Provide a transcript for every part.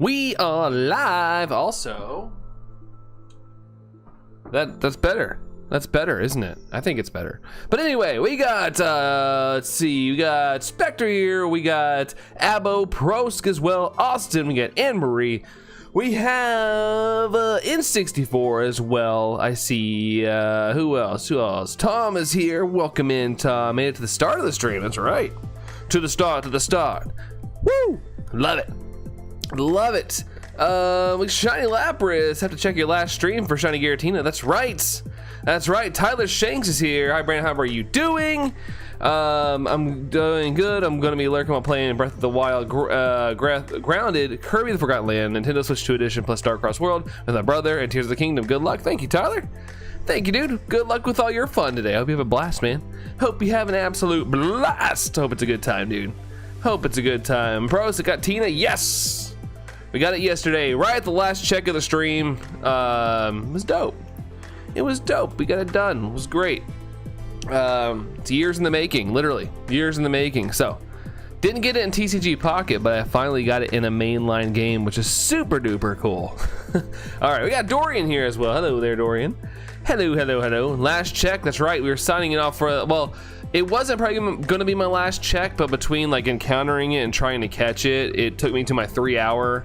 We are live. Also, that's better. That's better, isn't it? I think it's better. But anyway, we got let's see, we got Spectre here, we got Abo, Prosk as well, Austin, we got Anne Marie, we have N64 as well. I see who else? Tom is here. Welcome in, Tom. Made it to the start of the stream. That's right. To the start. Woo! Love it. Love it. Shiny Lapras, have to check your last stream for Shiny Giratina. That's right. Tyler Shanks is here. Hi Brandon, how are you doing? I'm doing good. I'm gonna be lurking while playing Breath of the Wild, Grounded, Kirby the Forgotten Land, Nintendo Switch 2 Edition plus Star Cross World with my brother, and Tears of the Kingdom. Good luck. Thank you, Tyler. Thank you, dude. Good luck with all your fun today. I hope you have a blast, man. Hope you have an absolute blast. Hope it's a good time, dude. Hope it's a good time. Pros, it got Tina. Yes, we got it yesterday, right at the last check of the stream. It was dope. It was dope. We got it done. It was great. It's years in the making, literally years in the making. So didn't get it in TCG Pocket, but I finally got it in a mainline game, which is super duper cool. All right, we got Dorian here as well. Hello there, Dorian. Hello. Last check. That's right. We were signing it off for, well, it wasn't probably gonna be my last check, but between like encountering it and trying to catch it, it took me to my 3 hour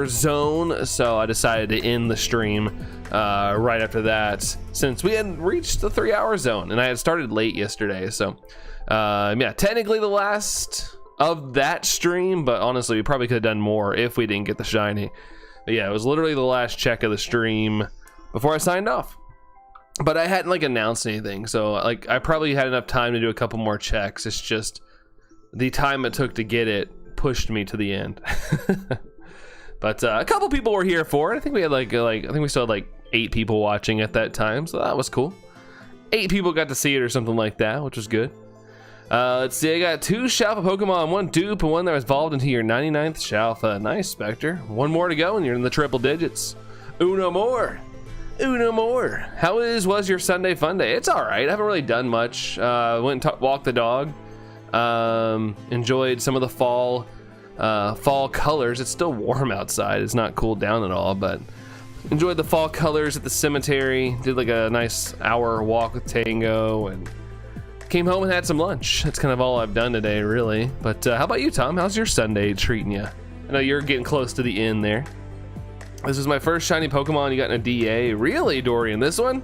zone. So I decided to end the stream right after that, since we hadn't reached the 3 hour zone, and I had started late yesterday. So yeah, technically the last of that stream, but honestly we probably could have done more if we didn't get the shiny. But yeah, it was literally the last check of the stream before I signed off, but I hadn't like announced anything, so like I probably had enough time to do a couple more checks. It's just the time it took to get it pushed me to the end. But a couple people were here for it. I think we had I think we still had like 8 people watching at that time, so that was cool. 8 people got to see it or something like that, which was good. Let's see, I got 2 Shalfa Pokemon, 1 dupe, and 1 that was evolved into your 99th Shalfa. Nice, Spectre. 1 more to go, and you're in the triple digits. Uno more. How was your Sunday fun day? It's all right. I haven't really done much. Went and walked the dog. Enjoyed some of the fall colors. It's still warm outside. It's not cooled down at all, but enjoyed the fall colors at the cemetery. Did like a nice hour walk with Tango, and came home and had some lunch. That's kind of all I've done today, really. But how about you, Tom? How's your Sunday treating you? I know you're getting close to the end there. This is my first shiny Pokemon you got in a DA. Really, Dorian? This one?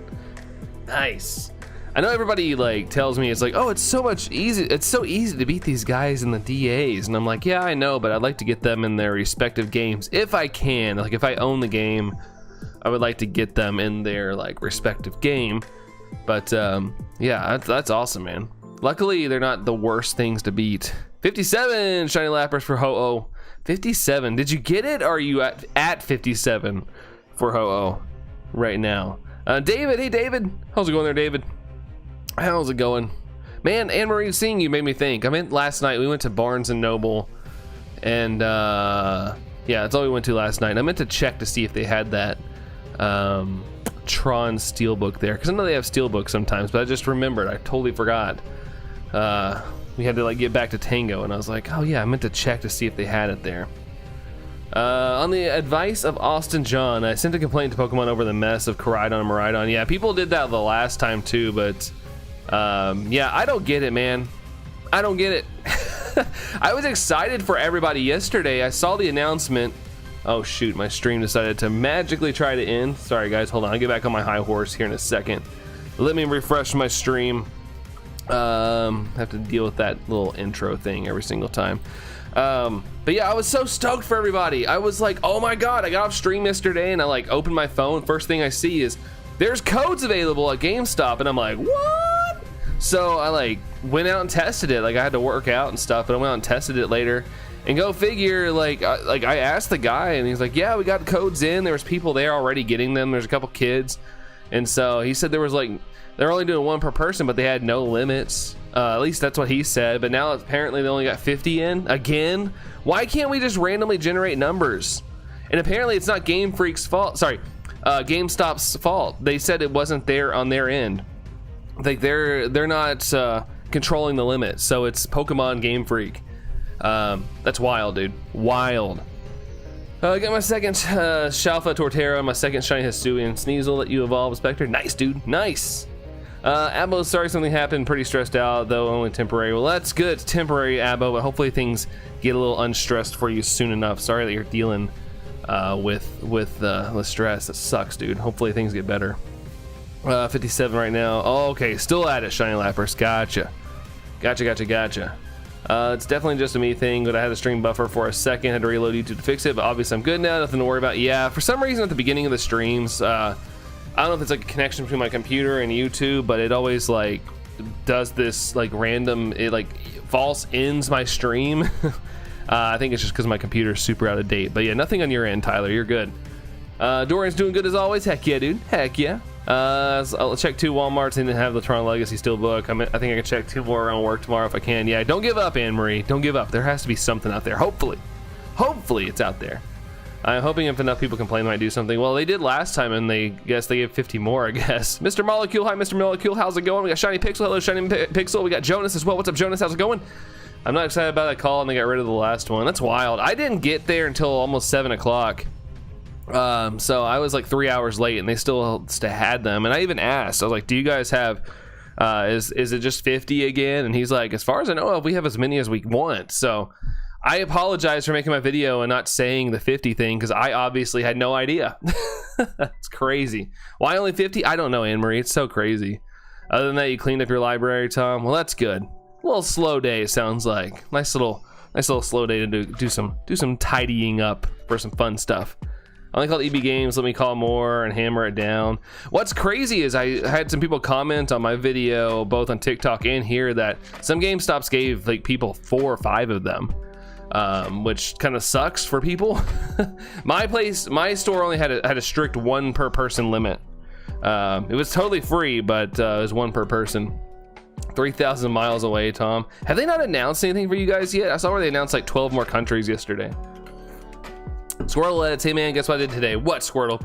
Nice. I know everybody like tells me it's like, oh, it's so easy to beat these guys in the DAs, and I'm like, yeah, I know, but I'd like to get them in their respective games if I can. Like if I own the game, I would like to get them in their like respective game. But yeah, that's awesome, man. Luckily they're not the worst things to beat. 57 shiny Lapras for Ho-Oh. 57. Did you get it, or are you at 57 for Ho-Oh right now? David, hey David, how's it going there, David? How's it going, man? Anne Marie, seeing you made me think. I mean, last night we went to Barnes and Noble, and yeah, that's all we went to last night. I meant to check to see if they had that Tron Steelbook there, because I know they have Steelbook sometimes, but I just remembered. I totally forgot. We had to like get back to Tango, and I was like, oh yeah, I meant to check to see if they had it there. On the advice of Austin John, I sent a complaint to Pokemon over the mess of Koraidon and Miraidon. Yeah, people did that the last time too, but yeah, I don't get it, man. I don't get it. I was excited for everybody yesterday. I saw the announcement. Oh shoot, my stream decided to magically try to end. Sorry guys, hold on, I'll get back on my high horse here in a second. Let me refresh my stream. Have to deal with that little intro thing every single time. But yeah, I was so stoked for everybody. I was like, oh my god, I got off stream yesterday and I like opened my phone. First thing I see is there's codes available at GameStop, and I'm like, what? So I like went out and tested it. Like I had to work out and stuff, but I went out and tested it later. And go figure, like I asked the guy, and he's like, yeah, we got codes in. There was people there already getting them. There's a couple kids, and so he said there was like, they're only doing 1 per person, but they had no limits. At least that's what he said. But now apparently they only got 50 in again. Why can't we just randomly generate numbers? And apparently it's not Game Freak's fault. Sorry, GameStop's fault. They said it wasn't there on their end. Like they're not controlling the limit. So it's Pokemon Game Freak. That's wild, dude. Wild. I got my second Shalfa Torterra, my second shiny Hisuian Sneasel that you evolve, Spectre. Nice, dude. Nice. Abo, sorry something happened. Pretty stressed out, though only temporary. Well, that's good. It's temporary, Abo, but hopefully things get a little unstressed for you soon enough. Sorry that you're dealing with stress. That sucks, dude. Hopefully things get better. 57 right now. Oh, okay, still at it, Shiny Lappers. Gotcha. It's definitely just a me thing, but I had a stream buffer for a second. Had to reload YouTube to fix it, but obviously I'm good now. Nothing to worry about. Yeah, for some reason at the beginning of the streams, I don't know if it's like a connection between my computer and YouTube, but it always like does this like random, it like false ends my stream. I think it's just because my computer is super out of date. But yeah, nothing on your end, Tyler. You're good. Dorian's doing good as always. Heck yeah, dude. Heck yeah. So I'll check 2 Walmarts. Didn't have the Tron Legacy Steelbook. I think I can check 2 more around work tomorrow if I can. Yeah, don't give up, Anne-Marie. Don't give up. There has to be something out there. Hopefully it's out there. I'm hoping if enough people complain, I might do something. Well, they did last time, and they gave 50 more, I guess. Mr. Molecule, hi, Mr. Molecule. How's it going? We got Shiny Pixel. Hello, Shiny Pixel. We got Jonas as well. What's up, Jonas? How's it going? I'm not excited about that call, and they got rid of the last one. That's wild. I didn't get there until almost 7 o'clock. So I was like 3 hours late, and they still had them. And I even asked, I was like, do you guys have, is it just 50 again? And he's like, as far as I know, we have as many as we want. So I apologize for making my video and not saying the 50 thing, because I obviously had no idea. It's crazy. Why only 50? I don't know, Anne-Marie. It's so crazy. Other than that, you cleaned up your library, Tom. Well, that's good. A little slow day, sounds like. Nice little slow day to do some tidying up for some fun stuff. I only called EB Games, let me call more and hammer it down. What's crazy is I had some people comment on my video, both on TikTok and here, that some GameStops gave like people 4 or 5 of them, which kind of sucks for people. My store only had a strict 1 per person limit. It was totally free, but it was 1 per person. 3,000 miles away, Tom. Have they not announced anything for you guys yet? I saw where they announced like 12 more countries yesterday. Squirtle edits, hey man, guess what I did today? What, Squirtle?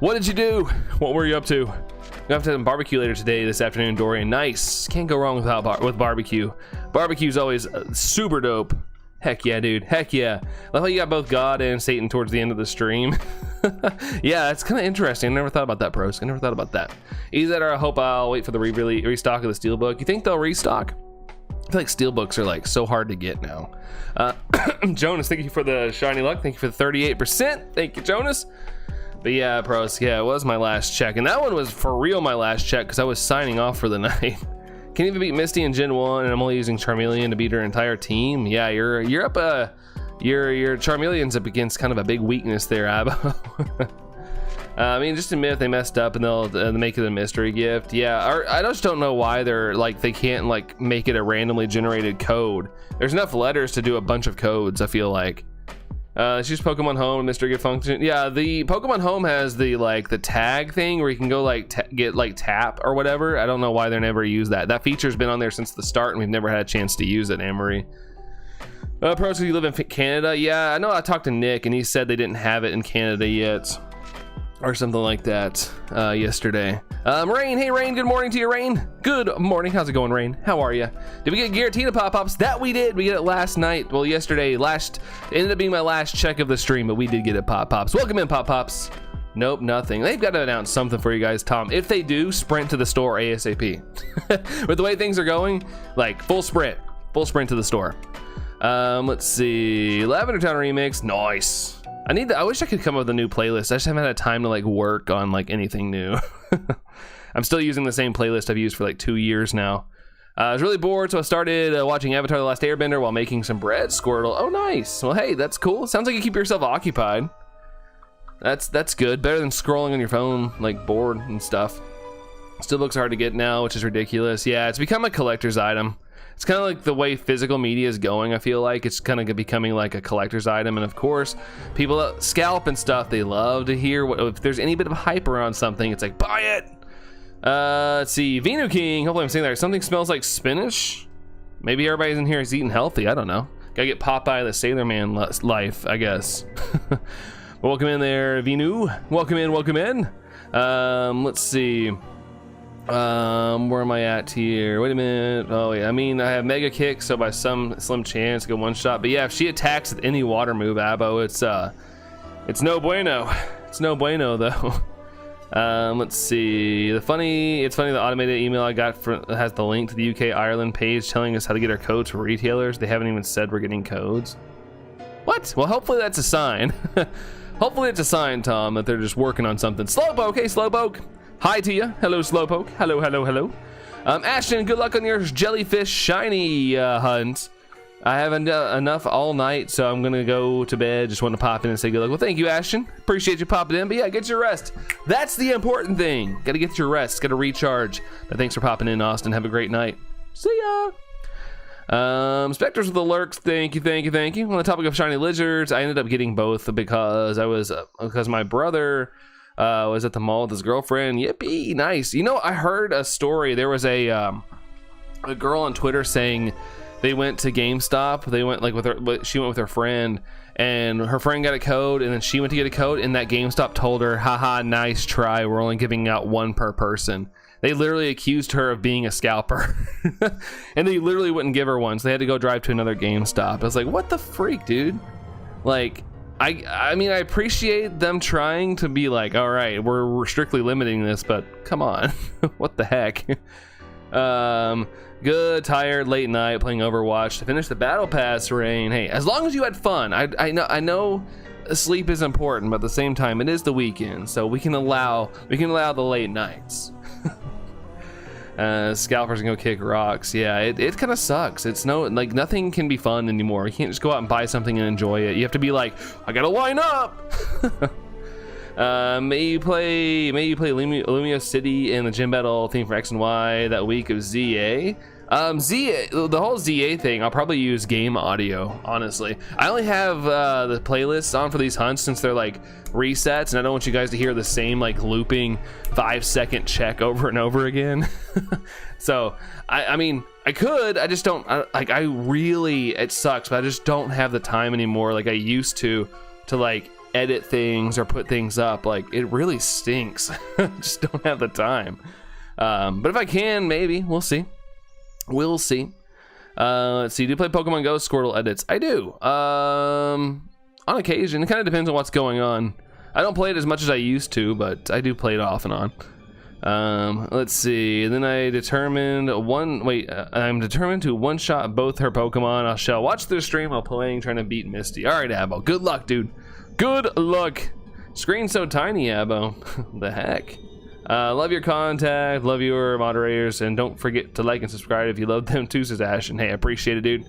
What did you do? What were you up to? We have to have barbecue later today, this afternoon, Dorian. Nice. Can't go wrong with barbecue. Barbecue's always super dope. Heck yeah, dude. Heck yeah. Love how you got both God and Satan towards the end of the stream. Yeah, it's kind of interesting. I never thought about that, pros. I never thought about that. Either that or I hope I'll wait for the restock of the Steelbook. You think they'll restock? I feel like Steelbooks are like so hard to get now. Jonas, thank you for the shiny luck. Thank you for the 38%. Thank you, Jonas. But yeah, pros, yeah, it was my last check. And that one was for real my last check because I was signing off for the night. Can't even beat Misty in Gen 1, and I'm only using Charmeleon to beat her entire team. Yeah, you're up your Charmeleon's up against kind of a big weakness there, Abo. I mean, just admit if they messed up and they'll make it a mystery gift. Yeah, I just don't know why they can't like make it a randomly generated code. There's enough letters to do a bunch of codes, I feel like. It's just Pokemon Home mystery gift function. Yeah, the Pokemon Home has the tag thing where you can go get tap or whatever. I don't know why they never use that. That feature's been on there since the start, and we've never had a chance to use it, Anne-Marie. Pros, you live in Canada? Yeah, I know. I talked to Nick, and he said they didn't have it in Canada yet. Or something like that yesterday. Rain, hey Rain, good morning to you, Rain. Good morning, how's it going, Rain? How are you? Did we get Giratina pop-ups? That we did. We get it last night. Well, yesterday. It ended up being my last check of the stream, but we did get it pop-pops. Welcome in, pop-pops. Nope, nothing. They've got to announce something for you guys, Tom. If they do, sprint to the store ASAP. With the way things are going, like full sprint to the store. Let's see, Lavender Town remix, nice. I wish I could come up with a new playlist. I just haven't had time to work on anything new. I'm still using the same playlist I've used for 2 years now. I was really bored, so I started watching Avatar: The Last Airbender while making some bread. Squirtle, oh nice. Well, hey, that's cool. Sounds like you keep yourself occupied. That's good. Better than scrolling on your phone, bored and stuff. Steelbooks are hard to get now, which is ridiculous. Yeah, it's become a collector's item. It's kind of like the way physical media is going. I feel like it's kind of becoming like a collector's item. And of course, people that scalp and stuff, they love to hear if there's any bit of hype around something, it's like, buy it. Let's see, Venu King, hopefully I'm saying that. Something smells like spinach. Maybe everybody's in here is eating healthy. I don't know. Gotta get Popeye the Sailor Man life, I guess. Welcome in there, Venu. Welcome in. Let's see. Where am I at here? Wait a minute. Oh yeah, I mean, I have Mega Kick, so by some slim chance go one shot. But yeah, if she attacks with any water move, Abo, It's no bueno. It's no bueno though. Let's see. It's funny the automated email I got has the link to the UK Ireland page telling us how to get our codes for retailers. They haven't even said we're getting codes. What? Well, hopefully that's a sign. Hopefully it's a sign, Tom, that they're just working on something. Slowpoke, hey Slowpoke. Hi to you. Hello Slowpoke. Hello, hello, hello. Ashton, good luck on your jellyfish shiny hunt. I haven't enough all night, so I'm gonna go to bed. Just want to pop in and say good luck. Well, thank you, Ashton. Appreciate you popping in. But yeah, get your rest. That's the important thing. Gotta get your rest. Gotta recharge. But thanks for popping in, Austin. Have a great night. See ya. Specters with the lurks. Thank you, thank you, thank you. On the topic of shiny lizards, I ended up getting both because because my brother was at the mall with his girlfriend. Yippee, nice. You know, I heard a story. There was a girl on Twitter saying they went to GameStop. They went like she went with her friend, and her friend got a code, and then she went to get a code, and that GameStop told her, haha, nice try, we're only giving out one per person. They literally accused her of being a scalper. And they literally wouldn't give her one, so they had to go drive to another GameStop. I was like, what the freak, dude? Like, I mean, I appreciate them trying to be like, all right, we're strictly limiting this, but come on. What the heck? Good, tired, late night, playing Overwatch to finish the battle pass rain. Hey, as long as you had fun. I know sleep is important, but at the same time, it is the weekend, so we can allow the late nights. Scalpers can go kick rocks. Yeah, it kind of sucks. It's nothing can be fun anymore. You can't just go out and buy something and enjoy it. You have to be like, I gotta line up. May you play Lumia City in the gym battle theme for X and Y that week of ZA. The whole ZA thing, I'll probably use game audio, honestly. I only have the playlists on for these hunts since they're like resets, and I don't want you guys to hear the same like looping 5-second check over and over again. So I mean, I could, I just don't, it sucks, but I just don't have the time anymore like I used to like edit things or put things up. Like, it really stinks. Just don't have the time. But if I can, maybe we'll see. Let's see. Do you play Pokemon Go Squirtle edits? I do. On occasion. It kind of depends on what's going on. I don't play it as much as I used to, but I do play it off and on. Let's see. And then I'm determined to one-shot both her Pokemon. I shall watch their stream while playing, trying to beat Misty. All right, Abo. Good luck, dude. Good luck. Screen so tiny, Abo. The heck. Love your contact, love your moderators, and don't forget to like and subscribe if you love them too, says Ash. And hey, I appreciate it, dude.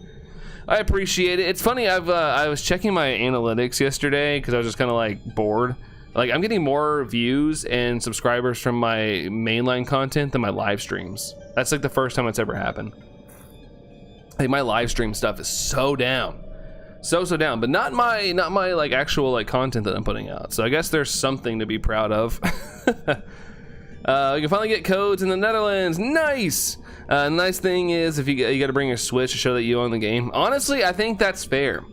I appreciate it. It's funny, I was checking my analytics yesterday because I was just kind of like bored. Like, I'm getting more views and subscribers from my mainline content than my live streams. That's like the first time it's ever happened. Like, my live stream stuff is so down. So down, but not my like actual like content that I'm putting out. So I guess there's something to be proud of. You can finally get codes in the Netherlands. Nice. Nice thing is, if you got to bring your Switch to show that you own the game. Honestly, I think that's fair.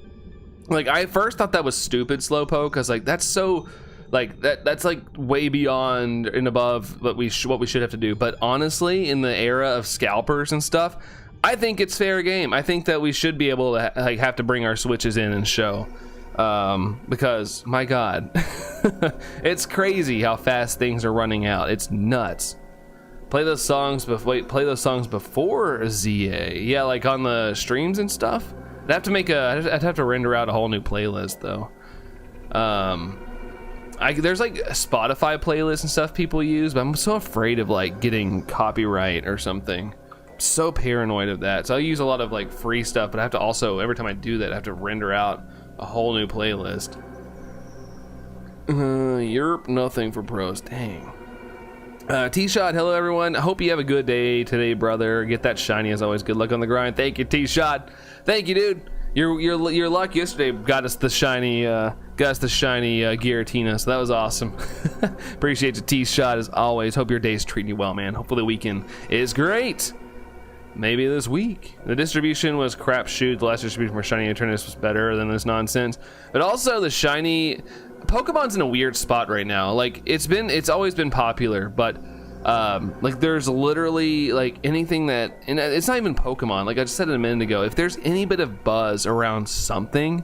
Like, I first thought that was stupid, Slowpoke, because like that's so like that's like way beyond and above what we should have to do. But honestly, in the era of scalpers and stuff, I think it's fair game. I think that we should be able to like have to bring our Switches in and show, because my God, it's crazy how fast things are running out. It's nuts. Play those songs before ZA. Yeah, like on the streams and stuff. I'd have to render out a whole new playlist though. There's like Spotify playlists and stuff people use, but I'm so afraid of like getting copyright or something. So paranoid of that. So I use a lot of like free stuff, but I have to also, every time I do that, I have to render out a whole new playlist. Yerp, nothing for pros. Dang. T-Shot, hello everyone. I hope you have a good day today, brother. Get that shiny as always. Good luck on the grind. Thank you, T-Shot. Thank you, dude. Your luck yesterday got us the shiny Giratina, so that was awesome. Appreciate you, T-Shot, as always. Hope your day's treating you well, man. Hopefully the weekend is great. Maybe this week. The distribution was crapshoot. The last distribution for shiny Eternus was better than this nonsense. But also the shiny Pokemon's in a weird spot right now. Like, it's always been popular, but like there's literally like anything that, and it's not even Pokemon, like I just said it a minute ago, if there's any bit of buzz around something,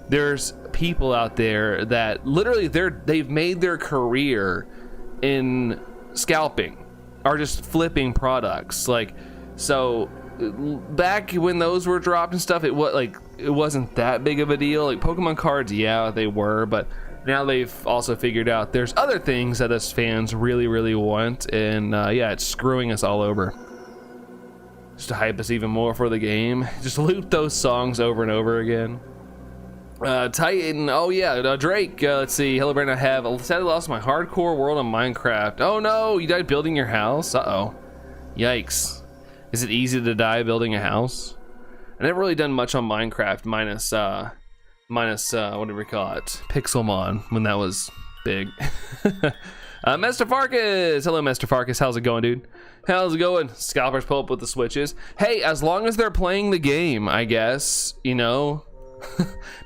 there's people out there that literally they've made their career in scalping or just flipping products. Like, so back when those were dropped and stuff, it wasn't that big of a deal. Like Pokemon cards, yeah, they were, but now they've also figured out there's other things that us fans really, really want, and yeah, it's screwing us all over. Just to hype us even more for the game. Just loop those songs over and over again. Titan, oh yeah, Drake, let's see. Hello, Brandon, I have sadly lost my hardcore world on Minecraft. Oh no, you died building your house? Uh-oh. Yikes. Is it easy to die building a house? I never really done much on Minecraft minus what do we call it? Pixelmon, when that was big. Master Farkas, hello Master Farkas, how's it going, dude? How's it going? Scalpers pull up with the switches. Hey, as long as they're playing the game, I guess, you know.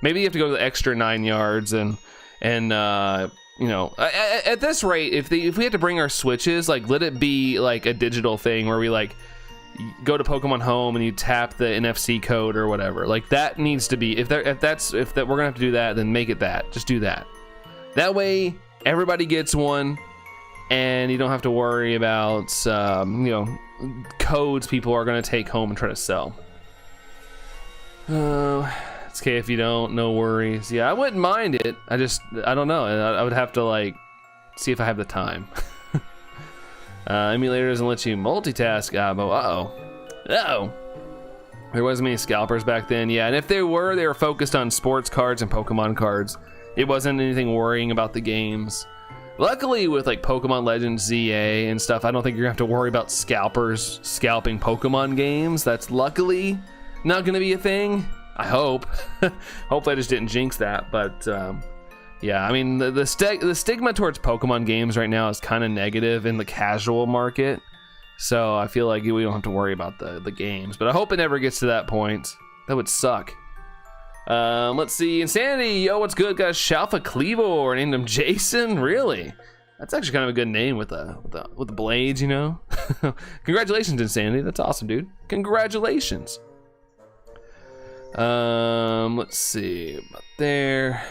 Maybe you have to go to the extra 9 yards and you know, at this rate, if we had to bring our switches, like, let it be like a digital thing where we like go to Pokemon Home and you tap the NFC code or whatever. Like, that needs to be, if we're gonna have to do that, then make it that. Just do that. That way everybody gets one and you don't have to worry about you know, codes people are gonna take home and try to sell. It's okay if you don't, no worries. Yeah, I wouldn't mind it. I don't know. I would have to like see if I have the time. Emulator doesn't let you multitask, Abo. Uh-oh. There wasn't many scalpers back then. Yeah, and if they were focused on sports cards and Pokemon cards. It wasn't anything worrying about the games. Luckily, with like Pokemon Legends ZA and stuff, I don't think you're gonna have to worry about scalpers scalping Pokemon games. That's luckily not gonna be a thing. I hope. Hopefully I just didn't jinx that, but yeah, I mean, the stigma towards Pokemon games right now is kind of negative in the casual market, so I feel like we don't have to worry about the games, but I hope it never gets to that point. That would suck. Let's see, Insanity, yo, what's good? Got a Shalfa Cleavor, named him Jason. Really? That's actually kind of a good name with the blades, you know. Congratulations, Insanity. That's awesome, dude. Congratulations. Let's see, about there.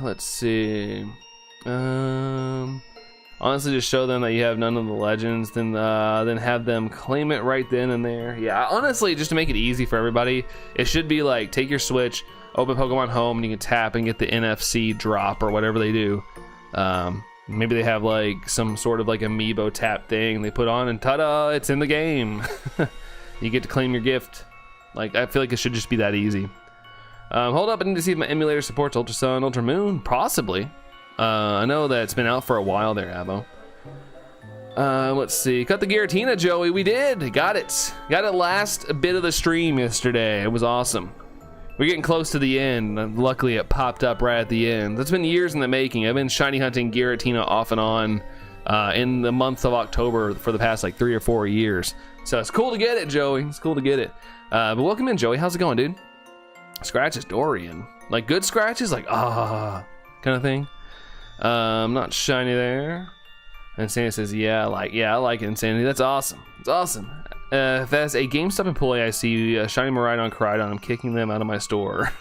Let's see. Honestly, just show them that you have none of the legends, then have them claim it right then and there. Yeah, honestly, just to make it easy for everybody, it should be like, take your Switch, open Pokemon Home, and you can tap and get the NFC drop or whatever they do. Maybe they have like some sort of like amiibo tap thing they put on, and ta-da, it's in the game. You get to claim your gift. Like, I feel like it should just be that easy. Hold up, I need to see if my emulator supports Ultra Sun, Ultra Moon, possibly. I know that it's been out for a while there, Abo. Let's see, cut the Giratina, Joey. We did, got it last bit of the stream yesterday. It was awesome. We're getting close to the end, and luckily it popped up right at the end. That's been years in the making. I've been shiny hunting Giratina off and on in the month of October for the past like 3 or 4 years. So it's cool to get it, Joey. It's cool to get it. But welcome in, Joey. How's it going, dude? Scratches, Dorian. Like good scratches, like kind of thing. Not shiny there. And Sandy says, yeah, I like it, Insanity. That's awesome. It's awesome. If that's a GameStop employee, I see a shiny Miraidon, Koraidon. I'm kicking them out of my store.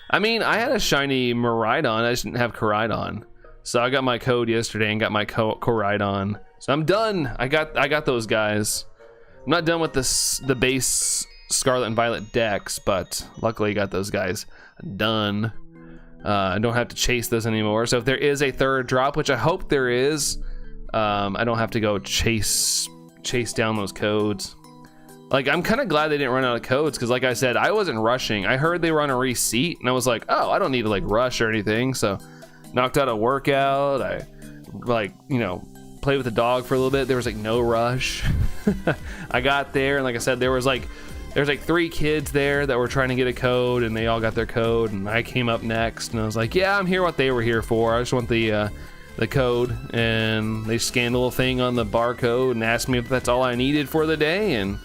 I mean, I had a shiny Miraidon. I just didn't have Koraidon. So I got my code yesterday and got my Koraidon. So I'm done. I got those guys. I'm not done with the base Scarlet and Violet decks, but luckily I got those guys done. I don't have to chase those anymore. So if there is a third drop, which I hope there is, I don't have to go chase down those codes. Like, I'm kind of glad they didn't run out of codes, because like I said, I wasn't rushing. I heard they were on a receipt, and I was like, oh, I don't need to like rush or anything. So knocked out a workout. I like, you know, played with the dog for a little bit. There was like no rush. I got there, and like I said, there's like 3 kids there that were trying to get a code, and they all got their code, and I came up next, and I was like, yeah, I'm here what they were here for. I just want the code, and they scanned a little thing on the barcode and asked me if that's all I needed for the day, and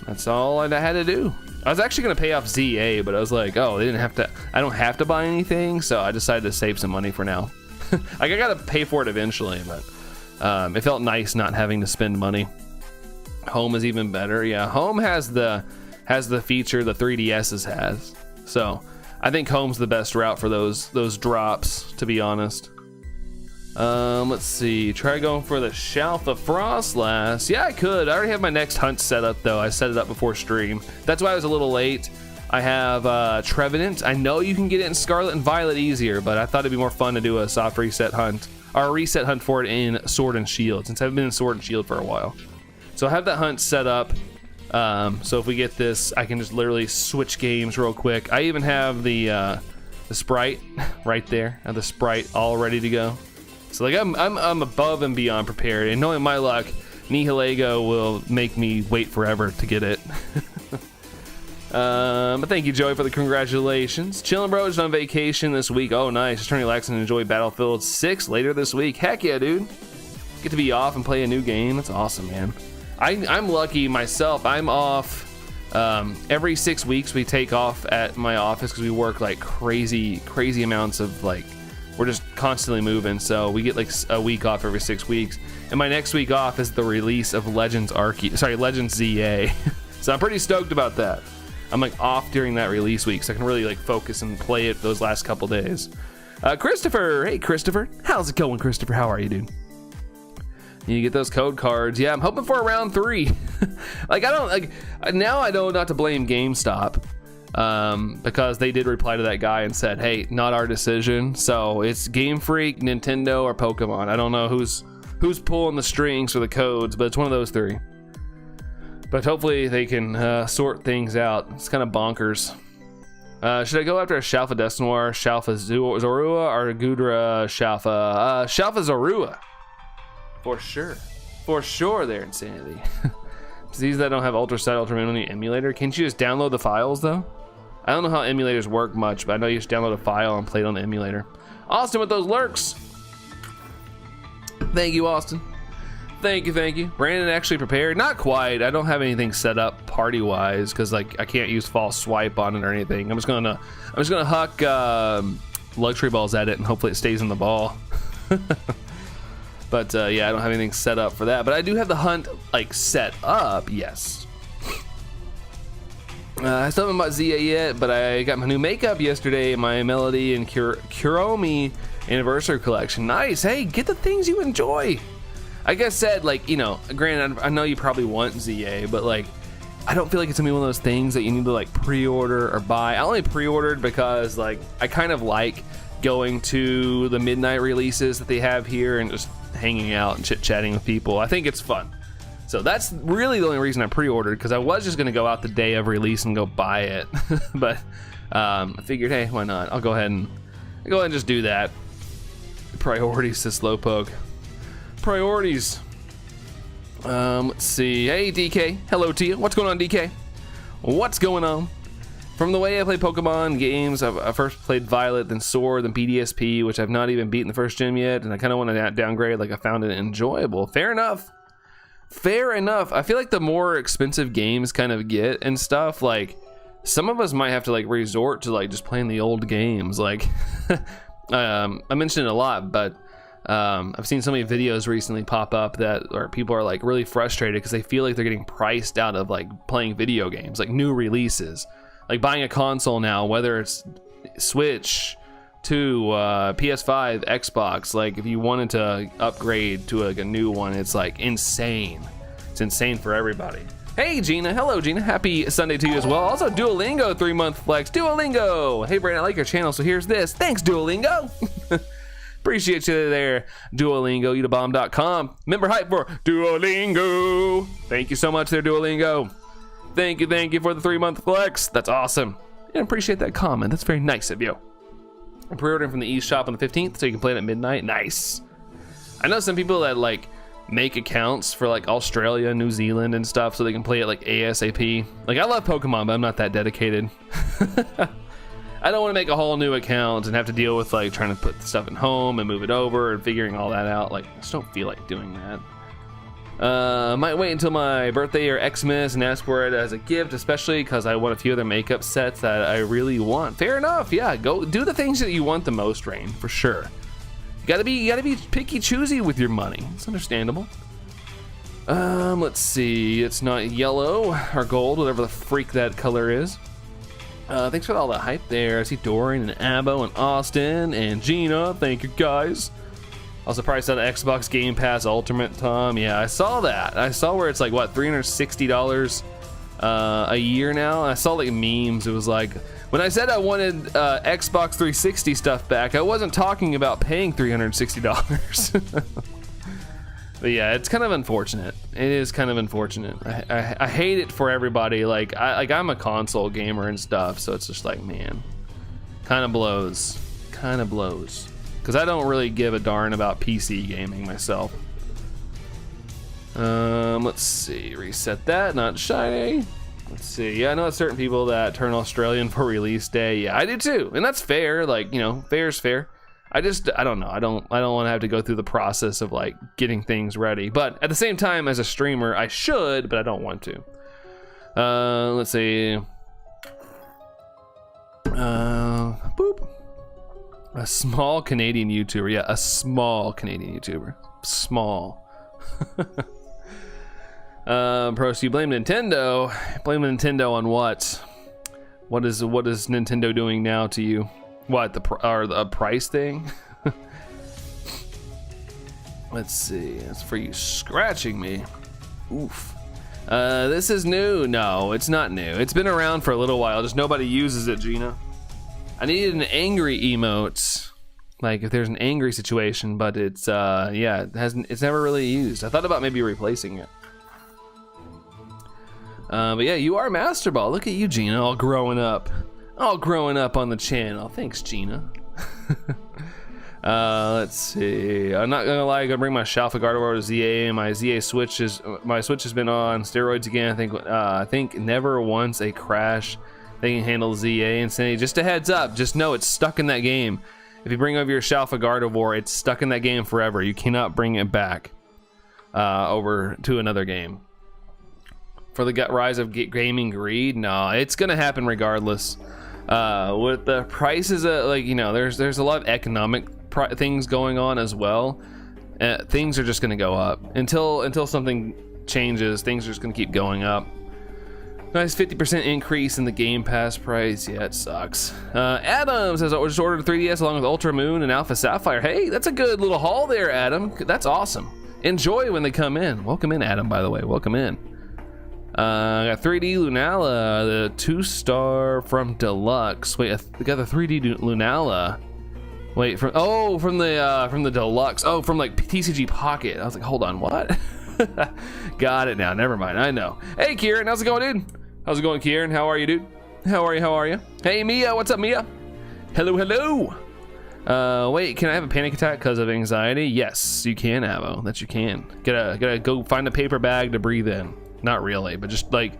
that's all I had to do. I was actually gonna pay off ZA, but I was like, oh, they didn't have to. I don't have to buy anything, so I decided to save some money for now. Like, I gotta pay for it eventually, but it felt nice not having to spend money. Home is even better. Yeah, Home has the has the feature the 3DS's has. So I think home's the best route for those drops, to be honest. Let's see. Try going for the Shalfa Frostlass. Yeah, I could. I already have my next hunt set up, though. I set it up before stream. That's why I was a little late. I have Trevenant. I know you can get it in Scarlet and Violet easier, but I thought it'd be more fun to do a soft reset hunt, or a reset hunt for it in Sword and Shield, since I've been in Sword and Shield for a while. So I have that hunt set up. So if we get this, I can just literally switch games real quick. I even have the sprite right there. I have the sprite all ready to go. So like I'm above and beyond prepared, and knowing my luck, Nihilego will make me wait forever to get it. But thank you, Joey, for the congratulations. Chillin' bro, just on vacation this week. Oh, nice. Just trying to relax and enjoy Battlefield 6 later this week. Heck yeah, dude. Get to be off and play a new game. That's awesome, man. I'm lucky myself. I'm off every 6 weeks. We take off at my office because we work like crazy amounts of like, we're just constantly moving. So we get like a week off every 6 weeks. And my next week off is the release of Legends ZA. So I'm pretty stoked about that. I'm like off during that release week, so I can really like focus and play it those last couple days. Christopher, hey Christopher, how's it going, Christopher? How are you, dude? You get those code cards. Yeah, I'm hoping for a round 3. Like I don't like now. I know not to blame GameStop because they did reply to that guy and said, "Hey, not our decision." So it's Game Freak, Nintendo, or Pokemon. I don't know who's pulling the strings for the codes, but it's one of those 3. But hopefully they can sort things out. It's kind of bonkers. Should I go after a Shalfa Desnoir, Shalfa Zorua, or Gudra Shalfa? Shalfa Zorua. For sure. For sure they're Insanity. Disease that don't have Ultra Sight, Ultra Memory emulator. Can't you just download the files though? I don't know how emulators work much, but I know you just download a file and play it on the emulator. Austin with those lurks. Thank you, Austin. Thank you. Brandon actually prepared. Not quite. I don't have anything set up party wise because like I can't use false swipe on it or anything. I'm just gonna huck luxury balls at it and hopefully it stays in the ball. But yeah, I don't have anything set up for that. But I do have the hunt like set up. Yes. I still haven't bought Zia yet, but I got my new makeup yesterday. My Melody and Kuromi anniversary collection. Nice. Hey, get the things you enjoy. Like I said, like, you know, granted, I know you probably want ZA, but like, I don't feel like it's gonna be one of those things that you need to like pre-order or buy. I only pre-ordered because like, I kind of like going to the midnight releases that they have here and just hanging out and chit-chatting with people. I think it's fun. So that's really the only reason I pre-ordered, because I was just gonna go out the day of release and go buy it. But I figured, hey, why not? I'll go ahead and just do that. Priorities to Slowpoke. Priorities. Let's see. Hey DK, hello to you. What's going on, DK? What's going on? From the way I play Pokemon games, I first played Violet, then Sword, then PDSP, which I've not even beaten the first gym yet, and I kind of want to downgrade. Like I found it enjoyable. Fair enough. I feel like the more expensive games kind of get and stuff, like some of us might have to like resort to like just playing the old games. Like I mentioned it a lot, but I've seen so many videos recently pop up where people are like really frustrated because they feel like they're getting priced out of like playing video games, like new releases, like buying a console now, whether it's Switch to PS5, Xbox. Like if you wanted to upgrade to like a new one, it's like insane. It's insane for everybody. Hey Gina, hello Gina, happy Sunday to you as well. Also Duolingo 3-month flex. Duolingo. Hey Brandon, I like your channel, so here's this. Thanks Duolingo. Appreciate you there, Duolingo, udabomb.com. Member hype for Duolingo. Thank you so much there, Duolingo. Thank you for the 3-month flex. That's awesome. I appreciate that comment. That's very nice of you. I'm pre-ordering from the eShop on the 15th, so you can play it at midnight. Nice. I know some people that like make accounts for like Australia, New Zealand and stuff, so they can play it like ASAP. Like I love Pokemon, but I'm not that dedicated. I don't want to make a whole new account and have to deal with like trying to put the stuff at home and move it over and figuring all that out. Like I just don't feel like doing that. Might wait until my birthday or Xmas and ask for it as a gift, especially because I want a few other makeup sets that I really want. Fair enough. Yeah, go do the things that you want the most, Rain, for sure. You gotta be picky choosy with your money. It's understandable. Let's see. It's not yellow or gold, whatever the freak that color is. Thanks for all the hype there. I see Dorian and Abo and Austin and Gina. Thank you, guys. Also, priced out of Xbox Game Pass Ultimate, Tom. Yeah, I saw that. I saw where it's like, what, $360 a year now? I saw like memes. It was like, when I said I wanted Xbox 360 stuff back, I wasn't talking about paying $360. But yeah, it's kind of unfortunate. It is kind of unfortunate. I hate it for everybody. Like I'm a console gamer and stuff, so it's just like, man, kind of blows. Kind of blows. Because I don't really give a darn about PC gaming myself. Let's see. Reset that. Not shiny. Let's see. Yeah, I know certain people that turn Australian for release day. Yeah, I do too, and that's fair. Like, you know, fair's fair. I don't know. I don't want to have to go through the process of like getting things ready. But at the same time, as a streamer, I should, but I don't want to. Let's see. Boop. A small Canadian YouTuber. Yeah, a small Canadian YouTuber. Small. Pro, so you blame Nintendo. Blame Nintendo on what? What is Nintendo doing now to you? What, the price thing? Let's see. That's for you scratching me. Oof. This is new. No, it's not new. It's been around for a little while. Just nobody uses it, Gina. I needed an angry emote, like if there's an angry situation, but it's yeah, it's never really used. I thought about maybe replacing it. But yeah, you are Master Ball. Look at you, Gina, all growing up on the channel. Thanks, Gina. Let's see. I'm not gonna lie, I'm gonna bring my Shalfa over to ZA, and my Switch has been on steroids again. I think never once a crash. They can handle ZA and say, just a heads up, just know it's stuck in that game. If you bring over your Shalfa Gardevoir, it's stuck in that game forever. You cannot bring it back over to another game. For the rise of gaming greed, no, it's gonna happen regardless. With the prices, like, you know, there's a lot of economic things going on as well. Things are just gonna go up until something changes. Things are just gonna keep going up. Nice 50% increase in the Game Pass price. Yeah, it sucks. Adam says, I just ordered a 3DS along with Ultra Moon and Alpha Sapphire. Hey, that's a good little haul there, Adam. That's awesome. Enjoy when they come in. Welcome in, Adam, by the way. Welcome in. I got 3D Lunala, the 2-star from Deluxe. Wait, we got the 3D Lunala. Wait, from the Deluxe. Oh, from like TCG Pocket. I was like, hold on, what? Got it now. Never mind. I know. Hey, Kieran, how's it going, dude? How's it going, Kieran? How are you, dude? How are you? Hey, Mia, what's up, Mia? Hello. Wait, can I have a panic attack because of anxiety? Yes, you can, Avo. That you can. Gotta go find a paper bag to breathe in. Not really, but just like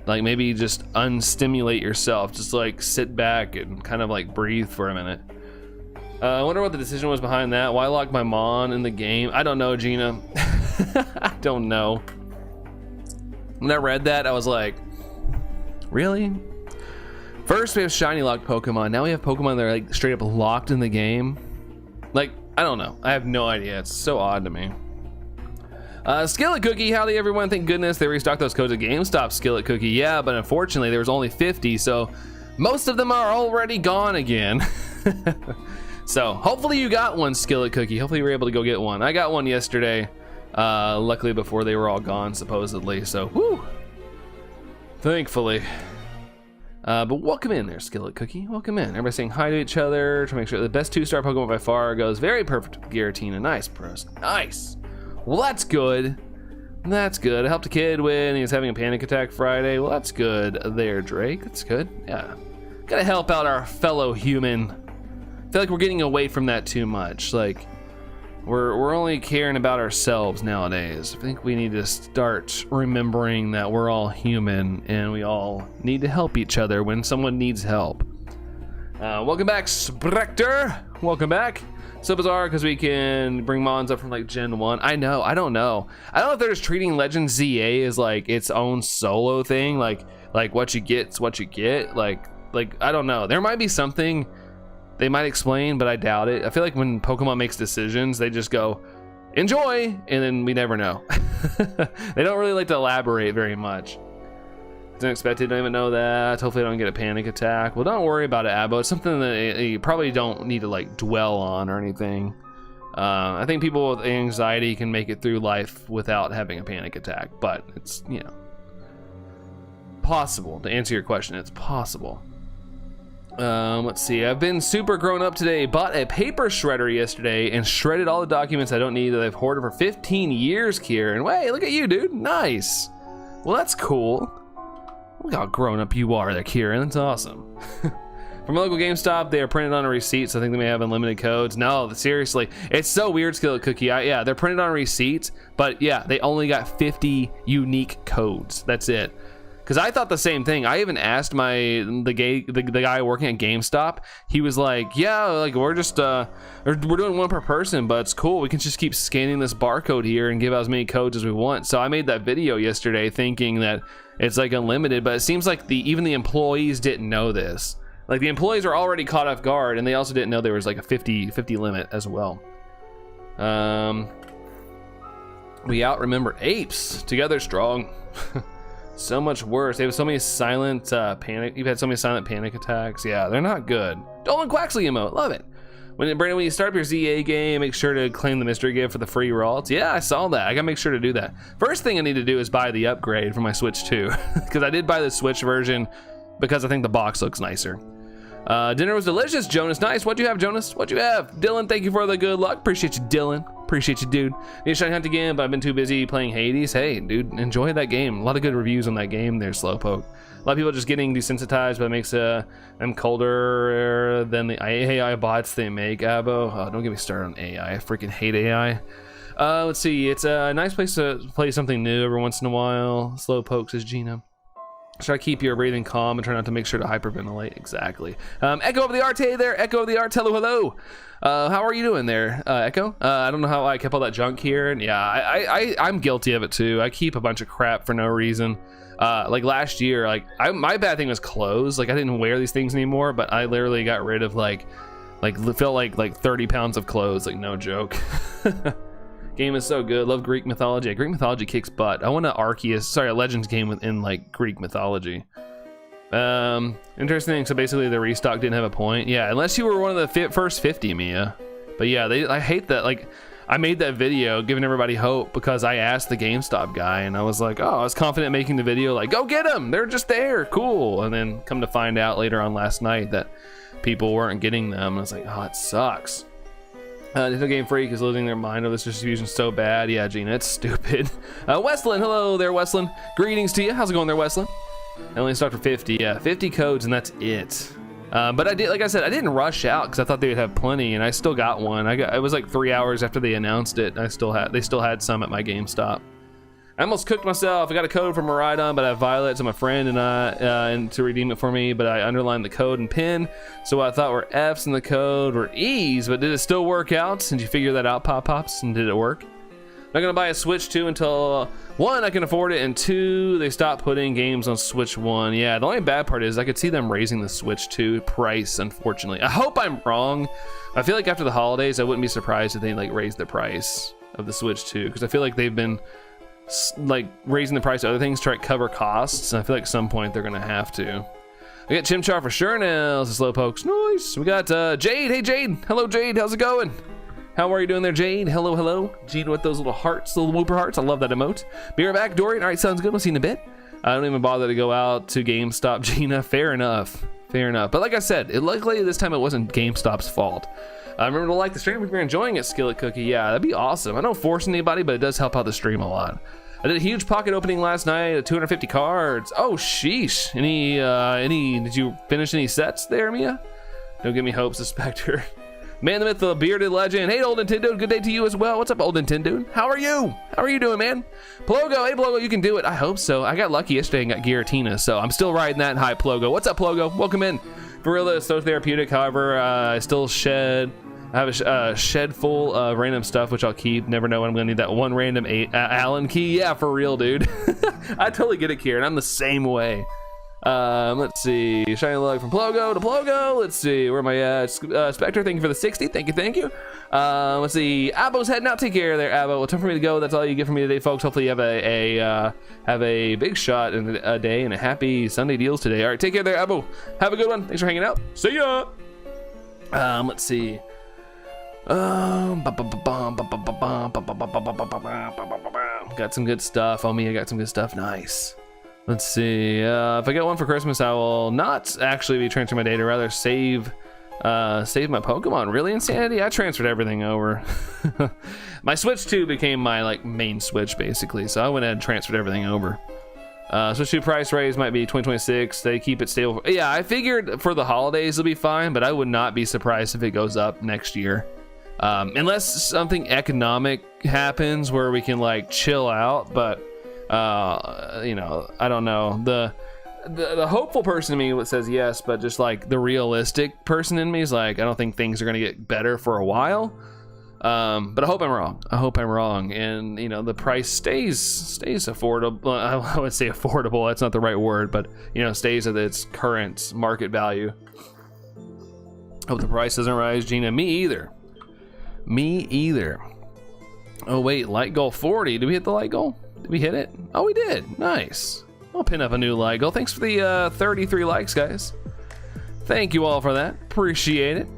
maybe just unstimulate yourself. Just like sit back and kind of like breathe for a minute. I wonder what the decision was behind that. Why lock my Mon in the game? I don't know, Gina. I don't know. When I read that, I was like, really? First we have shiny locked Pokemon. Now we have Pokemon that are like straight up locked in the game. Like, I don't know. I have no idea. It's so odd to me. Skillet Cookie, howdy everyone. Thank goodness they restocked those codes at GameStop. Skillet Cookie, yeah, but unfortunately there was only 50, so most of them are already gone again. So hopefully you got one, Skillet Cookie. Hopefully you were able to go get one. I got one yesterday, luckily before they were all gone, supposedly, so whoo, thankfully. But welcome in there, Skillet Cookie. Welcome in. Everybody saying hi to each other to make sure the best 2-star Pokemon by far goes very perfect with Giratina. Nice, Pros. Nice. Well, that's good. That's good. I helped a kid when he was having a panic attack Friday. Well, that's good there, Drake. That's good. Yeah. Gotta help out our fellow human. I feel like we're getting away from that too much. Like, we're only caring about ourselves nowadays. I think we need to start remembering that we're all human and we all need to help each other when someone needs help. Welcome back, Sprector. Welcome back. So bizarre because we can bring Mons up from like Gen 1. I know, I don't know. I don't know if they're just treating Legend ZA as like its own solo thing. Like what you get's what you get. Like I don't know. There might be something they might explain, but I doubt it. I feel like when Pokemon makes decisions, they just go, enjoy, and then we never know. They don't really like to elaborate very much. Didn't expect it, don't even know that. Hopefully I don't get a panic attack. Well, don't worry about it, Abo. It's something that you probably don't need to like dwell on or anything. I think people with anxiety can make it through life without having a panic attack, but it's, you know, possible. To answer your question, it's possible. Let's see. I've been super grown up today. Bought a paper shredder yesterday and shredded all the documents I don't need that I've hoarded for 15 years, Kieran. Wait, look at you, dude. Nice. Well, that's cool. Look how grown up you are there, Kieran. That's awesome. From a local GameStop, they are printed on a receipt, so I think they may have unlimited codes. No, seriously, it's so weird, Skillet Cookie. Yeah, they're printed on receipts, but yeah, they only got 50 unique codes. That's it. Because I thought the same thing. I even asked the guy working at GameStop. He was like, yeah, like we're just we're doing one per person, but it's cool. We can just keep scanning this barcode here and give out as many codes as we want. So I made that video yesterday thinking that it's like unlimited, but it seems like even the employees didn't know this. Like the employees are already caught off guard, and they also didn't know there was like a 50 limit as well. We out-remember apes. Together strong. So much worse. They have so many silent panic. You've had so many silent panic attacks. Yeah, they're not good. Dolan Quaxley emote. Love it. Brandon, when you start up your ZA game, make sure to claim the mystery gift for the free rollouts. Yeah, I saw that. I gotta make sure to do that. First thing I need to do is buy the upgrade for my Switch 2. Because I did buy the Switch version because I think the box looks nicer. Dinner was delicious, Jonas. Nice. What'd you have, Jonas? What'd you have? Dylan, thank you for the good luck. Appreciate you, Dylan. Appreciate you, dude. Need to Shiny Hunt again, but I've been too busy playing Hades. Hey, dude, enjoy that game. A lot of good reviews on that game there, Slowpoke. A lot of people just getting desensitized, but it makes them colder than the AI bots they make, Abo. Oh, don't get me started on AI. I freaking hate AI. Let's see. It's a nice place to play something new every once in a while. Slowpoke, says Gina. Try to keep your breathing calm and try not to make sure to hyperventilate. Exactly. Echo of the Art, hey there. Echo of the Art, hello. How are you doing there, Echo? I don't know how I kept all that junk here. And yeah, I'm guilty of it too. I keep a bunch of crap for no reason. Like last year, like my bad thing was clothes. Like I didn't wear these things anymore, but I literally got rid of like felt like 30 pounds of clothes. Like no joke. Game is so good. Love Greek mythology. Yeah, Greek mythology kicks butt. I want a Legends game within like Greek mythology. Interesting. So basically the restock didn't have a point. Yeah, unless you were one of the first 50, Mia. But yeah, I hate that. Like I made that video giving everybody hope because I asked the GameStop guy and I was like, oh, I was confident making the video like, go get them. They're just there. Cool. And then come to find out later on last night that people weren't getting them. And I was like, oh, it sucks. Nintendo Game Freak is losing their mind over this distribution so bad. Yeah, Gina, it's stupid. Westland, hello there, Westland. Greetings to you. How's it going there, Westland? I only stocked for 50. Yeah, 50 codes, and that's it. But I did, like I said, I didn't rush out because I thought they would have plenty, and I still got one. It was like 3 hours after they announced it. And they still had some at my GameStop. I almost cooked myself. I got a code from Maridon, but I have Violet, so my friend and to redeem it for me, but I underlined the code and pin. So what I thought were F's in the code were E's, but did it still work out? Did you figure that out, Pop Pops? And did it work? Not gonna buy a Switch 2 until 1, I can afford it, and 2, they stopped putting games on Switch 1. Yeah, the only bad part is I could see them raising the Switch 2 price, unfortunately. I hope I'm wrong. I feel like after the holidays, I wouldn't be surprised if they like raised the price of the Switch 2, because I feel like they've been like raising the price of other things to try to cover costs, and I feel like at some point they're gonna have to. We got Chimchar for sure now. This is Slowpokes. Nice. We got Jade. Hey Jade. Hello Jade. How's it going? How are you doing there, Jade? Hello, hello. Jade with those little hearts, little whooper hearts. I love that emote. Be right back, Dorian. All right, sounds good. We'll see you in a bit. I don't even bother to go out to GameStop, Gina. Fair enough. Fair enough. But like I said, luckily this time it wasn't GameStop's fault. Remember to like the stream if you're enjoying it, Skillet Cookie. Yeah, that'd be awesome. I don't force anybody, but it does help out the stream a lot. I did a huge pocket opening last night at 250 cards. Oh, sheesh. Did you finish any sets there, Mia? Don't give me hope, Spectre. Man, the myth, the bearded legend. Hey, old Nintendo, good day to you as well. What's up, old Nintendo? How are you? How are you doing, man? Plogo, hey, Plogo, you can do it. I hope so. I got lucky yesterday and got Giratina, so I'm still riding that high, Plogo. What's up, Plogo? Welcome in. For real, it's so therapeutic. However, I still I have a shed full of random stuff, which I'll keep. Never know when I'm gonna need that one random Allen key. Yeah, for real, dude. I totally get it, Kieran. I'm the same way. Let's see. Shiny luck from Plogo to Plogo. Let's see. Where am I at? Spectre, thank you for the 60. Thank you. Let's see. Abo's heading out. Take care there, Abo. Well, time for me to go. That's all you get from me today, folks. Hopefully you have a big shot in a day and a happy Sunday deals today. All right, take care there, Abo. Have a good one. Thanks for hanging out. See ya. Let's see. Got some good stuff. Oh, me, I got some good stuff. Nice. Let's see. If I get one for Christmas, I will not actually be transferring my data. Rather save my Pokemon. Really, Insanity? I transferred everything over. My Switch 2 became my like main Switch basically, so I went ahead and transferred everything over. Switch 2 price raise might be 2026. They keep it stable. Yeah, I figured for the holidays it'll be fine, but I would not be surprised if it goes up next year. Unless something economic happens where we can like chill out, but you know, I don't know. The hopeful person in me says yes, but just like the realistic person in me is like, I don't think things are gonna get better for a while. But I hope I'm wrong. And you know, the price stays affordable. I would say affordable, that's not the right word, but you know, stays at its current market value. Hope the price doesn't rise, Gina. Me either. Oh wait, light goal 40. Did we hit the light goal? Did we hit it? Oh, we did. Nice. I'll pin up a new light goal. Thanks for the 33 likes, guys. Thank you all for that. Appreciate it.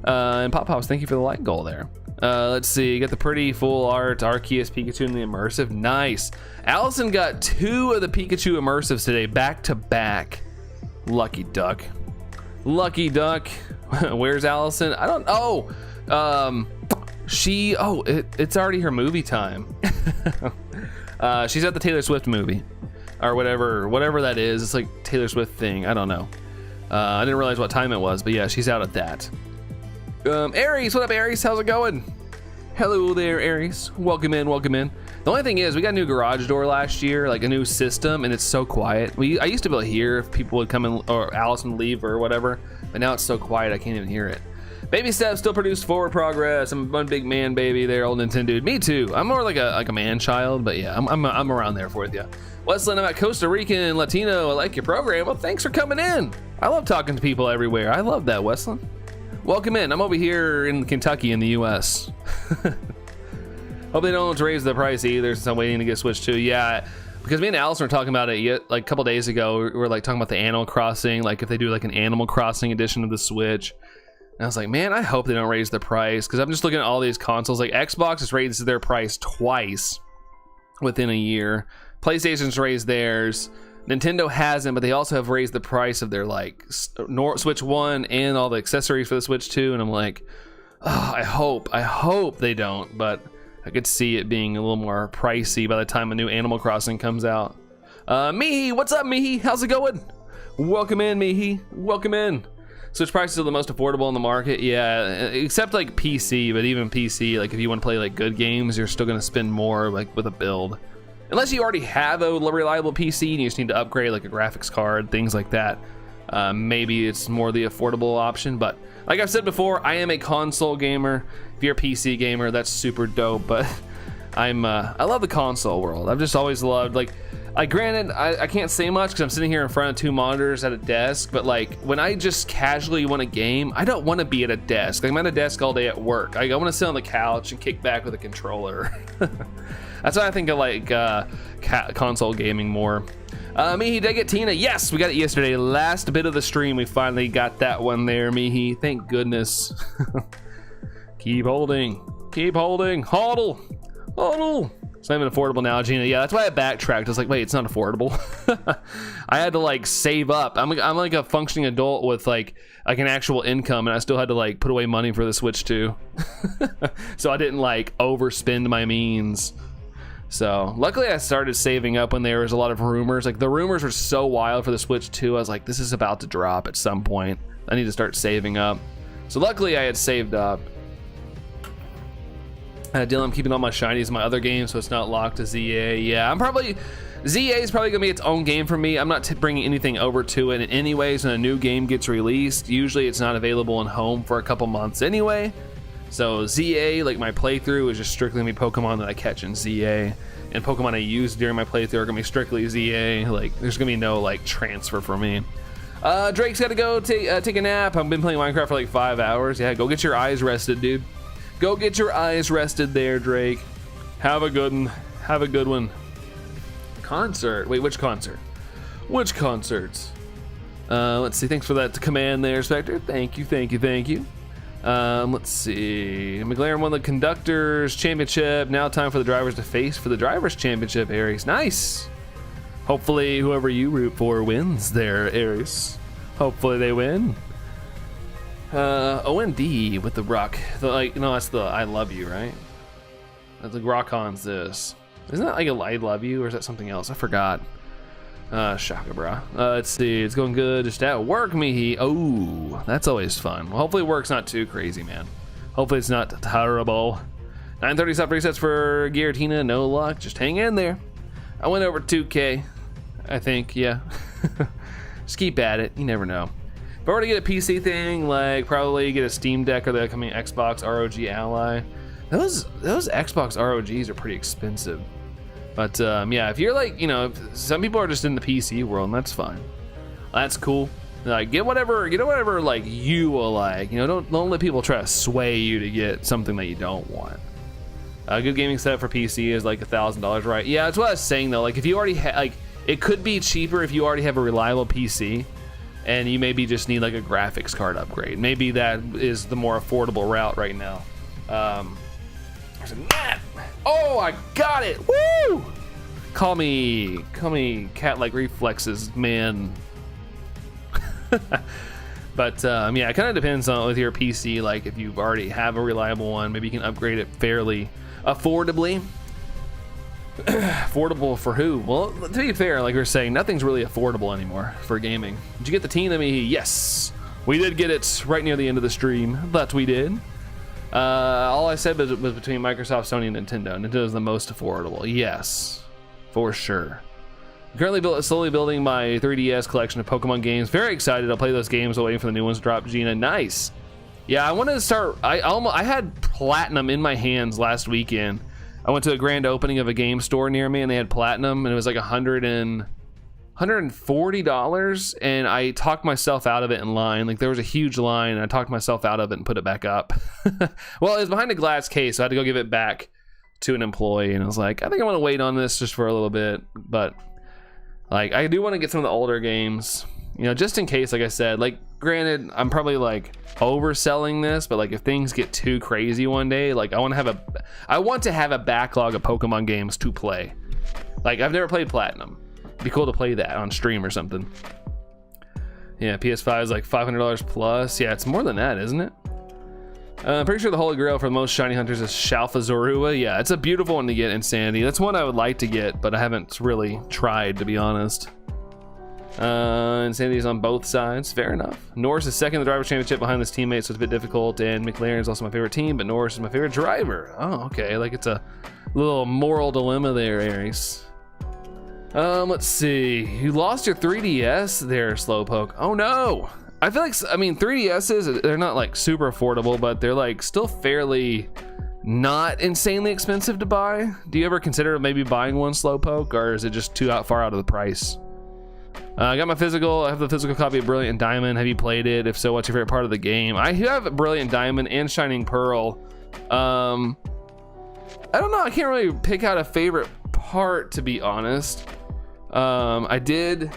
And Pop Pops, thank you for the light goal there. Let's see. You got the pretty full art Arceus Pikachu and the immersive. Nice. Allison got 2 of the Pikachu immersives today, back to back. Lucky duck. Where's Allison? I don't. Oh. It's already her movie time. She's at the Taylor Swift movie or whatever that is. It's like Taylor Swift thing. I don't know. I didn't realize what time it was, but yeah, she's out at that. Aries, what up, Aries? How's it going? Hello there, Aries. Welcome in. The only thing is, we got a new garage door last year, like a new system, and it's so quiet. I used to be able to hear if people would come in or Allison would leave or whatever, but now it's so quiet I can't even hear it. Baby steps still produce forward progress. I'm one big man baby there, old Nintendo dude. Me too. I'm more like a man child, but yeah, I'm around there for you. Wesleyan, I'm at Costa Rican Latino. I like your program. Well, thanks for coming in. I love talking to people everywhere. I love that, Wesleyan. Welcome in. I'm over here in Kentucky in the US. Hope they don't raise the price either since I'm waiting to get Switch 2. Yeah, because me and Allison were talking about it like a couple days ago. We were like talking about the Animal Crossing, like if they do like an Animal Crossing edition of the Switch. And I was like, man, I hope they don't raise the price, because I'm just looking at all these consoles. Like Xbox has raised their price twice within a year. PlayStation's raised theirs. Nintendo hasn't, but they also have raised the price of their like Switch 1 and all the accessories for the Switch 2. And I'm like, oh, I hope they don't, but I could see it being a little more pricey by the time a new Animal Crossing comes out. Mihi, what's up, Mihi? How's it going? Welcome in, Mihi. Welcome in. Switch prices are the most affordable in the market, yeah, except like PC, but even PC, like if you want to play like good games, you're still going to spend more like with a build. Unless you already have a reliable PC and you just need to upgrade like a graphics card, things like that. Maybe it's more the affordable option, but like I've said before, I am a console gamer. If you're a PC gamer, that's super dope, but I love the console world. I've just always loved, like, granted, I can't say much because I'm sitting here in front of 2 monitors at a desk, but like when I just casually want a game, I don't want to be at a desk. Like, I'm at a desk all day at work. I want to sit on the couch and kick back with a controller. That's why I think I like console gaming more. Mihi, did I get Tina? Yes, we got it yesterday. Last bit of the stream, we finally got that one there, Mihi. Thank goodness. Keep holding. Hodl. It's not even affordable now, Gina. Yeah, that's why I backtracked. I was like, wait, it's not affordable. I had to like save up. I'm like a functioning adult with like an actual income, and I still had to like put away money for the Switch 2. So I didn't like overspend my means. So luckily I started saving up when there was a lot of rumors. Like the rumors were so wild for the Switch 2. I was like, this is about to drop at some point. I need to start saving up. So luckily I had saved up. Dylan, I'm keeping all my shinies in my other games, so it's not locked to ZA. Yeah, ZA is probably gonna be its own game for me. I'm not bringing anything over to it. And anyways, when a new game gets released, usually it's not available in home for a couple months anyway. So ZA, like my playthrough, is just strictly gonna be Pokemon that I catch in ZA, and Pokemon I use during my playthrough are gonna be strictly ZA. Like, there's gonna be no like transfer for me. Drake's gotta go take a nap. I've been playing Minecraft for like 5 hours. Yeah, go get your eyes rested, dude. Go get your eyes rested there, Drake. Have a good one. Have a good one. Concert. Wait, which concert? Which concerts? Let's see. Thanks for that command there, Spectre. Thank you, thank you, thank you. Let's see. McLaren won the Conductors Championship. Now time for the drivers to face for the Drivers Championship, Aries. Nice. Hopefully whoever you root for wins there, Aries. Hopefully they win. OND with the rock. No, that's the I love you, right? That's the Rock-On's this. Isn't that like a I love you, or is that something else? I forgot. Shaka bra. Let's see. It's going good. Just at work, Mihi. Oh, that's always fun. Well, hopefully work's not too crazy, man. Hopefully it's not terrible. 930 sub resets for Giratina. No luck. Just hang in there. I went over 2K. I think, yeah. Just keep at it. You never know. If I were to get a PC thing, like probably get a Steam Deck or the upcoming Xbox ROG Ally. Those Xbox ROGs are pretty expensive. But yeah, if you're like, you know, some people are just in the PC world, and that's fine. That's cool. Like get whatever like you will like. You know, don't let people try to sway you to get something that you don't want. A good gaming setup for PC is like $1,000, right? Yeah, that's what I was saying though. Like if you already like, it could be cheaper if you already have a reliable PC, and you maybe just need like a graphics card upgrade. Maybe that is the more affordable route right now. There's a net. Oh, I got it! Woo! Call me cat-like reflexes, man. But yeah, it kind of depends on with your PC. Like if you already have a reliable one, maybe you can upgrade it fairly affordably. Affordable for who? Well, to be fair, like we were saying, nothing's really affordable anymore for gaming. Did you get the team? Yes, we did get it right near the end of the stream. That we did. All I said was between Microsoft, Sony, and Nintendo. Nintendo is the most affordable. Yes, for sure. I'm currently slowly building my 3DS collection of Pokemon games. Very excited. I'll play those games while waiting for the new ones to drop. Gina, nice. Yeah, I wanted to start. I had Platinum in my hands last weekend. I went to a grand opening of a game store near me, and they had Platinum, and it was like $140, and I talked myself out of it in line. Like there was a huge line, and I talked myself out of it and put it back up. Well, it was behind a glass case, so I had to go give it back to an employee, and I was like, I think I want to wait on this just for a little bit. But like I do want to get some of the older games, you know, just in case. Like I said, like granted, I'm probably like overselling this, but like if things get too crazy one day, like I want to have a backlog of Pokemon games to play. Like I've never played Platinum. It'd be cool to play that on stream or something. Yeah, PS5 is like $500 plus. Yeah, it's more than that, isn't it? I'm pretty sure the Holy Grail for the most shiny hunters is Shalfazorua. Yeah, it's a beautiful one to get, Insanity. That's one I would like to get, but I haven't really tried, to be honest. Insanity's on both sides. Fair enough. Norris is second in the driver's championship behind his teammates, so it's a bit difficult. And McLaren is also my favorite team, but Norris is my favorite driver. Oh, okay. Like it's a little moral dilemma there, Aries. Let's see. You lost your 3DS there, Slowpoke. Oh no. I feel like, I mean, 3DSs, they're not like super affordable, but they're like still fairly not insanely expensive to buy. Do you ever consider maybe buying one, Slowpoke, or is it just too far out of the price? I got my physical. I have the physical copy of Brilliant Diamond. Have you played it? If so, what's your favorite part of the game? I have Brilliant Diamond and Shining Pearl. I don't know. I can't really pick out a favorite part, to be honest. I did.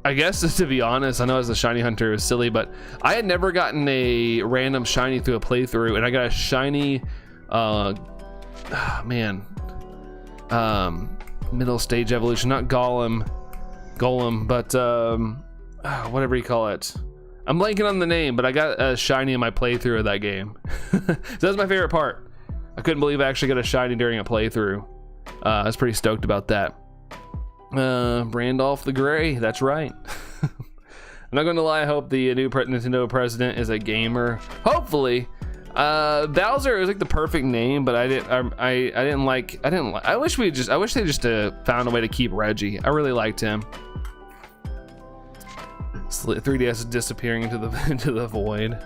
I guess, to be honest, I know as a shiny hunter is silly, but I had never gotten a random shiny through a playthrough, and I got a shiny, middle stage evolution, not golem, but whatever you call it. I'm blanking on the name, but I got a shiny in my playthrough of that game. So that's my favorite part. I couldn't believe I actually got a shiny during a playthrough. I was pretty stoked about that. Randolph the Gray, that's right. I'm not going to lie, I hope the new Nintendo president is a gamer. Hopefully. Bowser is like the perfect name, but I wish they just found a way to keep Reggie. I really liked him. 3DS is disappearing into the void.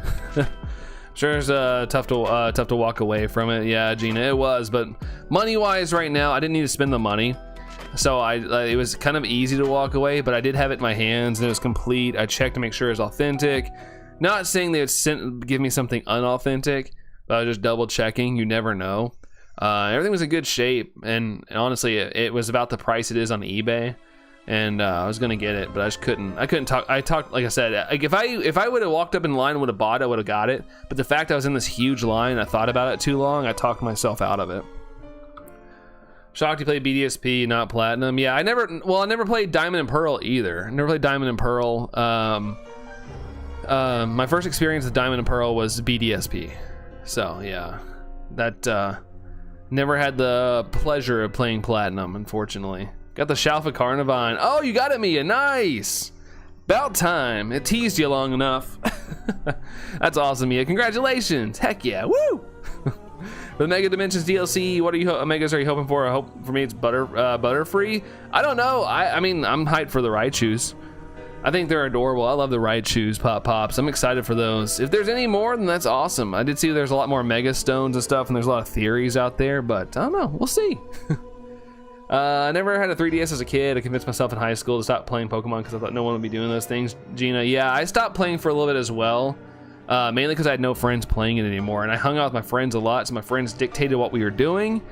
Sure, it's tough to walk away from it. Yeah, Gina, it was, but money wise right now, I didn't need to spend the money. So it was kind of easy to walk away, but I did have it in my hands and it was complete. I checked to make sure it was authentic. Not saying they would give me something unauthentic, but I was just double checking. You never know. Everything was in good shape, and honestly, it was about the price it is on eBay. And I was gonna get it, but I just couldn't. I couldn't talk. I talked, like I said, like if I would have walked up in line and would have bought it, I would have got it. But the fact I was in this huge line, I thought about it too long. I talked myself out of it. Shocked you played BDSP, not Platinum. Yeah, I never played Diamond and Pearl either. I never played Diamond and Pearl. My first experience with Diamond and Pearl was BDSP. So yeah, that never had the pleasure of playing Platinum, unfortunately. Got the Shalfa Carnivine. Oh, you got it, Mia. Nice. About time. It teased you long enough. That's awesome, Mia. Congratulations. Heck yeah. Woo. For the Mega Dimensions DLC, what Omegas are you hoping for? I hope for me it's Butterfree. I don't know. I mean, I'm hyped for the Raichus. I think they're adorable. I love the Raichus, Pops. I'm excited for those. If there's any more, then that's awesome. I did see there's a lot more Mega Stones and stuff, and there's a lot of theories out there, but I don't know. We'll see. I never had a 3DS as a kid. I convinced myself in high school to stop playing Pokemon because I thought no one would be doing those things. Gina, yeah, I stopped playing for a little bit as well. Mainly because I had no friends playing it anymore, and I hung out with my friends a lot, so my friends dictated what we were doing.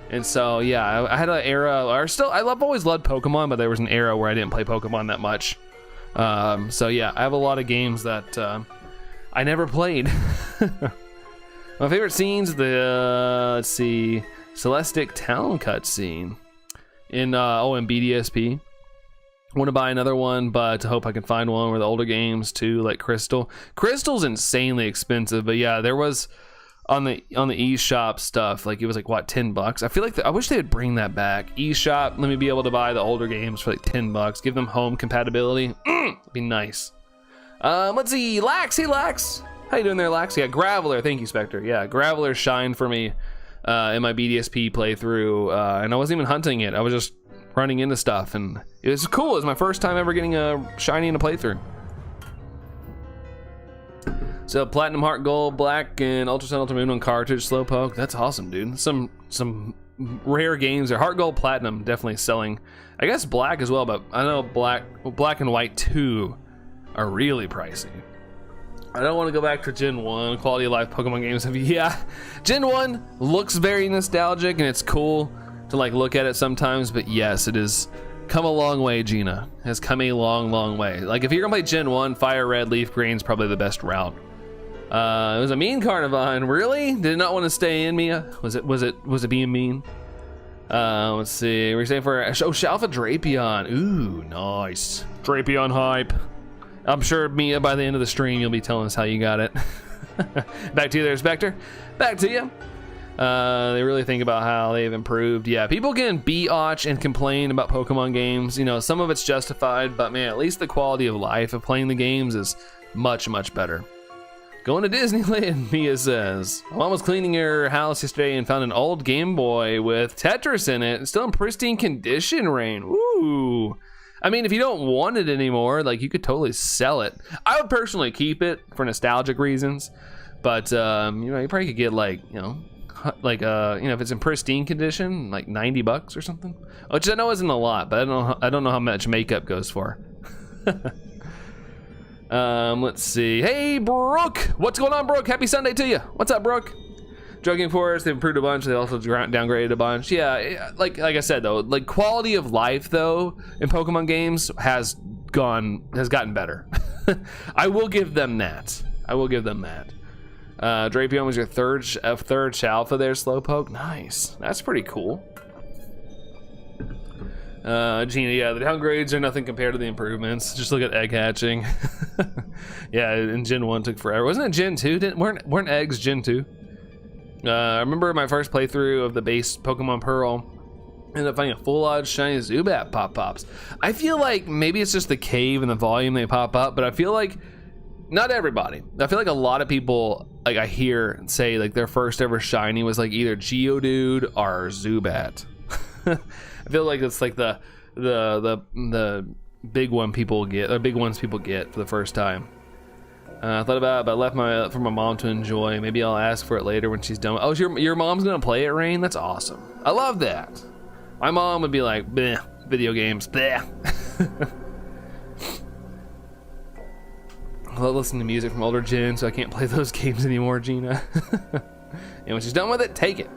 And so yeah, I had an era, I've always loved Pokemon, but there was an era where I didn't play Pokemon that much. So yeah, I have a lot of games that I never played. My favorite scenes, let's see, Celestic Town cutscene in BDSP. Want to buy another one, but I hope I can find one where the older games too, like Crystal. Crystal's insanely expensive, but yeah, there was on the eShop stuff, like it was like what, $10. I feel like I wish they would bring that back. eShop, let me be able to buy the older games for like $10. Give them home compatibility. It'd be nice. Let's see, Lax. Hey Lax, how you doing there, Lax? Yeah, Graveler. Thank you, Spectre. Yeah, Graveler shined for me in my BDSP playthrough, and I wasn't even hunting it. I was just running into stuff, and it was cool. It was my first time ever getting a shiny in a playthrough. So Platinum, Heart Gold, Black, and Ultra Sun, Ultra Moon on cartridge, Slowpoke. That's awesome, dude. Some rare games there. Heart Gold, Platinum definitely selling. I guess Black as well, but I know Black and White 2 are really pricey. I don't want to go back to Gen 1 quality of life Pokemon games. Yeah, Gen 1 looks very nostalgic, and it's cool to like look at it sometimes, but yes, it has come a long way. Gina has come a long way. Like if you're gonna play Gen 1, Fire Red, Leaf Green is probably the best route. It was a mean Carnivine. Really? Did it not want to stay in, Mia? Was it being mean? Let's see, we're saying for Shalfa Drapion. Ooh, nice. Drapion hype. I'm sure, Mia, by the end of the stream you'll be telling us how you got it. Back to you there, Spectre. Back to you. They really think about how they've improved. Yeah, people can biatch and complain about Pokemon games. You know, some of it's justified, but man, at least the quality of life of playing the games is much better. Going to Disneyland, Mia says. Mom was cleaning her house yesterday and found an old Game Boy with Tetris in it. It's still in pristine condition, Rain. Ooh. I mean, if you don't want it anymore, like you could totally sell it. I would personally keep it for nostalgic reasons, but you know, you probably could get like, you know, if it's in pristine condition, like $90 or something, which I know isn't a lot, but I don't know how much makeup goes for. Let's see. Hey, Brooke, what's going on, Brooke? Happy Sunday to you. What's up, Brooke? Drugging Forest, they've improved a bunch. They also downgraded a bunch. Yeah, like I said though, like quality of life though in Pokemon games has gotten better. I will give them that. Drapion was your third Shalfa there, Slowpoke. Nice. That's pretty cool. Gina, yeah, the downgrades are nothing compared to the improvements. Just look at egg hatching. Yeah, and Gen 1 took forever. Wasn't it Gen 2? Weren't eggs Gen 2? I remember my first playthrough of the base Pokemon Pearl. Ended up finding a full-on shiny Zubat pops. I feel like maybe it's just the cave and the volume they pop up, but I feel like not everybody. I feel like a lot of people, like I hear say like their first ever shiny was like either Geodude or Zubat. I feel like it's like the big one people get, or big ones people get for the first time. I thought about it, but I left for my mom to enjoy. Maybe I'll ask for it later when she's done. Oh, your mom's gonna play it, Rain? That's awesome. I love that. My mom would be like, bleh, video games, bleh. love listening to music from older gen, so I can't play those games anymore, Gina. And when she's done with it, take it.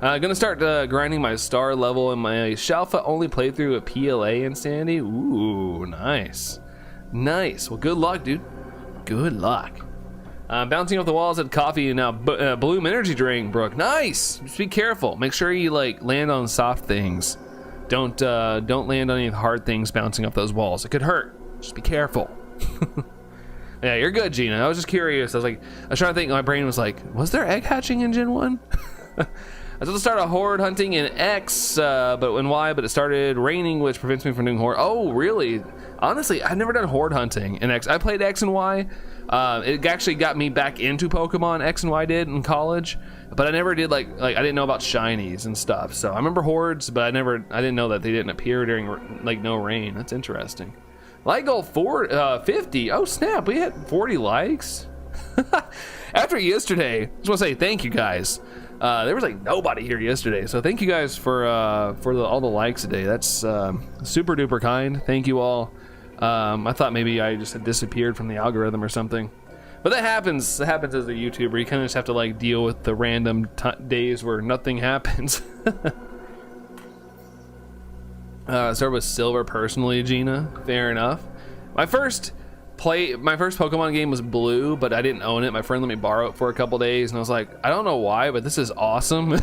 Gonna start grinding my star level in my Shalfa only playthrough of PLA Insanity. Ooh, nice. Nice. Well, good luck, dude. Good luck. Bouncing off the walls at coffee and now Bloom energy drink, Brooke. Nice. Just be careful. Make sure you like land on soft things. Don't land on any hard things bouncing off those walls. It could hurt. Just be careful. Yeah, you're good, Gina. I was just curious. I was trying to think. My brain was like, was there egg hatching in Gen 1? I was supposed to start a horde hunting in X, but in Y, but it started raining, which prevents me from doing horde. Oh, really? Honestly, I've never done horde hunting in X. I played X and Y. It actually got me back into Pokemon. X and Y did in college, but I never did like I didn't know about shinies and stuff. So I remember hordes, but I didn't know that they didn't appear during like no rain. That's interesting. Like goal 50. Oh snap, we had 40 likes. After yesterday, I just want to say thank you guys. There was like nobody here yesterday, so thank you guys for all the likes today. That's super duper kind. Thank you all. I thought maybe I just had disappeared from the algorithm or something, but that happens. It happens as a YouTuber. You kind of just have to like deal with the random days where nothing happens. Start with silver personally, Gina. Fair enough. My first Pokemon game was blue, but I didn't own it. My friend let me borrow it for a couple days, and I was like, I don't know why, but this is awesome.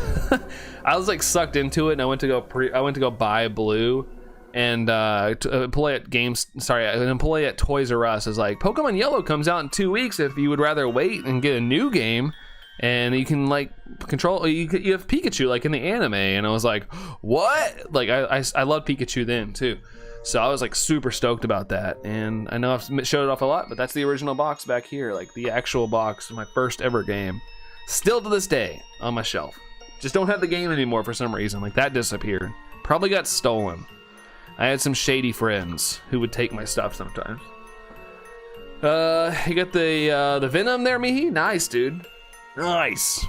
I was like sucked into it, and I went to go buy blue, and play at Toys R Us. Is like Pokemon Yellow comes out in 2 weeks. If you would rather wait and get a new game, and you can like control, you have Pikachu like in the anime, and I was like, what? Like I loved Pikachu then too. So I was like super stoked about that, and I know I've showed it off a lot, but that's the original box back here, like the actual box, my first ever game. Still to this day on my shelf. Just don't have the game anymore for some reason. Like that disappeared. Probably got stolen. I had some shady friends who would take my stuff sometimes. You got the Venom there, Mihi? Nice, dude. Nice.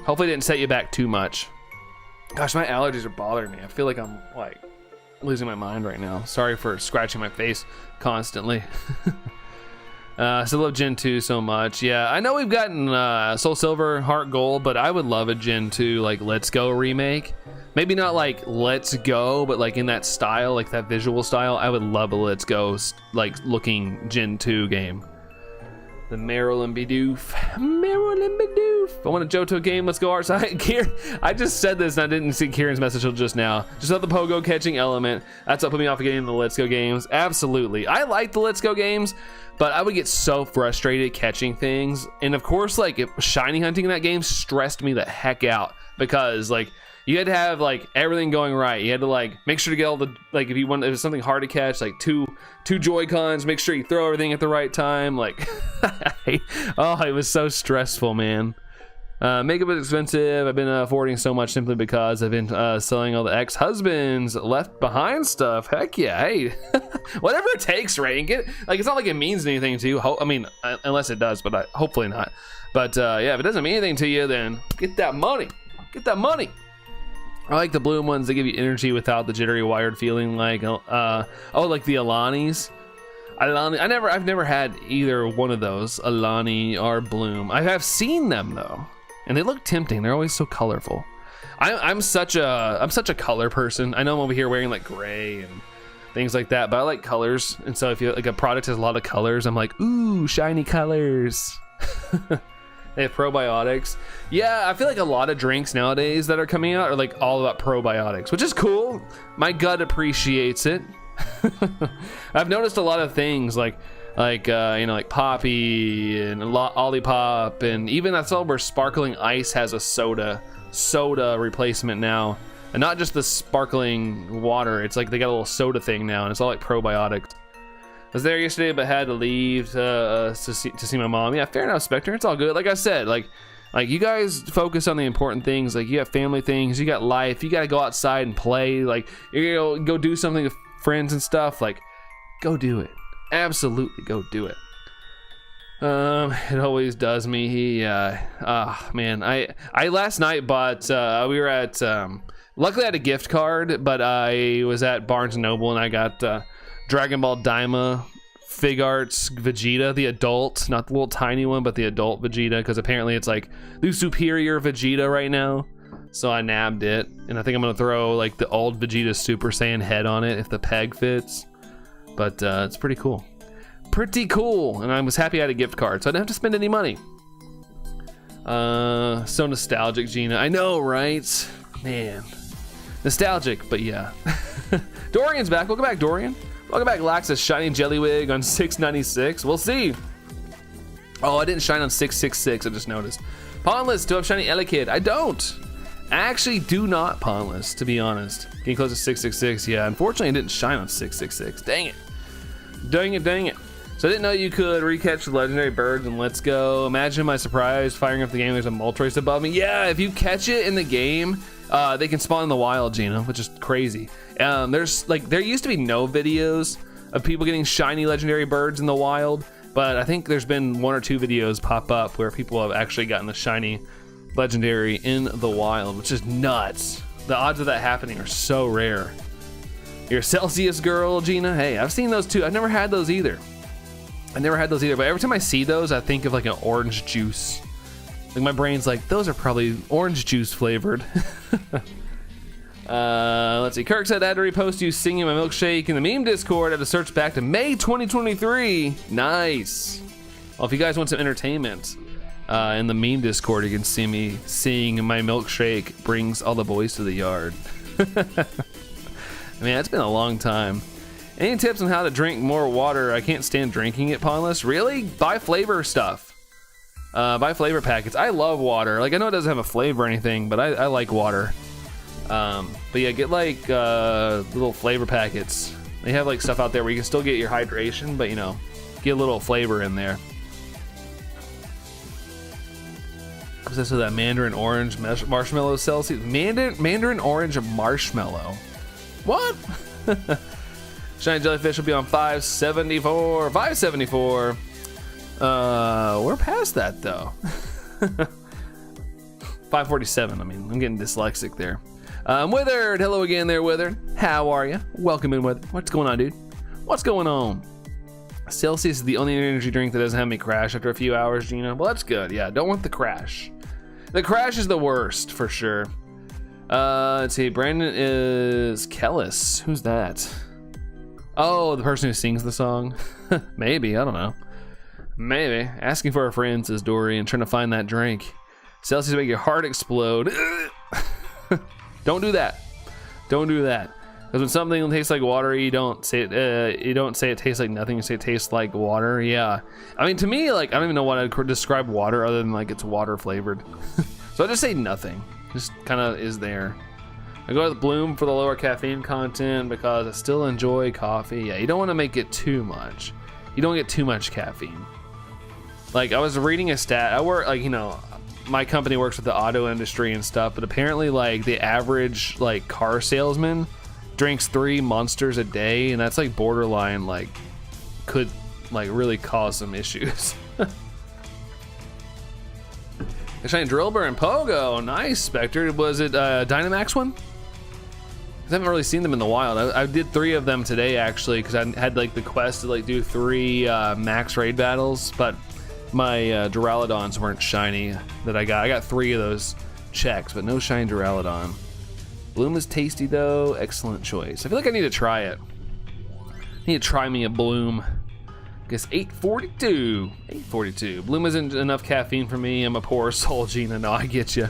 Hopefully it didn't set you back too much. Gosh, my allergies are bothering me. I feel like I'm like losing my mind right now. Sorry for scratching my face constantly. Still love Gen 2 so much. Yeah, I know we've gotten Soul Silver, Heart Gold, but I would love a Gen 2 like Let's Go remake. Maybe not like Let's Go, but like in that style, like that visual style. I would love a Let's Go like looking Gen 2 game. The Marilyn Bidoof. Marilyn Bidoof. I want a Johto game. Let's go outside. I just said this and I didn't see Kieran's message till just now. Just not the Pogo catching element. That's what put me off of getting the Let's Go games. Absolutely. I like the Let's Go games, but I would get so frustrated catching things. And of course, like shiny hunting in that game stressed me the heck out because like you had to have like everything going right. You had to like make sure to get all the, like if it was something hard to catch, like two Joy-Cons, make sure you throw everything at the right time. Like, oh, it was so stressful, man. Makeup is expensive. I've been affording so much simply because I've been selling all the ex-husbands left behind stuff. Heck yeah, hey, whatever it takes, right? And like, it's not like it means anything to you. I mean, unless it does, but hopefully not. But yeah, if it doesn't mean anything to you, then get that money. Get that money. I like the bloom ones. They give you energy without the jittery wired feeling. Like like the Alanis. I've never had either one of those, Alani or Bloom. I have seen them though, and they look tempting. They're always so colorful. I'm such a color person. I know I'm over here wearing like gray and things like that, but I like colors. And so if you like a product has a lot of colors, I'm like, ooh, shiny colors. They have probiotics. Yeah, I feel like a lot of drinks nowadays that are coming out are like all about probiotics, which is cool. My gut appreciates it. I've noticed a lot of things like Poppy and Olipop, and even I saw where Sparkling Ice has a soda replacement now, and not just the sparkling water. It's like they got a little soda thing now, and it's all like probiotics. I was there yesterday, but had to leave to see my mom. Yeah, fair enough, Spectre. It's all good. Like I said, like you guys focus on the important things. Like you have family things, you got life. You got to go outside and play. Like you go do something with friends and stuff. Like go do it. Absolutely, go do it. It always does me. Man, I last night bought. We were at. Luckily, I had a gift card, but I was at Barnes and Noble and I got. Dragon Ball Daima Fig Arts Vegeta, the adult, not the little tiny one, but the adult Vegeta, because apparently it's like the superior Vegeta right now. So I nabbed it, and I think I'm gonna throw like the old Vegeta Super Saiyan head on it if the peg fits. But it's pretty cool. Pretty cool, and I was happy I had a gift card, so I didn't have to spend any money. So nostalgic, Gina. I know, right? Man. Nostalgic, but yeah. Dorian's back. Welcome back, Dorian. Welcome back, Laxus. Shiny Jellywig on 696. We'll see. Oh, I didn't shine on 666. I just noticed. Pawnless, do I have shiny Elekid? I don't. I actually do not Pawnless, to be honest. Getting close to 666. Yeah, unfortunately, I didn't shine on 666. Dang it. Dang it, dang it. So I didn't know you could recatch the legendary birds and let's go. Imagine my surprise firing up the game. There's a Moltres above me. Yeah, if you catch it in the game, they can spawn in the wild, Gina, which is crazy. There used to be no videos of people getting shiny legendary birds in the wild, but I think there's been 1 or 2 videos pop up where people have actually gotten a shiny legendary in the wild, which is nuts. The odds of that happening are so rare. You're a Celsius girl, Gina. Hey, I've seen those too. I've never had those either. But every time I see those, I think of like an orange juice. Like my brain's like, those are probably orange juice flavored. Let's see. Kirk said I had to repost you singing my milkshake in the meme Discord. I had to search back to May 2023. Nice. Well, if you guys want some entertainment, in the meme Discord, you can see me sing my milkshake brings all the boys to the yard. I mean, it's been a long time. Any tips on how to drink more water? I can't stand drinking it, Pawnless. Really? Buy flavor stuff. Buy flavor packets. I love water. Like, I know it doesn't have a flavor or anything, but I like water. But yeah, get like little flavor packets. They have like stuff out there where you can still get your hydration, but you know, get a little flavor in there. What's this with that Mandarin Orange Marshmallow Celsius? Mandarin Orange Marshmallow. What? Shiny Jellyfish will be on 574. 574. We're past that though. 547. I mean, I'm getting dyslexic there. Withered. Hello again there, Withered. How are you? Welcome in, Withered. What's going on, dude? What's going on? Celsius is the only energy drink that doesn't have me crash after a few hours, Gina. Well, that's good. Yeah, don't want the crash. The crash is the worst for sure. Let's see. Brandon is Kellis. Who's that? Oh, the person who sings the song? Maybe. I don't know. Maybe. Asking for a friend, says Dory, and trying to find that drink. Celsius make your heart explode. Don't do that. Don't do that. Because when something tastes like water, you don't say it. You don't say it tastes like nothing. You say it tastes like water. Yeah. I mean, to me, like, I don't even know what I'd describe water other than like it's water flavored. So I just say nothing. Just kind of is there. I go with Bloom for the lower caffeine content because I still enjoy coffee. Yeah, you don't want to make it too much. You don't get too much caffeine. Like, I was reading a stat. I work, like, you know, my company works with the auto industry and stuff, but apparently, like, the average, like, car salesman drinks 3 Monsters a day, and that's, like, borderline, like, could, like, really cause some issues. Shiny Drillbur and Pogo. Nice, Spectre. Was it Dynamax one? I haven't really seen them in the wild. I did 3 of them today, actually, because I had, like, the quest to, like, do 3 max raid battles, but my Duraludons weren't shiny that I got. I got 3 of those checks, but no shiny Duraludon. Bloom is tasty, though. Excellent choice. I feel like I need to try it. I need to try me a Bloom. I guess 842. 842. Bloom isn't enough caffeine for me. I'm a poor soul, Gina. No, I get you.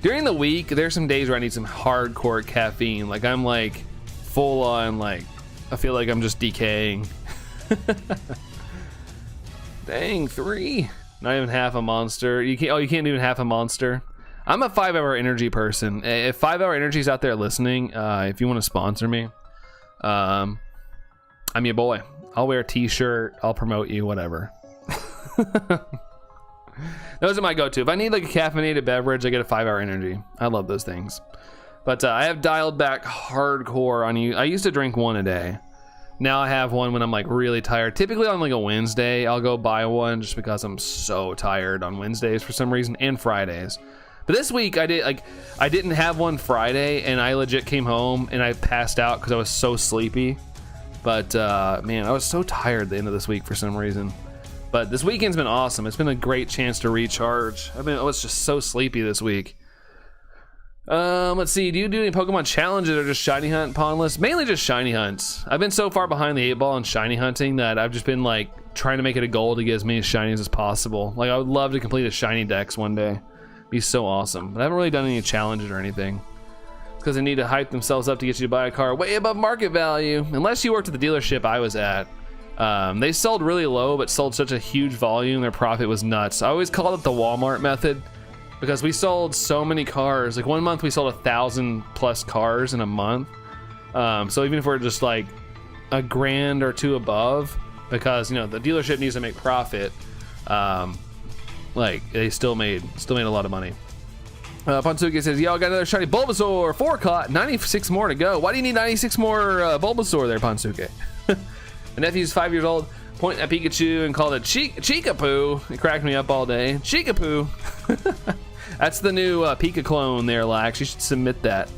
During the week, there's some days where I need some hardcore caffeine. Like, I'm, like, full on, like, I feel like I'm just decaying. Dang, 3. Not even half a monster. You can't even half a monster. I'm a 5-hour energy person. If 5-hour energy's out there listening, if you want to sponsor me, I'm your boy. I'll wear a t-shirt. I'll promote you, whatever. Those are my go-to. If I need like a caffeinated beverage, I get a 5-hour energy. I love those things. But I have dialed back hardcore on you. I used to drink 1 a day. Now I have one when I'm like really tired. Typically on like a Wednesday, I'll go buy one just because I'm so tired on Wednesdays for some reason, and Fridays. But this week I didn't have one Friday, and I legit came home and I passed out because I was so sleepy. But man, I was so tired at the end of this week for some reason. But this weekend's been awesome. It's been a great chance to recharge. I was just so sleepy this week. Let's see. Do you do any Pokemon challenges or just shiny hunt pondless? Mainly just shiny hunts. I've been so far behind the 8 ball in shiny hunting that I've just been like trying to make it a goal to get as many shinies as possible. Like I would love to complete a shiny dex one day. Be so awesome. But I haven't really done any challenges or anything. It's because they need to hype themselves up to get you to buy a car way above market value. Unless you worked at the dealership I was at. They sold really low, but sold such a huge volume. Their profit was nuts. I always called it the Walmart method. Because we sold so many cars. Like one month we sold 1,000+ cars in a month. So even if we're just like a grand or two above, because you know the dealership needs to make profit, like they still made a lot of money. Ponsuke says, "Yo, I got another shiny Bulbasaur, 4 96 more to go." Why do you need 96 more Bulbasaur there, Ponsuke? My nephew's 5 years old. Point at Pikachu and called it Chikapoo. It cracked me up all day. Chikapoo. That's the new Pika clone there, Lax. You should submit that.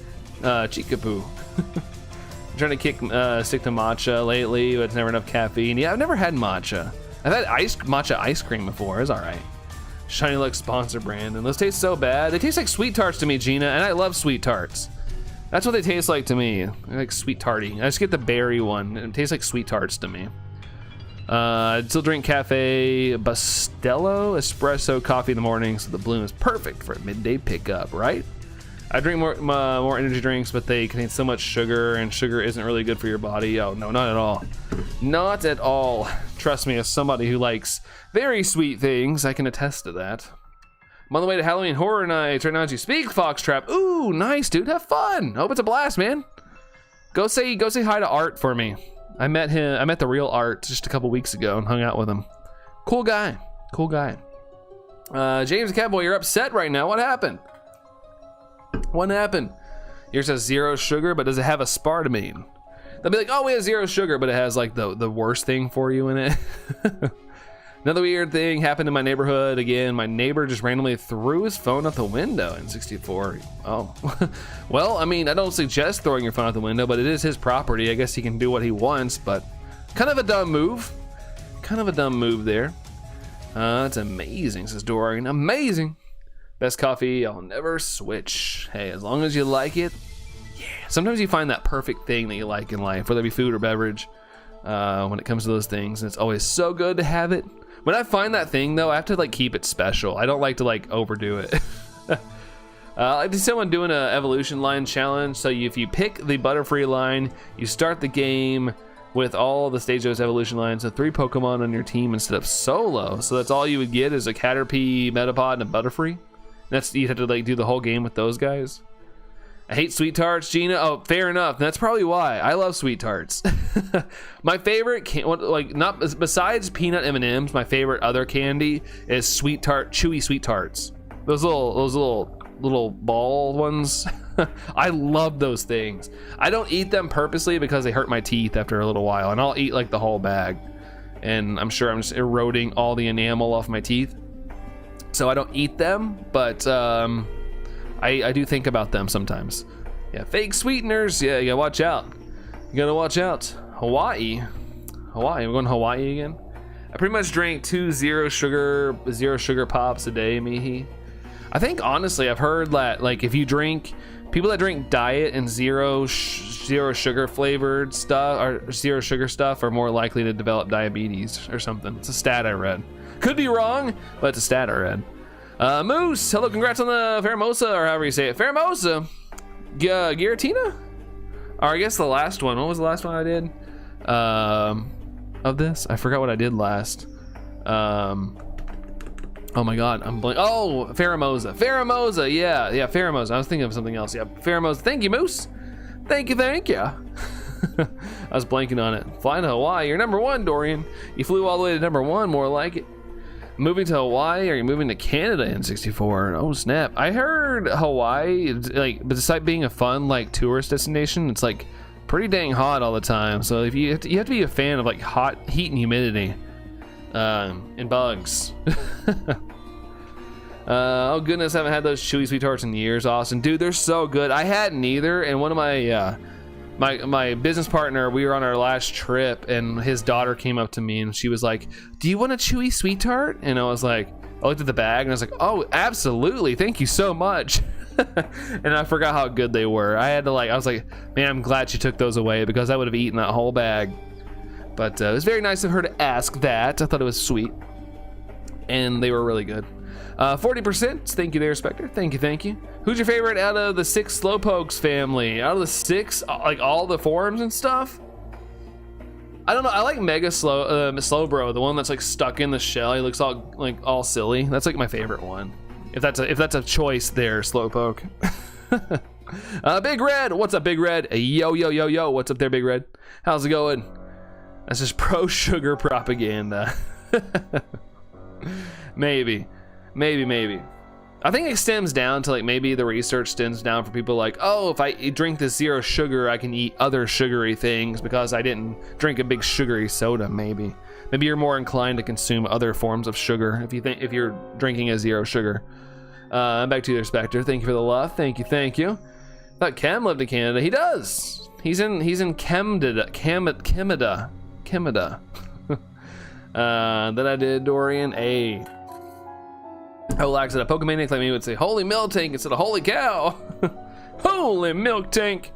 Chikapoo. I'm trying to stick to matcha lately, but it's never enough caffeine. Yeah, I've never had matcha. I've had matcha ice cream before. It's all right. Shiny Lux sponsor brand. And those taste so bad. They taste like sweet tarts to me, Gina, and I love sweet tarts. That's what they taste like to me. They're like sweet tarty. I just get the berry one. It tastes like sweet tarts to me. I'd still drink Cafe Bustelo espresso coffee in the morning, so the bloom is perfect for a midday pickup, right? I drink more energy drinks, but they contain so much sugar, and sugar isn't really good for your body. Oh, no, not at all. Not at all. Trust me, as somebody who likes very sweet things, I can attest to that. I'm on the way to Halloween Horror Nights right now as you speak, Foxtrap. Ooh, nice, dude. Have fun. Hope it's a blast, man. Go say hi to Art for me. I met the real Art just a couple weeks ago and hung out with him. Cool guy. James Catboy, you're upset right now. What happened? Yours has 0 sugar, but does it have aspartame? They'll be like, oh, we have 0 sugar, but it has like the worst thing for you in it. Another weird thing happened in my neighborhood. Again, my neighbor just randomly threw his phone out the window in 64. Oh, well, I mean, I don't suggest throwing your phone out the window, but it is his property. I guess he can do what he wants, but kind of a dumb move. There. It's amazing, says Dorian. Amazing. Best coffee, I'll never switch. Hey, as long as you like it, yeah. Sometimes you find that perfect thing that you like in life, whether it be food or beverage, when it comes to those things, and it's always so good to have it. When I find that thing, though, I have to like keep it special. I don't like to like overdo it. I like to see someone doing an evolution line challenge. So if you pick the Butterfree line, you start the game with all the Stage-O's evolution lines, so 3 Pokemon on your team instead of solo. So that's all you would get is a Caterpie, Metapod, and a Butterfree. You'd have to like do the whole game with those guys. I hate sweet tarts, Gina. Oh, fair enough. That's probably why. I love sweet tarts. My favorite, besides peanut M&Ms, my favorite other candy is sweet tart, chewy sweet tarts. Those little ball ones. I love those things. I don't eat them purposely because they hurt my teeth after a little while, and I'll eat like the whole bag. And I'm sure I'm just eroding all the enamel off my teeth. So I don't eat them, but I do think about them sometimes. Yeah, fake sweeteners. Yeah, you gotta watch out. Hawaii. We're going to Hawaii again. I pretty much drank 2 zero sugar pops a day, Mihi. I think honestly, I've heard that like if you drink, people that drink diet and zero sugar flavored stuff or 0 sugar stuff are more likely to develop diabetes or something. It's a stat I read. Could be wrong, but it's a stat I read. Moose, hello, congrats on the Faramosa, or however you say it. Faramosa, Giratina? Or I guess the last one. What was the last one I did? Of this? I forgot what I did last. Oh my god, I'm blank. Oh, Faramosa, yeah, Faramosa. I was thinking of something else. Yeah, Faramosa. Thank you, Moose. Thank you. I was blanking on it. Flying to Hawaii, you're number 1, Dorian. You flew all the way to number 1, more like it. Moving to Hawaii, or you're moving to Canada in 64? Oh snap! I heard Hawaii, like, besides being a fun like tourist destination, it's like pretty dang hot all the time. So if you have to be a fan of like hot heat and humidity, and bugs. Oh goodness, I haven't had those chewy sweet tarts in years, Austin. Dude, they're so good. I hadn't either, and one of my my business partner, we were on our last trip, and his daughter came up to me and she was like, "Do you want a chewy sweet tart?" And I was like, I looked at the bag and I was like, "Oh, absolutely, thank you so much." And I forgot how good they were. I was like, man, I'm glad she took those away because I would have eaten that whole bag. But it was very nice of her to ask that. I thought it was sweet, and they were really good. 40%. Thank you there, Spectre. Thank you. Who's your favorite out of the 6 Slowpokes family? Out of the 6, like all the forms and stuff? I don't know. I like Mega Slowbro, the one that's like stuck in the shell. He looks all silly. That's like my favorite one. If that's a choice there, Slowpoke. Big Red. What's up, Big Red? Yo. What's up there, Big Red? How's it going? That's just pro sugar propaganda. Maybe. I think it stems down to like maybe the research stems down for people like, oh, if I drink this 0 sugar, I can eat other sugary things because I didn't drink a big sugary soda. Maybe you're more inclined to consume other forms of sugar if you're drinking a 0 sugar. Back to you there, Spectre. Thank you for the love. Thank you. I thought Chem lived in Canada. He does. He's in Chemda. Then I did Dorian A. Olax at a Pokemaniac like me would say holy milk tank instead of holy cow. Holy milk tank.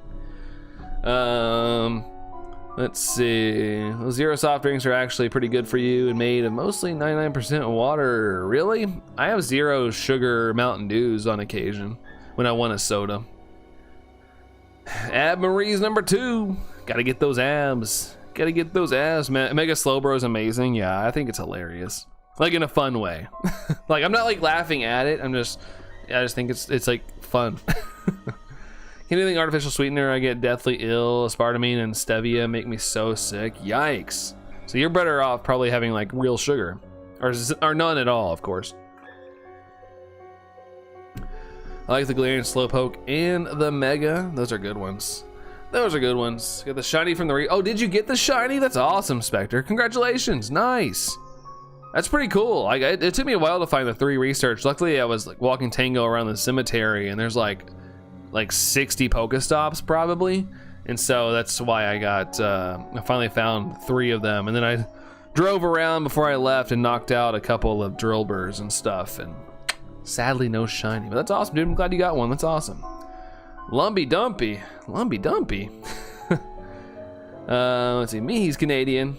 Let's see. Those 0 soft drinks are actually pretty good for you and made of mostly 99% water. Really? I have 0 sugar Mountain Dews on occasion when I want a soda. Ab Marie's number 2. Gotta get those abs. Man. Mega Slowbro is amazing. Yeah, I think it's hilarious. Like in a fun way. Like I'm not like laughing at it. I just think it's like fun. Anything artificial sweetener, I get deathly ill. Aspartame and stevia make me so sick. Yikes. So you're better off probably having like real sugar, or none at all, of course. I like the Galarian Slowpoke and the Mega. Those are good ones. Got the shiny from the oh, did you get the shiny? That's awesome, Spectre. Congratulations. Nice. That's pretty cool. It took me a while to find the 3 research. Luckily, I was like walking Tango around the cemetery, and there's like 60 Pokestops probably, and so that's why I finally found 3 of them, and then I drove around before I left and knocked out a couple of Drillburs and stuff, and sadly no shiny. But that's awesome, dude. I'm glad you got one. That's awesome. Lumpy Dumpy. Let's see. He's Canadian.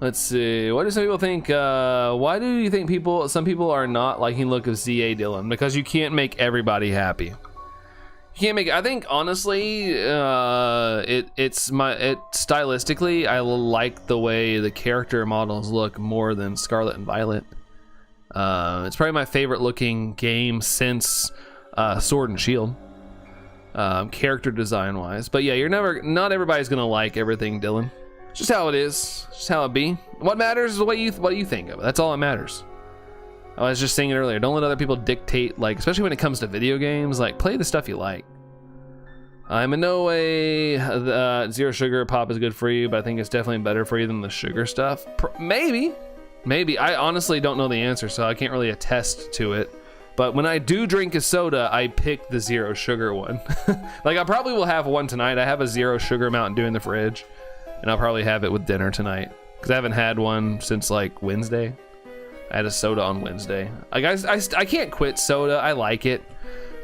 Let's see. What do some people think? Why do you think some people are not liking the look of ZA, Dylan? Because you can't make everybody happy. You can't make. I think honestly, stylistically, I like the way the character models look more than Scarlet and Violet. It's probably my favorite looking game since Sword and Shield, character design wise. But yeah, not everybody's gonna like everything, Dylan. It's just how it is. It's just how it be. What matters is what you think of it. That's all that matters. I was just saying it earlier. Don't let other people dictate, like, especially when it comes to video games, like, play the stuff you like. I'm in no way 0 sugar pop is good for you, but I think it's definitely better for you than the sugar stuff. Maybe. I honestly don't know the answer, so I can't really attest to it. But when I do drink a soda, I pick the 0 sugar one. Like, I probably will have one tonight. I have a 0 sugar Mountain Dew in the fridge. And I'll probably have it with dinner tonight because I haven't had one since like Wednesday. I had a soda on Wednesday. Like I can't quit soda. I like it.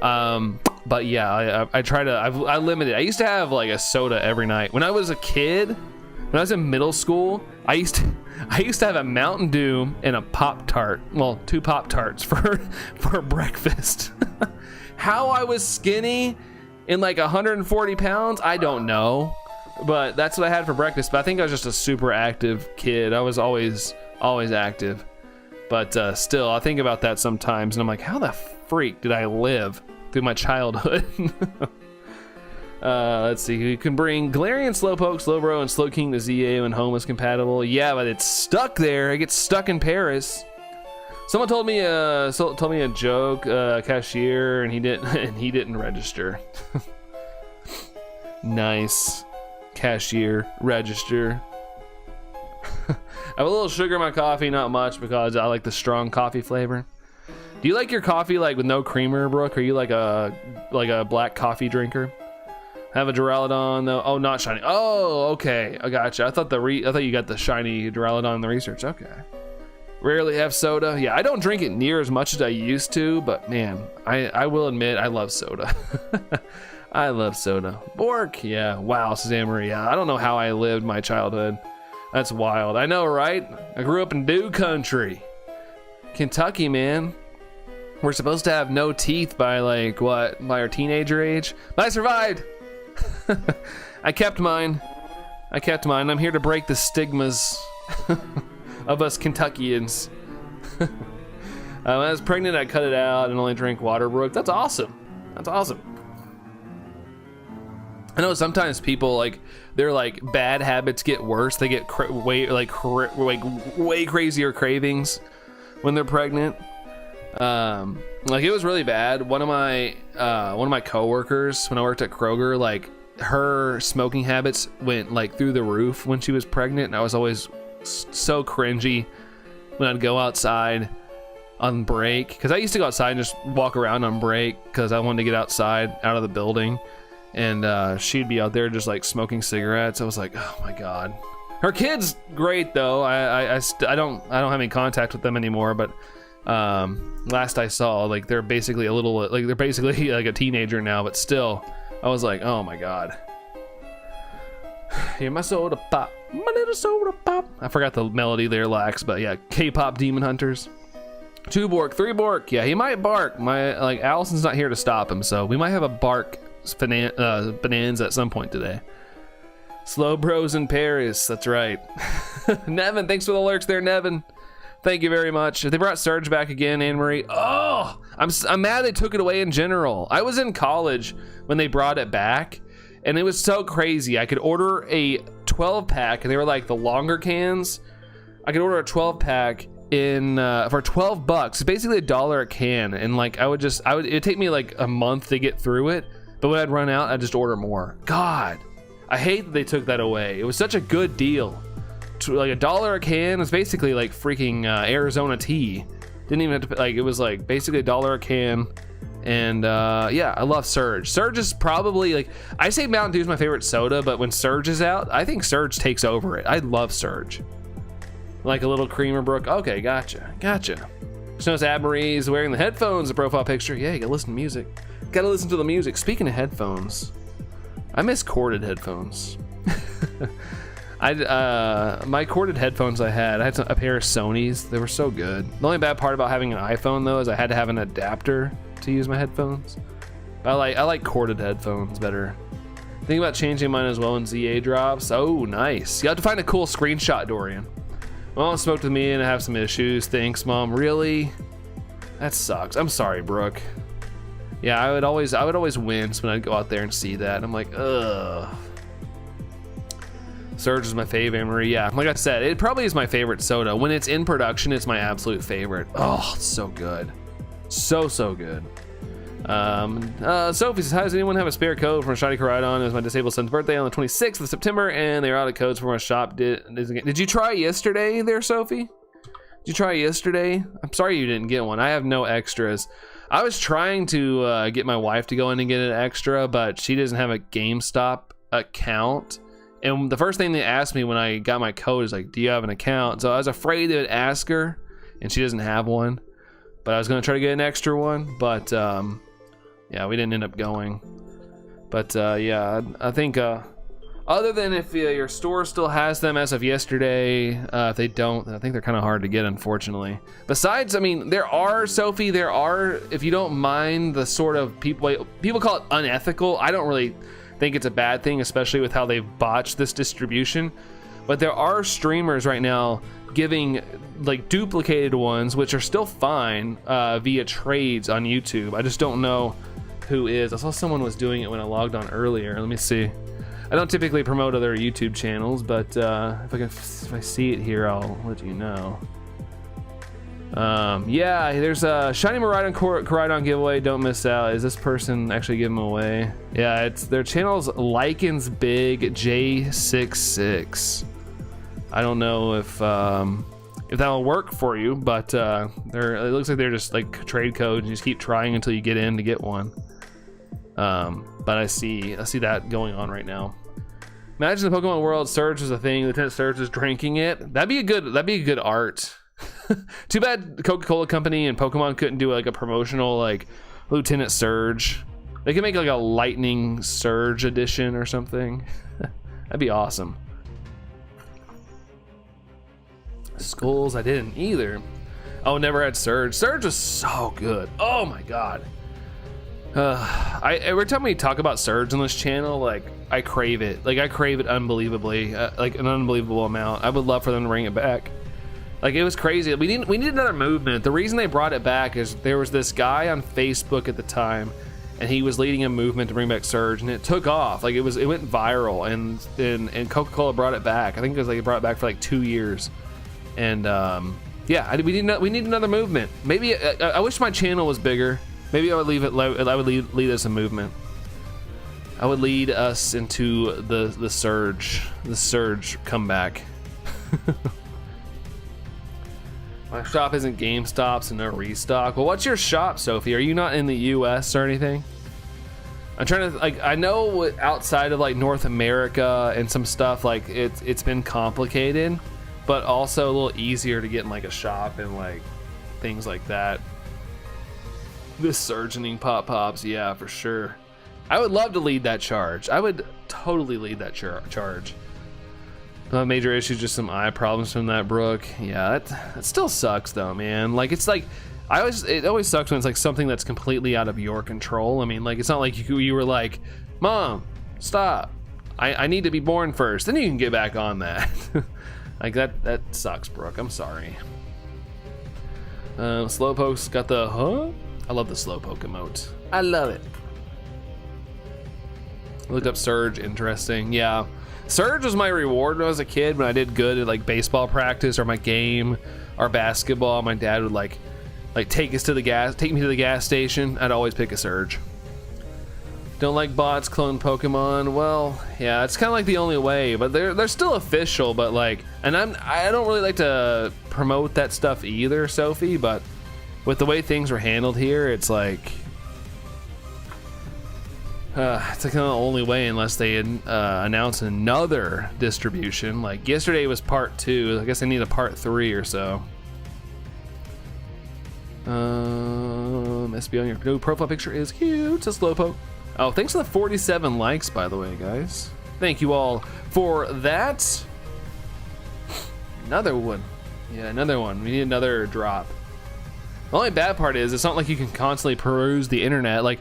But yeah, I try to. I limit it. I used to have like a soda every night when I was a kid. When I was in middle school, I used to have a Mountain Dew and a Pop-Tart. Well, 2 Pop-Tarts for breakfast. How I was skinny in like 140 pounds, I don't know. But that's what I had for breakfast. But I think I was just a super active kid. I was always active. But still, I think about that sometimes, and I'm like, how the freak did I live through my childhood? Let's see. You can bring Galarian, Slowpoke, Slowbro, and Slowking to ZA when home is compatible. Yeah, but it's stuck there. It gets stuck in Paris. Someone told me a joke, cashier, and he didn't register. Nice. Cashier, register. I have a little sugar in my coffee, not much, because I like the strong coffee flavor. Do you like your coffee like with no creamer, Brooke? Are you like a black coffee drinker? Have a Duraludon though. Oh, not shiny. Oh, okay. I gotcha. I thought you got the shiny Duraludon in the research. Okay. Rarely have soda. Yeah, I don't drink it near as much as I used to, but man, I will admit I love soda. I love soda. Bork. Yeah. Wow, Suzanne Marie. Yeah, I don't know how I lived my childhood. That's wild. I know, right? I grew up in Dew Country, Kentucky, man. We're supposed to have no teeth by like what? By our teenager age. But I survived. I kept mine. I'm here to break the stigmas of us Kentuckians. When I was pregnant, I cut it out and only drank water, Brooke. That's awesome. That's awesome. I know sometimes people like their like bad habits get worse. They get way crazier cravings when they're pregnant. Like it was really bad. One of my coworkers when I worked at Kroger, like her smoking habits went like through the roof when she was pregnant, and I was always so cringy when I'd go outside on break, because I used to go outside and just walk around on break because I wanted to get outside out of the building, and she'd be out there just like smoking cigarettes. I was like, oh my god. Her kid's great though. I don't have any contact with them anymore, but last I saw, like they're basically like a teenager now, but still I was like, oh my god. Hear my soda pop, my little soda pop. I forgot the melody there, Lax, but yeah, K-pop Demon Hunters. 2 Bork, 3 Bork. Yeah, he might bark. Allison's not here to stop him, so we might have a bark bonanza at some point today. Slow Bros in Paris, that's right. Nevin, thanks for the lurks there, Nevin. Thank you very much. They brought Surge back again, Anne-Marie. Oh, I'm mad they took it away in general. I was in college when they brought it back, and it was so crazy. I could order a 12-pack, and they were like the longer cans. I could order a 12-pack for $12. It's basically $1 a can, and like it'd take me like a month to get through it, but when I'd run out, I'd just order more. God, I hate that they took that away. It was such a good deal. Like $1 a can is basically like freaking Arizona tea. Didn't even have to, like, it was like basically $1 a can. And yeah, I love Surge. Surge is probably like, I say Mountain Dew is my favorite soda, but when Surge is out, I think Surge takes over it. I love Surge. Like a little creamer, Brooke. Okay, gotcha. Snows Marie is wearing the headphones, the profile picture. Yeah, you gotta listen to music. Gotta listen to the music. Speaking of headphones, I miss corded headphones. My corded headphones I had a pair of Sonys. They were so good. The only bad part about having an iPhone though is I had to have an adapter to use my headphones. But I like corded headphones better. Think about changing mine as well when ZA drops. Oh, nice. You have to find a cool screenshot, Dorian. Mom spoke to me and I have some issues. Thanks, Mom. Really? That sucks. I'm sorry, Brooke. Yeah, I would always wince when I'd go out there and see that. I'm like, ugh. Surge is my fave, Anne-Marie. Yeah, like I said, it probably is my favorite soda. When it's in production, it's my absolute favorite. Oh, it's so good. So good. Sophie says, how does anyone have a spare code for a shiny Koraidon? It was my disabled son's birthday on the 26th of September, and they are out of codes for my shop. Did you try yesterday there, Sophie? Did you try yesterday? I'm sorry you didn't get one. I have no extras. I was trying to get my wife to go in and get an extra, but she doesn't have a GameStop account. And the first thing they asked me when I got my code is like, do you have an account? So I was afraid they would ask her, and she doesn't have one. But I was gonna try to get an extra one, but yeah, we didn't end up going. But yeah, I think other than if your store still has them as of yesterday, if they don't, I think they're kind of hard to get, unfortunately. Besides, I mean, there are, Sophie, if you don't mind the sort of people call it unethical. I don't really think it's a bad thing, especially with how they've botched this distribution. But there are streamers right now giving like duplicated ones, which are still fine via trades on YouTube. I just don't know who is. I saw someone was doing it when I logged on earlier. Let me see. I don't typically promote other YouTube channels, but if I see it here, I'll let you know. Yeah, there's a shiny Koraidon giveaway. Don't miss out. Is this person actually giving them away? Yeah, it's their channel's Lycan's Big J66. I don't know if that'll work for you, but it looks like they're just like trade codes. You just keep trying until you get in to get one. But I see that going on right now. Imagine the Pokemon world Surge was a thing. Lieutenant Surge is drinking it. That'd be a good art. Too bad the Coca-Cola company and Pokemon couldn't do like a promotional like Lieutenant Surge. They could make like a Lightning Surge edition or something. That'd be awesome. Skulls, I didn't either. Oh, never had Surge. Surge was so good. Oh my god. Every time we talk about Surge on this channel, like I crave it. Like I crave it unbelievably, like an unbelievable amount. I would love for them to bring it back. Like it was crazy. We need another movement. The reason they brought it back is there was this guy on Facebook at the time, and he was leading a movement to bring back Surge, and it took off. Like it went viral, and Coca-Cola brought it back. I think it was like they brought it back for like 2 years, and yeah, we need another movement. Maybe I wish my channel was bigger. Maybe I would lead us a movement. I would lead us into the Surge comeback. My shop isn't GameStop, so no restock. Well, what's your shop, Sophie? Are you not in the US or anything? I'm trying to, like, I know outside of like North America and some stuff, like it's been complicated, but also a little easier to get in like a shop and like things like that. This surgeoning pops, yeah, for sure. I would love to lead that charge. I would totally lead that charge. Major issues, just some eye problems from that Brook. Yeah, that still sucks though, man. Like it's like it always sucks when it's like something that's completely out of your control. I mean, like it's not like you were like, Mom, stop. I need to be born first. Then you can get back on that. Like that sucks, Brook. I'm sorry. Slowpoke's got the I love the Slowpoke emote. I love it. Looked up Surge, interesting. Yeah. Surge was my reward when I was a kid. When I did good at like baseball practice or my game or basketball, my dad would like take me to the gas station. I'd always pick a Surge. Don't like bots clone Pokemon. Well, yeah, it's kind of like the only way, but they're still official. But like, and I don't really like to promote that stuff either, Sophie. But with the way things were handled here, it's like kind of the only way unless they announce another distribution. Like yesterday was part 2. I guess they need a part 3 or so. SB on your new profile picture is cute. It's a Slowpoke. Oh, thanks for the 47 likes, by the way, guys. Thank you all for that. Another one. Yeah, another one. We need another drop. The only bad part is it's not like you can constantly peruse the internet. Like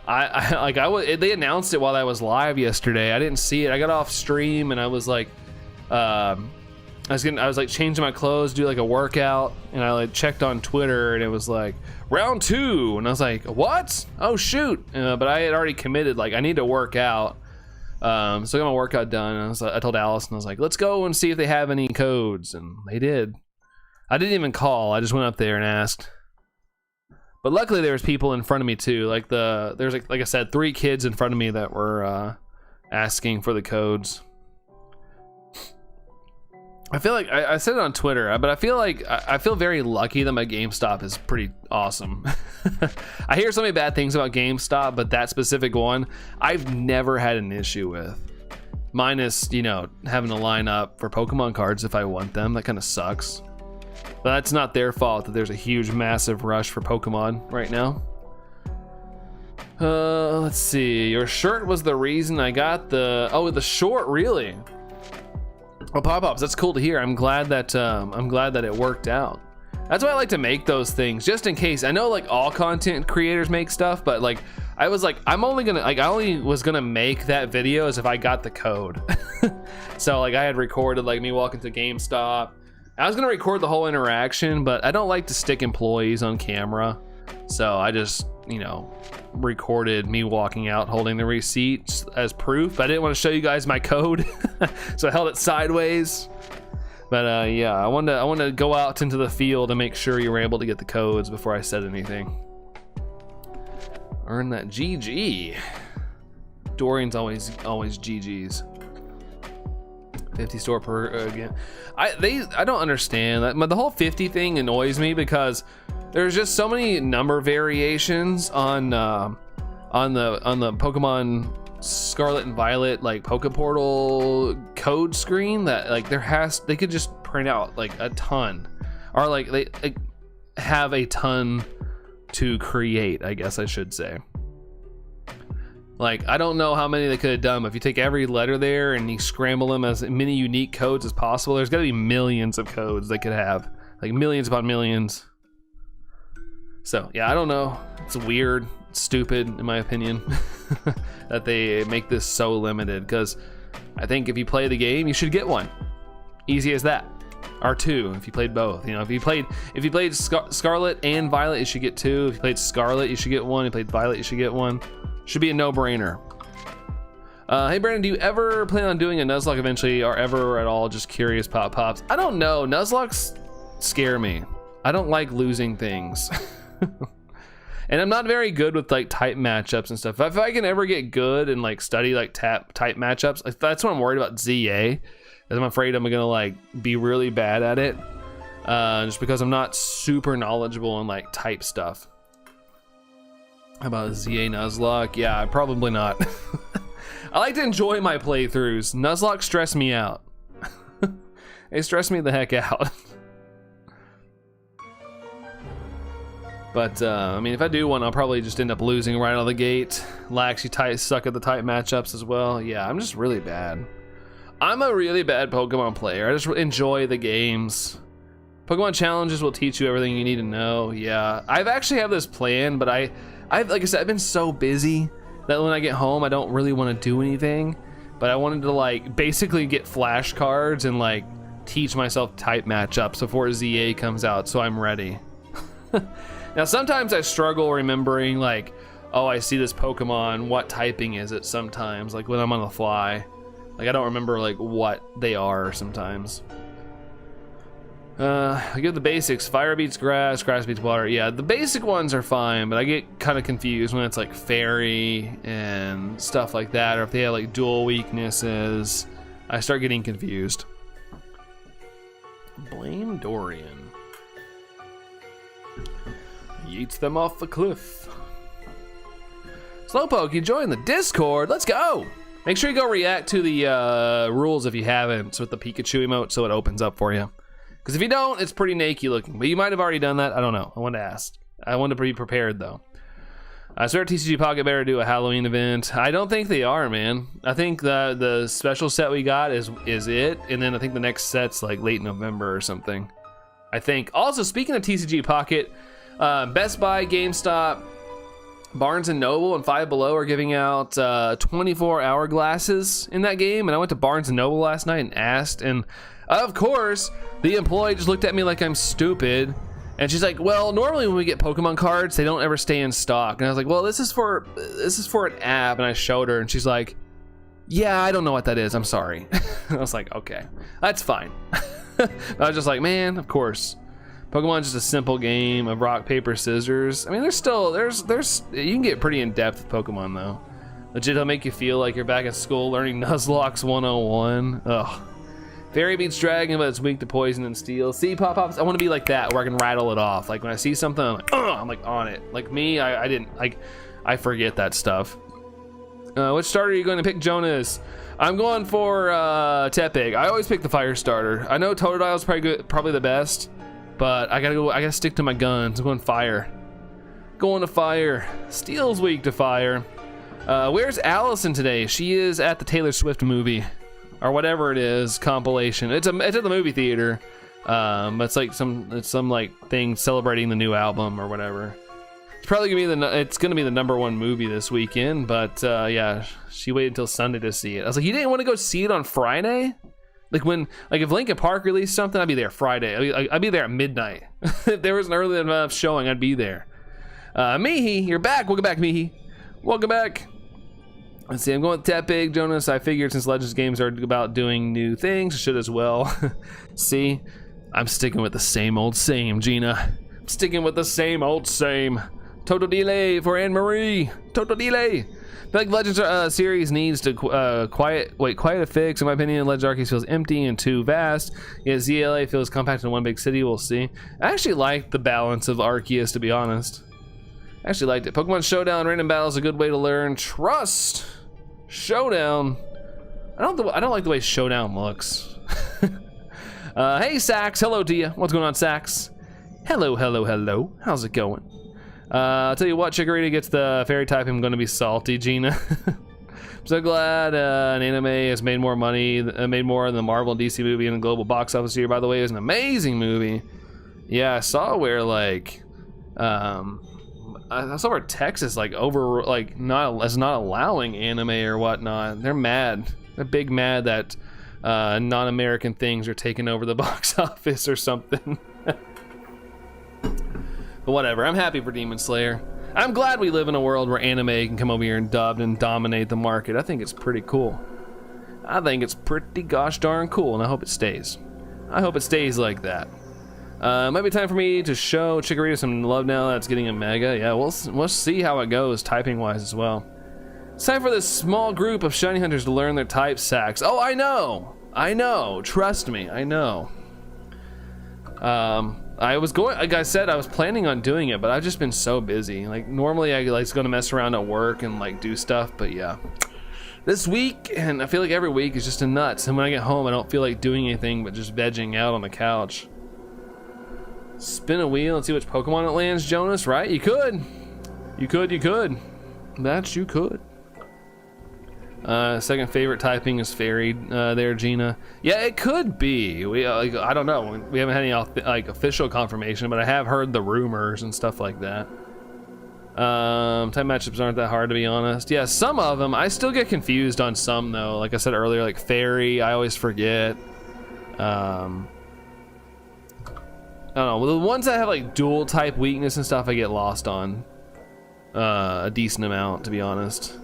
they announced it while I was live yesterday. I didn't see it. I got off stream and I was like, I was like changing my clothes, do like a workout, and I like checked on Twitter and it was like round 2, and I was like, what? Oh shoot! But I had already committed. Like I need to work out, so I got my workout done. And I told Allison, I was like, let's go and see if they have any codes, and they did. I didn't even call. I just went up there and asked. But luckily there was people in front of me too. Like there's like I said, 3 kids in front of me that were asking for the codes. I feel like I said it on Twitter, but I feel very lucky that my GameStop is pretty awesome. I hear so many bad things about GameStop, but that specific one I've never had an issue with. Minus, you know, having to line up for Pokemon cards if I want them. That kind of sucks. But that's not their fault that there's a huge, massive rush for Pokemon right now. Let's see. Your shirt was the reason I got the short, really? Oh, Pop-Pops, that's cool to hear. I'm glad that it worked out. That's why I like to make those things, just in case. I know like all content creators make stuff, but like I was like, I only was gonna make that video as if I got the code. So like I had recorded like me walking to GameStop. I was gonna record the whole interaction, but I don't like to stick employees on camera. So I just, you know, recorded me walking out holding the receipts as proof. I didn't want to show you guys my code, so I held it sideways. But yeah, I wanted to go out into the field and make sure you were able to get the codes before I said anything. Earn that GG. Dorian's always GG's. 50 store per again. I don't understand that. The whole 50 thing annoys me because there's just so many number variations on on the Pokemon Scarlet and Violet like Poke Portal code screen that like they could just print out like a ton, or like they have a ton to create, I guess I should say. Like, I don't know how many they could have done, but if you take every letter there and you scramble them as many unique codes as possible, there's got to be millions of codes they could have. Like, millions upon millions. So, yeah, I don't know. It's weird, it's stupid, in my opinion, that they make this so limited, because I think if you play the game, you should get one. Easy as that. Or two, if you played both. You know, if you played Scarlet and Violet, you should get two. If you played Scarlet, you should get one. If you played Violet, you should get one. Should be a no-brainer. Hey Brandon, do you ever plan on doing a Nuzlocke eventually, or ever at all? Just curious, pops. I don't know. Nuzlocks scare me. I don't like losing things. And I'm not very good with like type matchups and stuff. If I can ever get good and like study like type matchups, that's what I'm worried about ZA. Is I'm afraid I'm gonna like be really bad at it, just because I'm not super knowledgeable in like type stuff. How about ZA Nuzlocke? Yeah, probably not. I like to enjoy my playthroughs. Nuzlocke stress me out. They stress me the heck out. But I mean, if I do one, I'll probably just end up losing right out of the gate. Lax, you suck at the type matchups as well. Yeah, I'm just really bad. I'm a really bad Pokemon player. I just enjoy the games. Pokemon challenges will teach you everything you need to know. Yeah, I've actually have this plan, but I've like I said, I've been so busy that when I get home, I don't really want to do anything. But I wanted to like basically get flashcards and like teach myself type matchups before ZA comes out, so I'm ready. Now sometimes I struggle remembering like, oh, I see this Pokemon, what typing is it sometimes, like when I'm on the fly. Like I don't remember like what they are sometimes. I give the basics. Fire beats grass, grass beats water. Yeah, the basic ones are fine, but I get kind of confused when it's like fairy and stuff like that, or if they have like dual weaknesses. I start getting confused. Blame Dorian. Yeets them off the cliff. Slowpoke, you joined the Discord. Let's go. Make sure you go react to the rules if you haven't with the Pikachu emote so it opens up for you. Because if you don't, it's pretty naked looking. But you might have already done that. I don't know. I wanted to ask. I wanted to be prepared though. I swear TCG Pocket better do a Halloween event. I don't think they are, man. I think the special set we got is it. And then I think the next set's like late November or something. I think. Also, speaking of TCG Pocket, Best Buy, GameStop, Barnes & Noble, and Five Below are giving out 24-hour glasses in that game. And I went to Barnes & Noble last night and asked, and of course, the employee just looked at me like I'm stupid. And she's like, well, normally when we get Pokemon cards, they don't ever stay in stock. And I was like, well, this is for an app. And I showed her and she's like, yeah, I don't know what that is. I'm sorry. I was like, okay, that's fine. I was just like, man, of course. Pokemon's just a simple game of rock, paper, scissors. I mean, there's you can get pretty in depth with Pokemon though. Legit, it'll make you feel like you're back at school learning Nuzlocke 101. Ugh. Fairy beats dragon, but it's weak to poison and steel. See, Pop-Pops, I want to be like that, where I can rattle it off. Like when I see something, I'm like, ugh, I'm like on it. Like me, I didn't, like, I forget that stuff. Which starter are you going to pick, Jonas? I'm going for Tepig. I always pick the fire starter. I know Totodile's probably the best, but I gotta stick to my guns. I'm going fire. Going to fire. Steel's weak to fire. Where's Allison today? She is at the Taylor Swift movie. Or whatever it is, compilation. It's at the movie theater. It's like some like thing celebrating the new album or whatever. It's probably gonna be the #1 movie this weekend. But yeah, she waited until Sunday to see it. I was like, you didn't want to go see it on Friday? Like if Linkin Park released something, I'd be there Friday. I'd be there at midnight. If there was an early enough showing, I'd be there. Mihi, you're back. Welcome back, Mihi. Welcome back. Let's see, I'm going with Tepig, Jonas. I figured since Legends games are about doing new things, I should as well. See, I'm sticking with the same old same, Gina. I'm sticking with the same old same. Totodile for Anne-Marie. Totodile. I feel like Legends series needs to quite a fix. In my opinion, Legends Arceus feels empty and too vast. Yet ZLA feels compact in one big city. We'll see. I actually like the balance of Arceus, to be honest. I actually liked it. Pokemon Showdown, random battle is a good way to learn. Trust Showdown. I don't like the way Showdown looks. Hey Sax, hello to you. What's going on, Sax? Hello, hello, hello. How's it going? I'll tell you what, Chikorita gets the fairy type. I'm gonna be salty, Gina. I'm so glad an anime has made more money, made more than the Marvel and DC movie in the global box office here. By the way, it was an amazing movie. Yeah, I saw where like, I saw where Texas like not allowing anime or whatnot. They're mad. They're big mad that non-American things are taking over the box office or something. But whatever, I'm happy for Demon Slayer. I'm glad we live in a world where anime can come over here and dub and dominate the market. I think it's pretty cool. I think it's pretty gosh darn cool, and I hope it stays. I hope it stays like that. Might be time for me to show Chikorita some love now that it's getting a mega. Yeah, we'll see how it goes typing wise as well. It's time for this small group of shiny hunters to learn their type, Sax. Oh, I know, trust me, I know. I was going, like I said, I was planning on doing it, but I've just been so busy. Like normally I like going to mess around at work and like do stuff, but yeah. This week, and I feel like every week is just a nuts. And when I get home, I don't feel like doing anything but just vegging out on the couch. Spin a wheel and see which Pokemon it lands, Jonas, right? You could. You could. That you could. Second favorite typing is fairy there, Gina. Yeah, it could be. I don't know. We haven't had any like official confirmation, but I have heard the rumors and stuff like that. Type matchups aren't that hard, to be honest. Yeah, some of them. I still get confused on some though. Like I said earlier, like fairy, I always forget. I don't know. The ones that have like dual type weakness and stuff, I get lost on a decent amount, to be honest.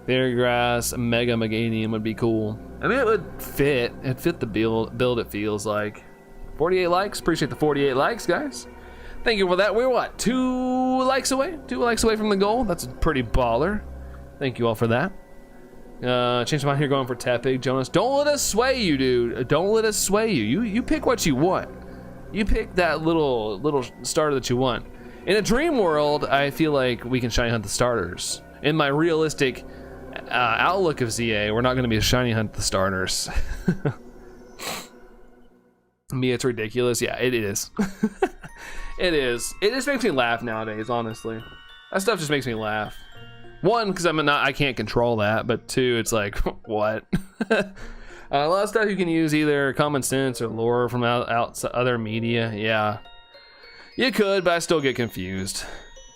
Fairy Grass, Mega Meganium would be cool. I mean, it would fit. It'd fit the build, it feels like. 48 likes. Appreciate the 48 likes, guys. Thank you for that. We're what? 2 likes away? 2 likes away from the goal. That's a pretty baller. Thank you all for that. Change my mind here, going for Tepig, Jonas. Don't let us sway you, dude. Don't let us sway you. You pick what you want. You pick that little starter that you want. In a dream world, I feel like we can shiny hunt the starters. In my realistic outlook of ZA, we're not going to be a shiny hunt the starters. Me, it's ridiculous. Yeah, it is. It is. It just makes me laugh nowadays, honestly. That stuff just makes me laugh. One, because I can't control that, but two, it's like, what? A lot of stuff you can use either common sense or lore from other media. Yeah, you could, but I still get confused.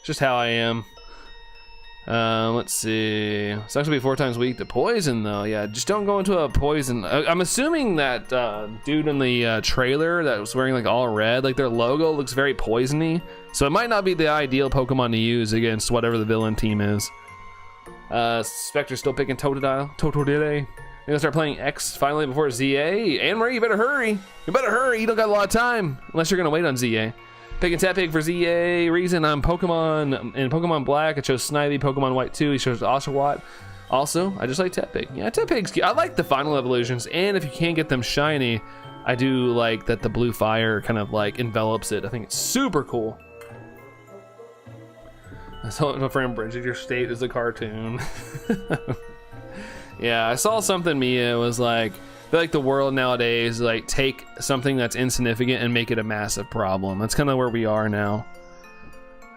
Just how I am. Let's see. Sucks to be 4 times weak to poison, though. Yeah, just don't go into a poison. I'm assuming that dude in the trailer that was wearing like all red, like their logo looks very poisony. So it might not be the ideal Pokemon to use against whatever the villain team is. Spectre's still picking Totodile. Totodile. You gonna start playing X finally before ZA? Anne-Marie, you better hurry. You better hurry. You don't got a lot of time. Unless you're gonna wait on ZA. Picking Tepig for ZA. Reason I'm Pokemon. In Pokemon Black, I chose Snivy. Pokemon White 2, he chose Oshawott. Also, I just like Tepig. Yeah, Tepig's, I like the final evolutions. And if you can't get them shiny, I do like that the blue fire kind of like envelops it. I think it's super cool. I saw my friend Bridget, your state is a cartoon. Yeah, I saw something, Mia, was like, I feel like the world nowadays, like, take something that's insignificant and make it a massive problem. That's kind of where we are now.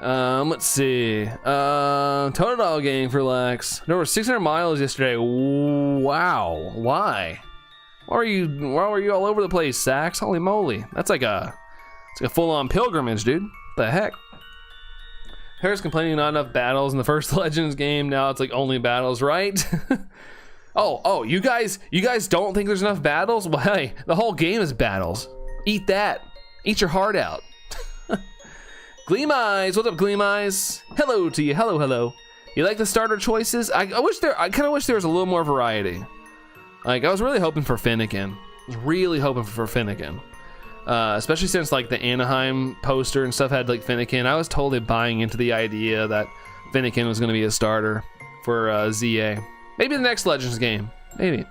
Let's see. Totodile gang for Lex. There were 600 miles yesterday. Wow. Why? Why were you all over the place, Sax? Holy moly. That's like a full-on pilgrimage, dude. What the heck? Harris complaining not enough battles in the first Legends game. Now it's like only battles, right? Oh, you guys don't think there's enough battles? Well, hey, the whole game is battles. Eat that. Eat your heart out. Gleam Eyes, what's up, Gleam Eyes? Hello to you, hello. You like the starter choices? I kind of wish there was a little more variety. Like, I was really hoping for Finnegan. Especially since like the Anaheim poster and stuff had like Finnegan. I was totally buying into the idea that Finnegan was going to be a starter for ZA. Maybe the next Legends game. Maybe.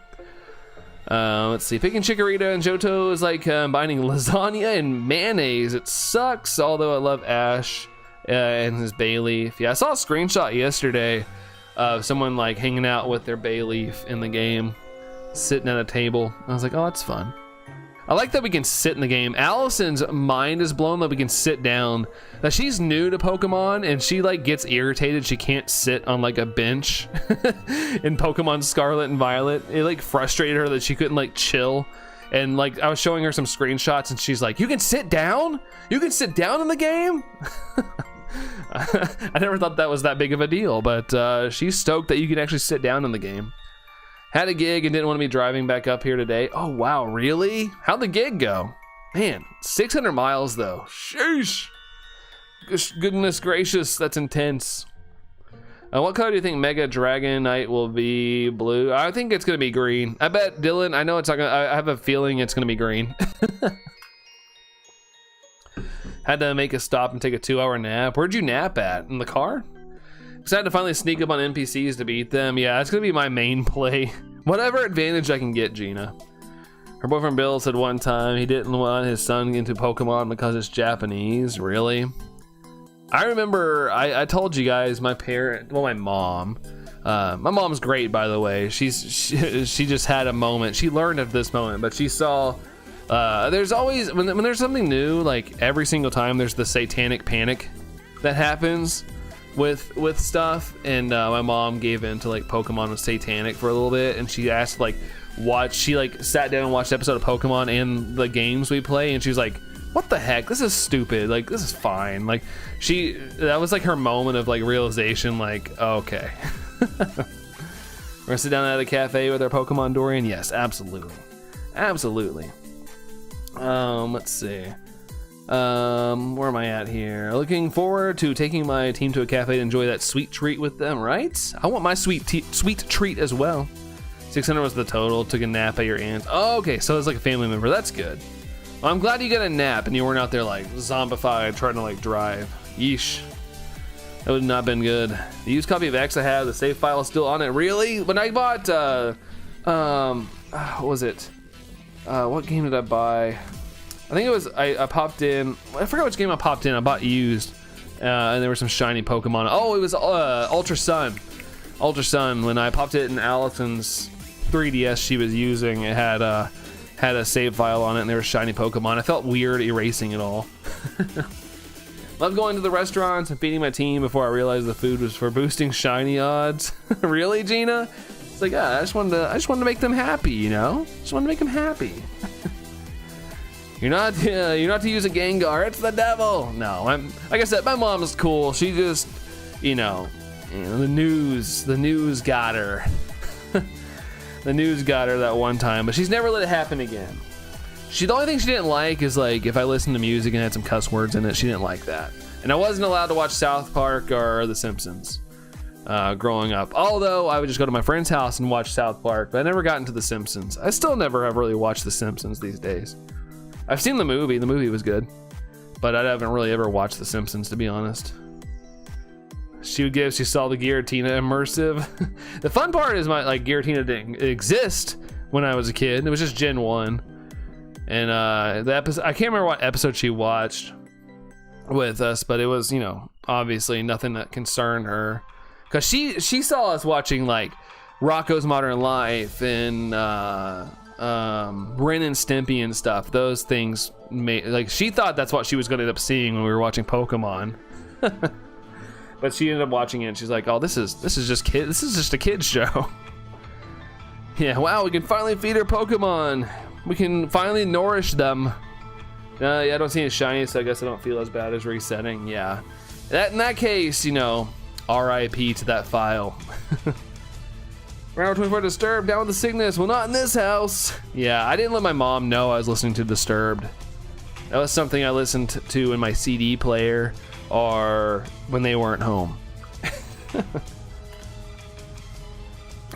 Let's see. Picking Chikorita and Johto is like combining lasagna and mayonnaise. It sucks, although I love Ash. and his bay leaf. Yeah, I saw a screenshot yesterday of someone like hanging out with their bay leaf in the game, sitting at a table. I was like, oh, that's fun. I like that we can sit in the game. Allison's mind is blown that we can sit down. Now she's new to Pokemon and she like gets irritated. She can't sit on like a bench in Pokemon Scarlet and Violet. It like frustrated her that she couldn't like chill. And like I was showing her some screenshots and she's like, you can sit down? You can sit down in the game? I never thought that was that big of a deal, but she's stoked that you can actually sit down in the game. Had a gig and didn't want to be driving back up here today. Oh, wow, really? How'd the gig go? Man, 600 miles though. Sheesh. Goodness gracious, that's intense. What color do you think Mega Dragonite will be? Blue? I think it's gonna be green. I bet Dylan, I know it's not gonna, I have a feeling it's gonna be green. Had to make a stop and take a 2-hour nap. Where'd you nap at? In the car? Excited to finally sneak up on NPCs to beat them. Yeah, it's gonna be my main play. Whatever advantage I can get, Gina. Her boyfriend Bill said one time he didn't want his son into Pokemon because it's Japanese. Really? I remember I told you guys my mom. My mom's great, by the way. She just had a moment. She learned of this moment, but she saw. There's always when there's something new, like every single time there's the satanic panic that happens with stuff, and my mom gave in to like Pokemon was satanic for a little bit, and she asked like she like sat down and watched an episode of Pokemon and the games we play, and she was like, what the heck, this is stupid, like this is fine. Like that was like her moment of like realization, like okay. We're gonna sit down at a cafe with our Pokemon Dorian. Yes, absolutely. Let's see. Where am I at here? Looking forward to taking my team to a cafe to enjoy that sweet treat with them, right? I want my sweet treat as well. 600 was the total. Took a nap at your aunt's. Oh, okay, so it's like a family member. That's good. Well, I'm glad you got a nap and you weren't out there like zombified trying to like drive. Yeesh. That would not have been good. The used copy of X I have, the save file is still on it. Really? When I bought, what was it? What game did I buy? I think it was, I popped in, I forgot which game I popped in. I bought used, and there were some shiny Pokemon. Oh, it was Ultra Sun. Ultra Sun, when I popped it in Allison's 3DS she was using, it had a save file on it and there were shiny Pokemon. I felt weird erasing it all. Love going to the restaurants and feeding my team before I realized the food was for boosting shiny odds. Really, Gina? It's like, I just wanted to make them happy, you know? Just wanted to make them happy. You're not to use a Gengar. It's the devil. No, like I said, my mom is cool. She just, the news got her. The news got her that one time, but she's never let it happen again. The only thing she didn't like is like if I listened to music and had some cuss words in it, she didn't like that. And I wasn't allowed to watch South Park or The Simpsons growing up. Although I would just go to my friend's house and watch South Park, but I never got into The Simpsons. I still never have really watched The Simpsons these days. I've seen the movie. The movie was good, but I haven't really ever watched The Simpsons, to be honest. She saw the Giratina immersive. The fun part is Giratina didn't exist when I was a kid. It was just Gen 1. And the episode, I can't remember what episode she watched with us, but it was, obviously nothing that concerned her. Because she saw us watching like Rocko's Modern Life and Ren and Stimpy and stuff. Those things she thought that's what she was going to end up seeing when we were watching Pokemon. But she ended up watching it and she's like, oh, this is just a kid's show. Yeah, wow, we can finally feed our Pokemon. We can finally nourish them. Yeah, I don't see any shiny, so I guess I don't feel as bad as resetting. Yeah, in that case, RIP to that file. Round 24 Disturbed, down with the sickness. Well, not in this house. Yeah, I didn't let my mom know I was listening to Disturbed. That was something I listened to in my CD player or when they weren't home.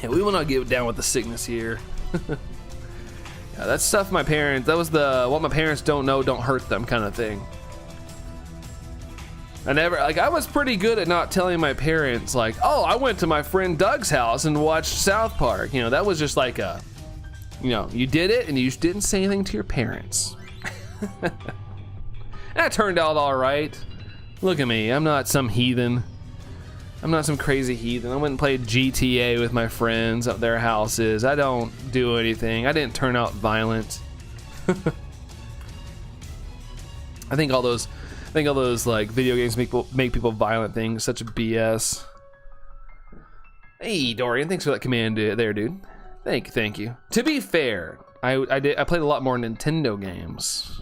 Yeah, we will not get down with the sickness here. Yeah, that's stuff that was what my parents don't know, don't hurt them kind of thing. I was pretty good at not telling my parents, like, oh, I went to my friend Doug's house and watched South Park. That was just like you did it and you just didn't say anything to your parents. And it turned out all right. Look at me. I'm not some heathen. I'm not some crazy heathen. I went and played GTA with my friends at their houses. I don't do anything. I didn't turn out violent. I think all those like video games make people violent things. Such a BS. Hey Dorian, thanks for that command there, dude. Thank you. To be fair, I played a lot more Nintendo games.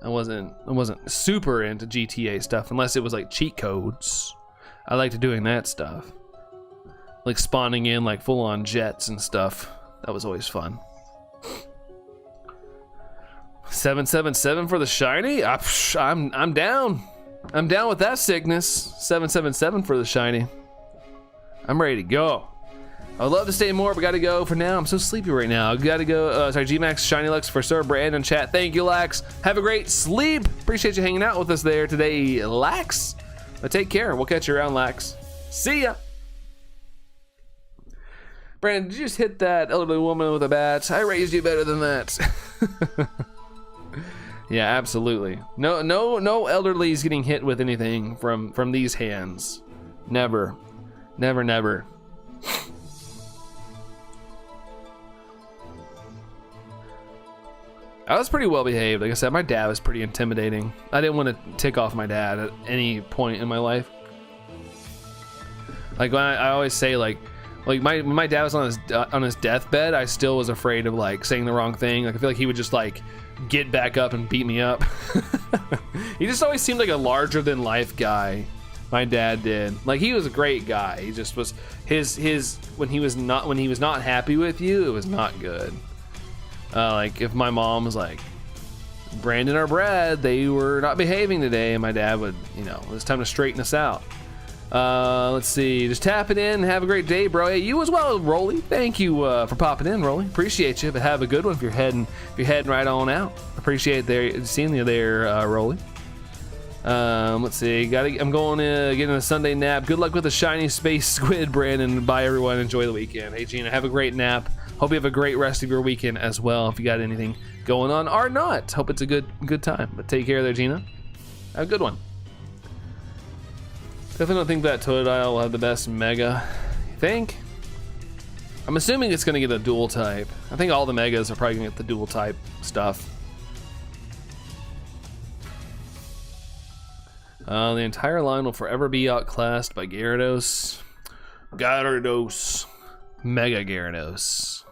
I wasn't super into GTA stuff unless it was like cheat codes. I liked doing that stuff. Like spawning in like full on jets and stuff. That was always fun. 777 for the shiny? I'm down. I'm down with that sickness. 777 for the shiny. I'm ready to go. I'd love to stay more, but gotta go for now. I'm so sleepy right now. Gotta go. Sorry, Gmax Shiny Lux for Sir Brandon chat. Thank you, Lax. Have a great sleep. Appreciate you hanging out with us there today, Lax. But take care. We'll catch you around, Lax. See ya. Brandon, did you just hit that elderly woman with a bat? I raised you better than that. Yeah, absolutely. No elderlies getting hit with anything from these hands. Never. Never. I was pretty well behaved. Like I said, my dad was pretty intimidating. I didn't want to tick off my dad at any point in my life. Like when I always say like my dad was on his deathbed, I still was afraid of like saying the wrong thing. Like I feel like he would just like get back up and beat me up. He just always seemed like a larger than life guy. My dad did. Like he was a great guy. He just was his when he was not happy with you, it was not good. Like if my mom was like, Brandon or Brad, they were not behaving today, and my dad would, you know, it's time to straighten us out. Let's see, just tap it in. Have a great day, bro. Hey, you as well, Rolly. Thank you for popping in, Rolly. Appreciate you, but have a good one if you're heading right on out. Appreciate seeing you there, Rolly. Let's see, I'm going to get in a Sunday nap. Good luck with the shiny space squid, Brandon. Bye, everyone. Enjoy the weekend. Hey, Gina, have a great nap. Hope you have a great rest of your weekend as well. If you got anything going on or not, hope it's a good time. But take care there, Gina. Have a good one. Definitely don't think that Totodile will have the best Mega. You think? I'm assuming it's going to get a dual type. I think all the Megas are probably going to get the dual type stuff. The entire line will forever be outclassed by Gyarados. Mega Gyarados.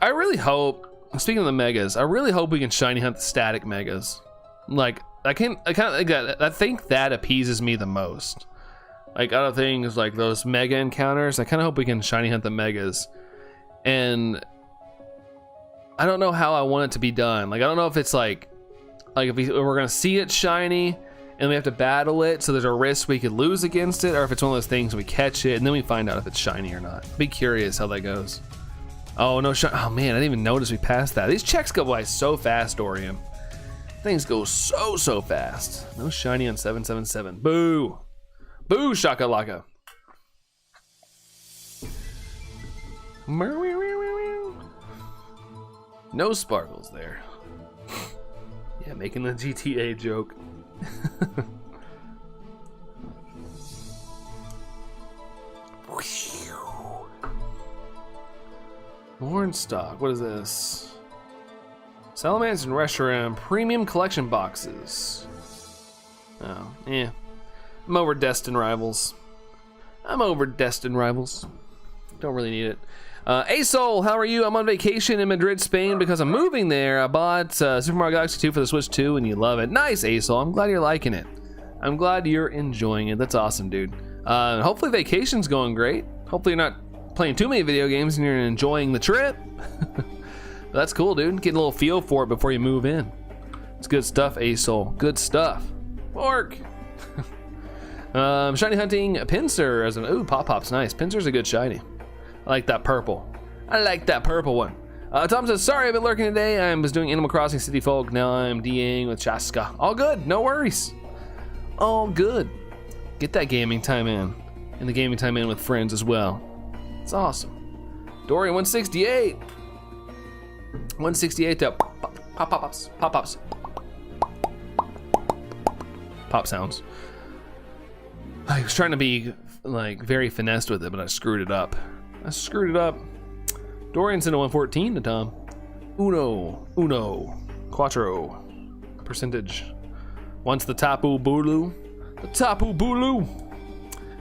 I really hope, speaking of the Megas, I really hope we can shiny hunt the static Megas. Like, I think that appeases me the most. Like, out of things like those Mega encounters, I kind of hope we can shiny hunt the Megas. And I don't know how I want it to be done. Like, I don't know if it's like if we're gonna see it shiny and we have to battle it, so there's a risk we could lose against it, or if it's one of those things we catch it and then we find out if it's shiny or not. Be curious how that goes. Oh no, oh man, I didn't even notice we passed that. These checks go by so fast, Dorian. Things go so fast. No shiny on 777. Boo! Boo, shakalaka. No sparkles there. Yeah, making the GTA joke. More in stock. What is this? Salamence and Reshiram premium collection boxes. Oh, yeah. I'm over Destined Rivals. Don't really need it. Asol, how are you? I'm on vacation in Madrid, Spain because I'm moving there. I bought Super Mario Galaxy 2 for the Switch 2 and you love it. Nice, Asol. I'm glad you're liking it. I'm glad you're enjoying it. That's awesome, dude. Hopefully vacation's going great. Hopefully you're not playing too many video games and you're enjoying the trip. That's cool, dude. Get a little feel for it before you move in. It's good stuff, Asol. Good stuff. Fork. Shiny hunting Pinsir as an Pop-Pop's nice. Pinsir's a good shiny. I like that purple. I like that purple one. Tom says, sorry I've been lurking today. I was doing Animal Crossing City Folk. Now I'm DAing with Chaska. All good, no worries. All good. Get that gaming time in. And the gaming time in with friends as well. It's awesome. Dorian 168. 168 though. Pop-pops. pop sounds. I was trying to be like very finessed with it, but I screwed it up. Dorian's in a 114 to Tom. Uno, quattro, percentage. Once the Tapu Bulu.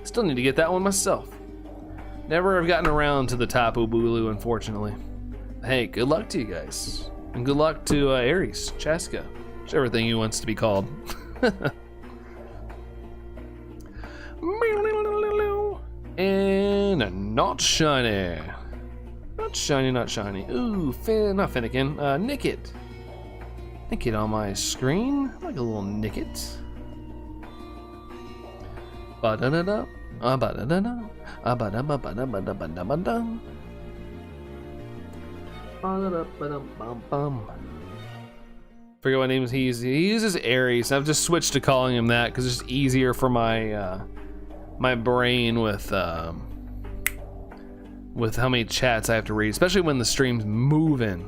Still need to get that one myself. Never have gotten around to the Tapu Bulu, unfortunately. Hey, good luck to you guys. And good luck to Aries, Chaska, whichever thing he wants to be called. And not shiny. Not shiny. Ooh, not Finnegan. Nickit. Nickit on my screen. I like a little Nickit. Ba-da-da-da. Ba-da-da-da. Ba-da-ba-ba-da-ba-da-ba-da-ba-da. Forget what names he uses. He uses Aries. I've just switched to calling him that because it's just easier for my my brain with how many chats I have to read, especially when the stream's moving.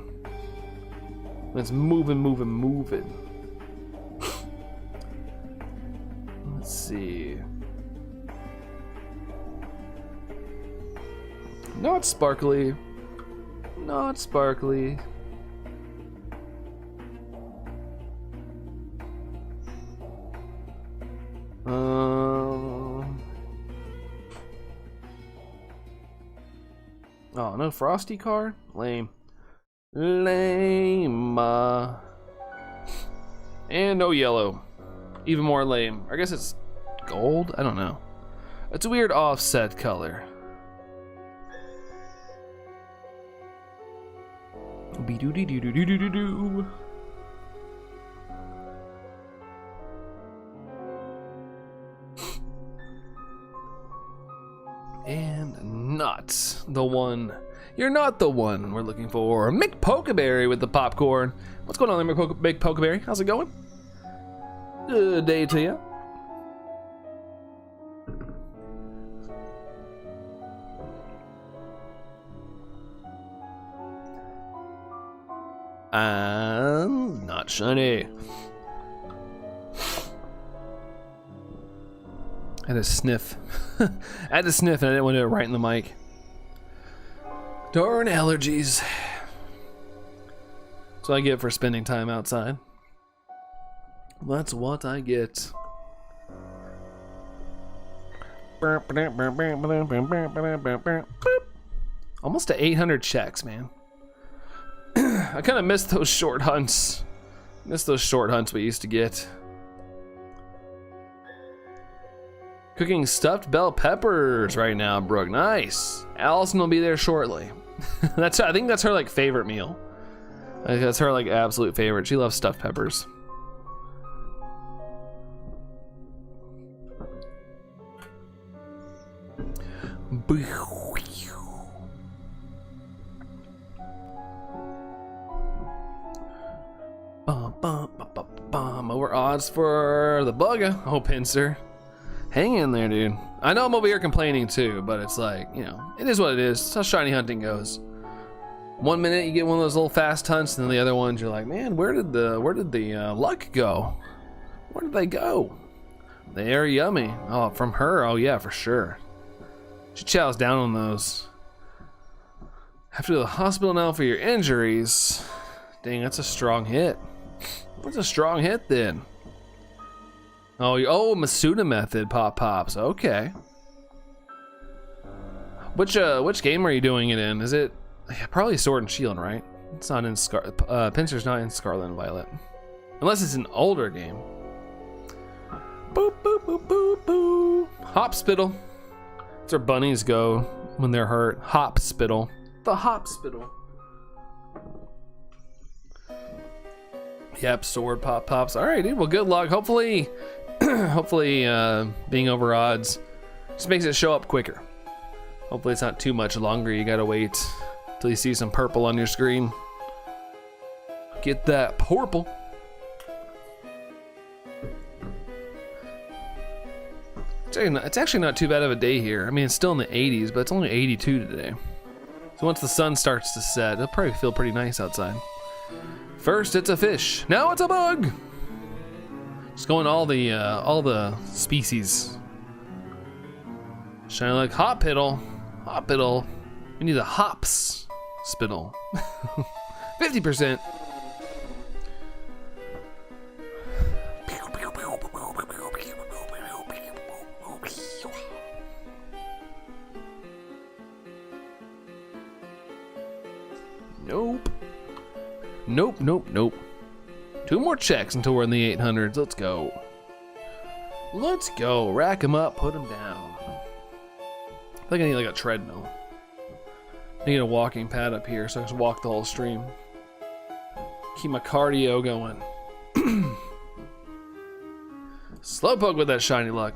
When it's moving. Let's see. Not sparkly. Oh, no Frosty car? Lame. And no yellow. Even more lame. I guess it's gold? I don't know. It's a weird offset color. Be-doo-dee-doo-doo-doo-doo-doo. And not the one. You're not the one we're looking for. Mick Pokeberry with the popcorn. What's going on there, Mick Pokeberry? How's it going? Good day to you. And not shiny. I had to sniff. I had to sniff and I didn't want to do it right in the mic. Darn allergies. That's what I get for spending time outside. That's what I get. Almost to 800 checks, man. I kind of miss those short hunts. We used to get. Cooking stuffed bell peppers right now, Brooke. Nice. Allison will be there shortly. I think that's her like favorite meal. That's her like absolute favorite. She loves stuffed peppers. Over odds for the bugger. Oh, Pincer. Hang in there, dude. I know I'm over here complaining too, but it's like, you know, it is what it is. It's how shiny hunting goes. 1 minute you get one of those little fast hunts, and then the other ones you're like, man, where did the luck go? Where did they go? They are yummy. Oh, from her. Oh yeah, for sure. She chows down on those. Have to go to the hospital now for your injuries. Dang, that's a strong hit. That's a strong hit then. Oh, Masuda method pops. Okay. Which game are you doing it in? Is it probably Sword and Shield, right? It's not in Pincer's not in Scarlet and Violet, unless it's an older game. Boop boop boop boop boop. Hopspital. That's where bunnies go when they're hurt. Hopspital. The Hopspital. Yep, sword pops. All right, dude. Well, good luck. Hopefully, being over odds just makes it show up quicker. Hopefully, it's not too much longer. You gotta wait till you see some purple on your screen. Get that purple. It's actually not too bad of a day here. I mean, it's still in the 80s, but it's only 82 today. So once the sun starts to set, it'll probably feel pretty nice outside. First, it's a fish. Now it's a bug. Just going all the species. Shiny like Hospital. Hospital. We need a hops spittle. 50%. Nope. Nope, nope, nope. 2 more checks until we're in the 800s. Let's go. Let's go. Rack them up, put them down. I think I need like a treadmill. I need a walking pad up here so I can walk the whole stream. Keep my cardio going. Slowpoke with that shiny luck.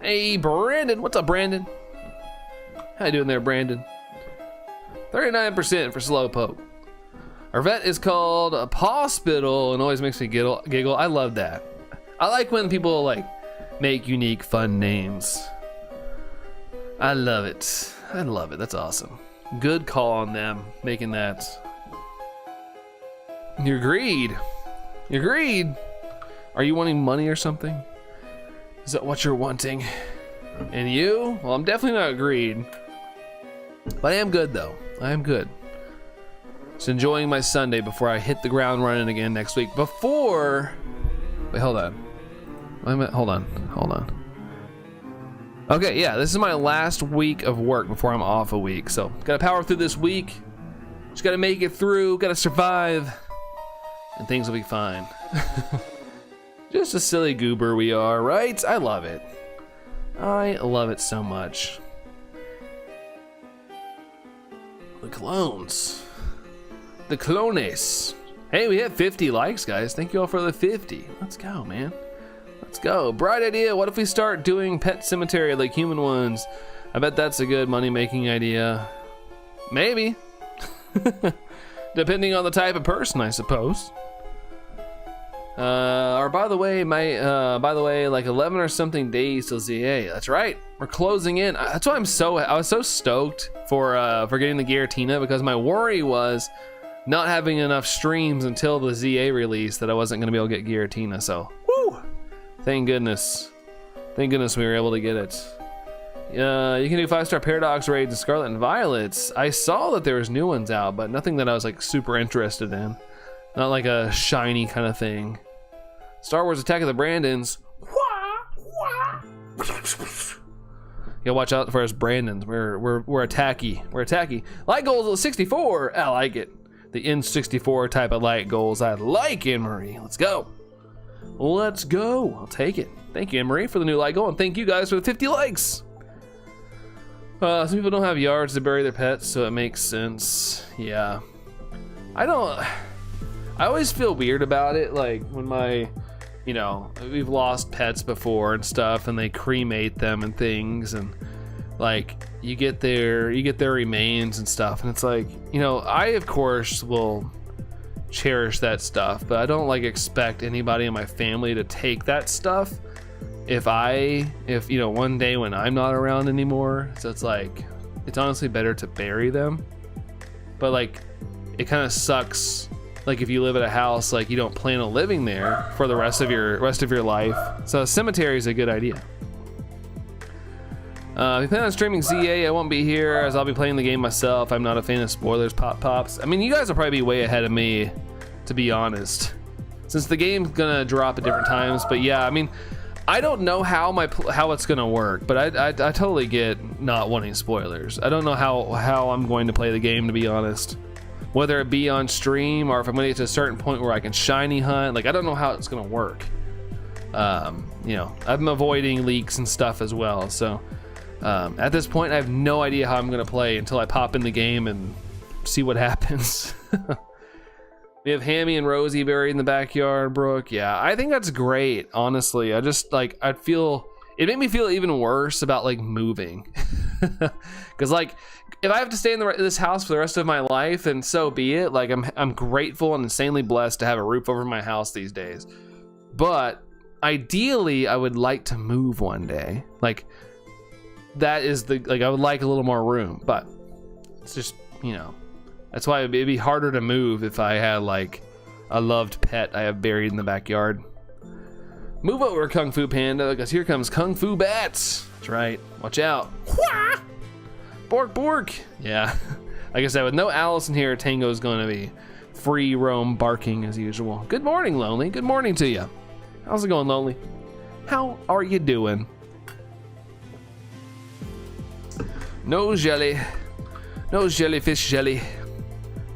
Hey, Brandon. What's up, Brandon? How you doing there, Brandon? 39% for Slowpoke. Our vet is called a Pawspittle and always makes me giggle. I love that. I like when people like make unique, fun names. I love it. I love it. That's awesome. Good call on them making that. You're greed. You're greed. Are you wanting money or something? Is that what you're wanting? And you? Well, I'm definitely not greed. But I am good though. I am good. Just enjoying my Sunday before I hit the ground running again next week. Before, wait, hold on. Wait a minute, hold on. Okay, yeah, this is my last week of work before I'm off a week. So, gotta power through this week. Just gotta make it through, gotta survive, and things will be fine. Just a silly goober we are, right? I love it. I love it so much. The clones. The clones. Hey, we have 50 likes, guys. Thank you all for the 50. Let's go, man. Let's go. Bright idea. What if we start doing pet cemetery like human ones? I bet that's a good money-making idea. Maybe. Depending on the type of person, I suppose. Or by the way, like 11 or something days till ZA. That's right. We're closing in. That's why I was so stoked for getting the Giratina, because my worry was not having enough streams until the ZA release that I wasn't going to be able to get Giratina. So, woo! Thank goodness. Thank goodness we were able to get it. You can do 5-star Paradox raids in Scarlet and Violets. I saw that there was new ones out, but nothing that I was like super interested in. Not like a shiny kind of thing. Star Wars Attack of the Brandons. Yeah, watch out for us Brandons. We're attacky. We're attacky. Light goals at 64. I like it. The N64 type of light goals. I like Anne-Marie. Let's go. Let's go. I'll take it. Thank you, Anne-Marie, for the new light goal, and thank you guys for the 50 likes. Some people don't have yards to bury their pets, so it makes sense. Yeah. I always feel weird about it, like when we've lost pets before and stuff, and they cremate them and things, and like you get their remains and stuff, and it's like, I of course will cherish that stuff, but I don't like expect anybody in my family to take that stuff if one day when I'm not around anymore. So it's like, it's honestly better to bury them. But like, it kind of sucks. Like if you live at a house, like you don't plan on living there for the rest of your life. So a cemetery is a good idea. If you plan on streaming ZA, I won't be here as I'll be playing the game myself. I'm not a fan of spoilers, pops. I mean, you guys will probably be way ahead of me, to be honest, since the game's gonna drop at different times. But yeah, I mean, I don't know how it's gonna work, but I totally get not wanting spoilers. I don't know how I'm going to play the game, to be honest. Whether it be on stream or if I'm gonna get to a certain point where I can shiny hunt, like I don't know how it's gonna work. I'm avoiding leaks and stuff as well. So at this point, I have no idea how I'm gonna play until I pop in the game and see what happens. We have Hammy and Rosie buried in the backyard, Brooke. Yeah, I think that's great, honestly. I just like, it made me feel even worse about like moving. Cause like, if I have to stay in this house for the rest of my life, then so be it. Like I'm grateful and insanely blessed to have a roof over my house these days. But ideally I would like to move one day. Like that is I would like a little more room, but it's just, that's why it'd be harder to move if I had like a loved pet I have buried in the backyard. Move over, Kung Fu Panda, because here comes Kung Fu Bats. That's right. Watch out. Bork, bork. Yeah. Like I said, with no Alice in here, Tango's going to be free roam barking as usual. Good morning, Lonely. Good morning to you. How's it going, Lonely? How are you doing? No jelly. No jellyfish jelly.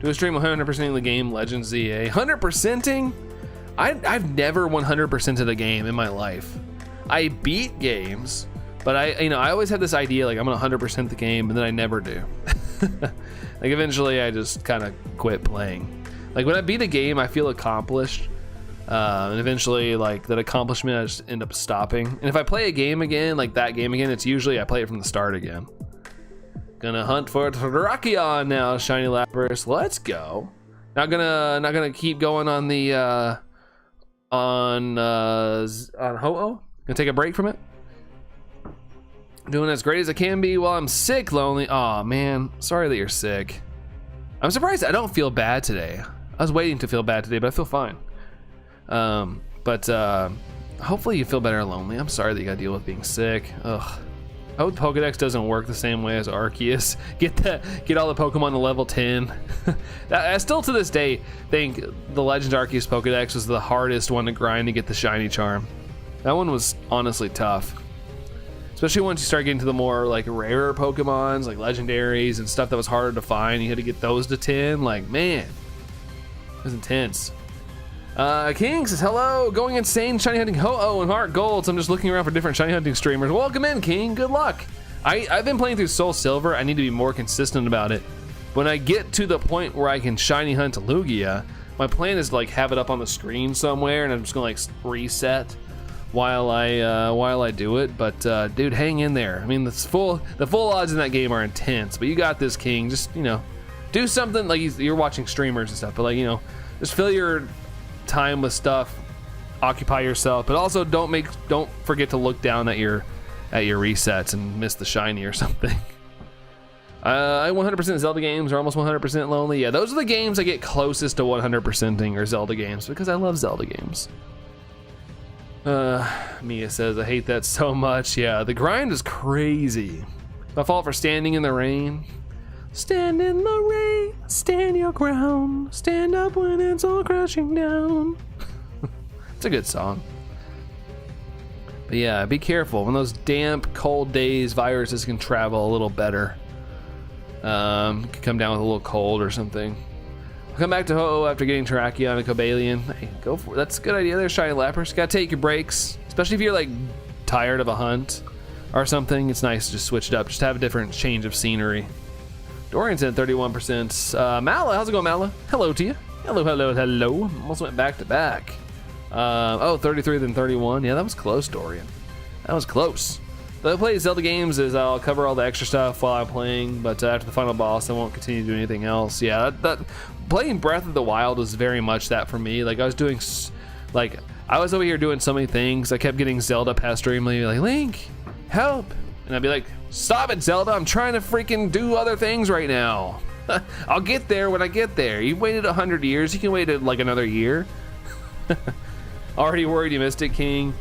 Do a stream 100%ing the game, Legend ZA. 100%ing? I've never 100%ed a game in my life. I beat games, but I always had this idea like I'm gonna 100% the game, and then I never do. Like eventually I just kind of quit playing. Like when I beat a game, I feel accomplished, and eventually like that accomplishment I just end up stopping. And if I play a game again, like that game again, it's usually I play it from the start again. Gonna hunt for Terrakion now, Shiny Lapras. Let's go. Not gonna keep going on the on Ho-Oh. Gonna take a break from it. Doing as great as I can be while I'm sick, Lonely. Aw, man, sorry that you're sick. I'm surprised I don't feel bad today. I was waiting to feel bad today, but I feel fine. Hopefully you feel better, Lonely. I'm sorry that you gotta deal with being sick. Ugh. I hope Pokedex doesn't work the same way as Arceus. Get all the Pokemon to level 10. I still to this day think the Legend Arceus Pokedex was the hardest one to grind to get the shiny charm. That one was honestly tough. Especially once you start getting to the more like rarer Pokemons, like legendaries and stuff that was harder to find. You had to get those to 10. Like, man, it was intense. King says, hello, going insane, shiny hunting Ho-Oh and Heart Gold. So I'm just looking around for different shiny hunting streamers. Welcome in, King, good luck. I've been playing through Soul Silver. I need to be more consistent about it. When I get to the point where I can shiny hunt Lugia, my plan is to like have it up on the screen somewhere, and I'm just gonna like reset while I do it. But dude, hang in there. I mean, the full odds in that game are intense, but you got this, King. Just, you know, do something like you're watching streamers and stuff, but like, you know, just fill your time with stuff, occupy yourself, but also don't forget to look down at your resets and miss the shiny or something. I 100% Zelda games are almost 100% Lonely. Yeah, those are the games I get closest to 100%ing are Zelda games because I love Zelda games. Mia says, I hate that so much. Yeah, the grind is crazy. My fault for standing in the rain. Stand in the rain, stand your ground, stand up when it's all crashing down. It's a good song. But yeah, be careful. When those damp, cold days, viruses can travel a little better. Could come down with a little cold or something. I'll come back to Ho-Oh after getting Terrakion and Cobalion. Hey, go for it. That's a good idea there, Shiny Lapras. Gotta take your breaks, especially if you're like tired of a hunt or something. It's nice to just switch it up, just have a different change of scenery. Dorian's at 31%. Mala, how's it going, Mala? Hello to you. Hello, hello, hello. Almost went back to back. 33 then 31. Yeah, that was close, Dorian. That was close. The way I play Zelda games is I'll cover all the extra stuff while I'm playing, but after the final boss, I won't continue to do anything else. Yeah, that playing Breath of the Wild was very much that for me. Like I was doing, like I was over here doing so many things. I kept getting Zelda pestering me, like Link, help, and I'd be like, stop it, Zelda! I'm trying to freaking do other things right now. I'll get there when I get there. You've waited 100 years. You can wait like another year. Already worried you missed it, King.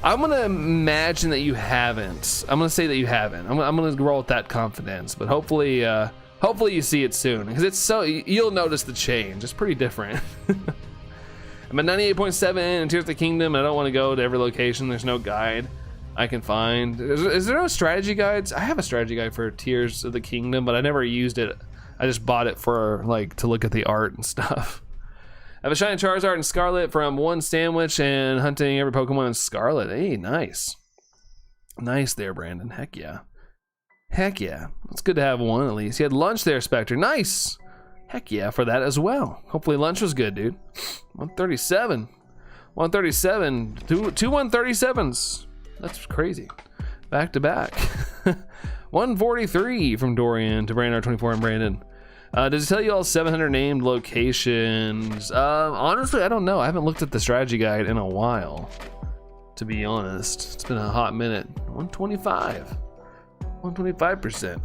I'm gonna imagine that you haven't. I'm gonna say that you haven't. I'm gonna roll with that confidence, but hopefully you see it soon, because it's so, you'll notice the change. It's pretty different. I'm at 98.7 in Tears of the Kingdom. I don't want to go to every location. There's no guide I can find. Is there no strategy guides? I have a strategy guide for Tears of the Kingdom, but I never used it. I just bought it for like to look at the art and stuff. I have a shiny Charizard and Scarlet from one sandwich and hunting every Pokemon in Scarlet. Hey, nice. Nice there, Brandon. Heck yeah. Heck yeah. It's good to have one at least. You had lunch there, Spectre. Nice. Heck yeah for that as well. Hopefully lunch was good, dude. 137. 137. Two 137s. That's crazy. Back to back. 143 from Dorian to Brandon R24 and Brandon. Does it tell you all 700 named locations? Honestly, I don't know. I haven't looked at the strategy guide in a while, to be honest. It's been a hot minute. 125. 125%.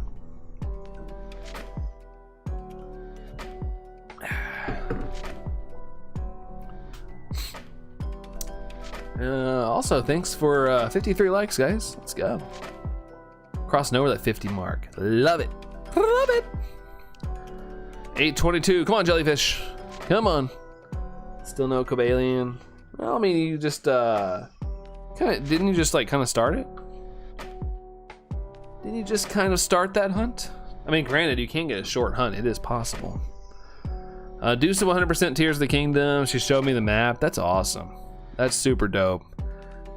Also, thanks for 53 likes, guys. Let's go. Crossing over that 50 mark. Love it. Love it. 822. Come on, jellyfish. Come on. Still no Cobalion. Well, I mean, you just didn't you just like kind of start it? Didn't you just kind of start that hunt? I mean, granted, you can get a short hunt. It is possible. Deuce of 100% Tears of the Kingdom. She showed me the map. That's awesome. That's super dope.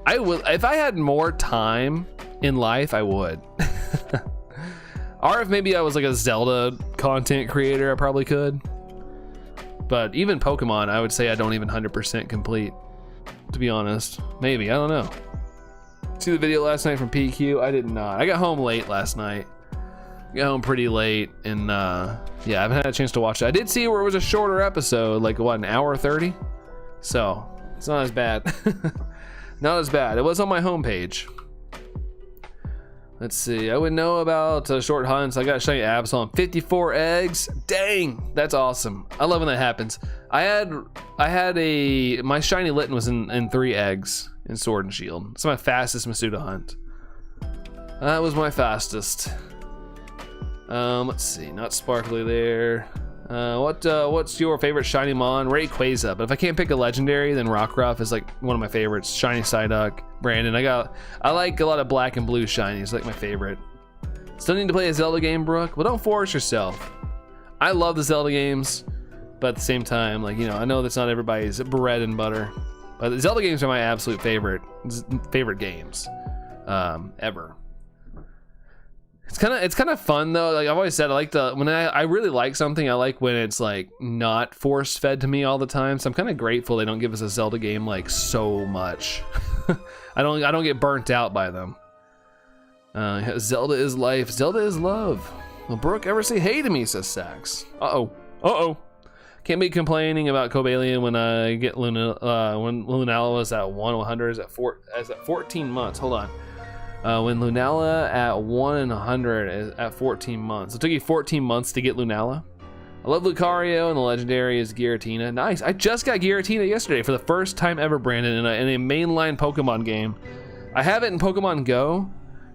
I would, if I had more time in life, I would. Or if maybe I was like a Zelda content creator, I probably could. But even Pokemon, I would say I don't even 100% complete, to be honest. Maybe, I don't know. See the video last night from PQ? I did not. I got home late last night. Got home pretty late, and yeah, I haven't had a chance to watch it. I did see where it was a shorter episode, like what, an hour 30? So, it's not as bad. Not as bad. It was on my homepage. Let's see, I would know about short hunts. I got shiny Absol, 54 eggs. Dang, that's awesome. I love when that happens. I had my shiny Litten was in 3 eggs in Sword and Shield. It's my fastest Masuda hunt. That was my fastest. Let's see, not sparkly there. What's your favorite shiny mon? Rayquaza, but if I can't pick a legendary, then Rockruff is like one of my favorites. Shiny Psyduck, Brandon. I like a lot of black and blue shinies, like my favorite. Still need to play a Zelda game, Brooke? Well, don't force yourself. I love the Zelda games, but at the same time, like, you know, I know that's not everybody's bread and butter, but the Zelda games are my absolute favorite games ever. It's kind of fun though. Like I've always said, I like when I really like something, I like when it's like not force fed to me all the time. So I'm kind of grateful they don't give us a Zelda game like so much. I don't get burnt out by them. Zelda is life. Zelda is love. Will Brooke ever say hey to me? Says Sax. Uh-oh. Can't be complaining about Cobalion when I get Luna. When Lunala is at 100 is at 14 months. Hold on. When Lunala at 1 in 100 is at 14 months. It took you 14 months to get Lunala. I love Lucario, and the legendary is Giratina. Nice. I just got Giratina yesterday for the first time ever, Brandon, in a mainline Pokemon game. I have it in Pokemon Go,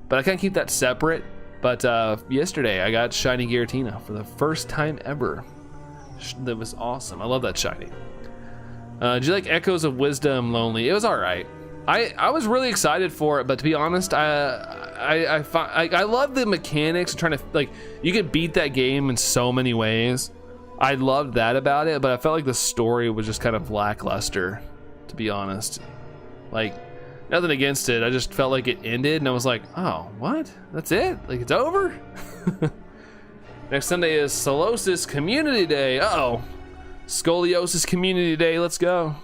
but I can't keep that separate. But yesterday I got shiny Giratina for the first time ever. That was awesome. I love that shiny. Did you like Echoes of Wisdom Lonely? It was all right. I was really excited for it, but to be honest, I love the mechanics and trying to, like, you could beat that game in so many ways. I loved that about it, but I felt like the story was just kind of lackluster, to be honest. Like, nothing against it, I just felt like it ended and I was like, oh, what? That's it? Like, it's over? Next Sunday is Scoliosis Community Day. Uh-oh. Scoliosis Community Day, let's go.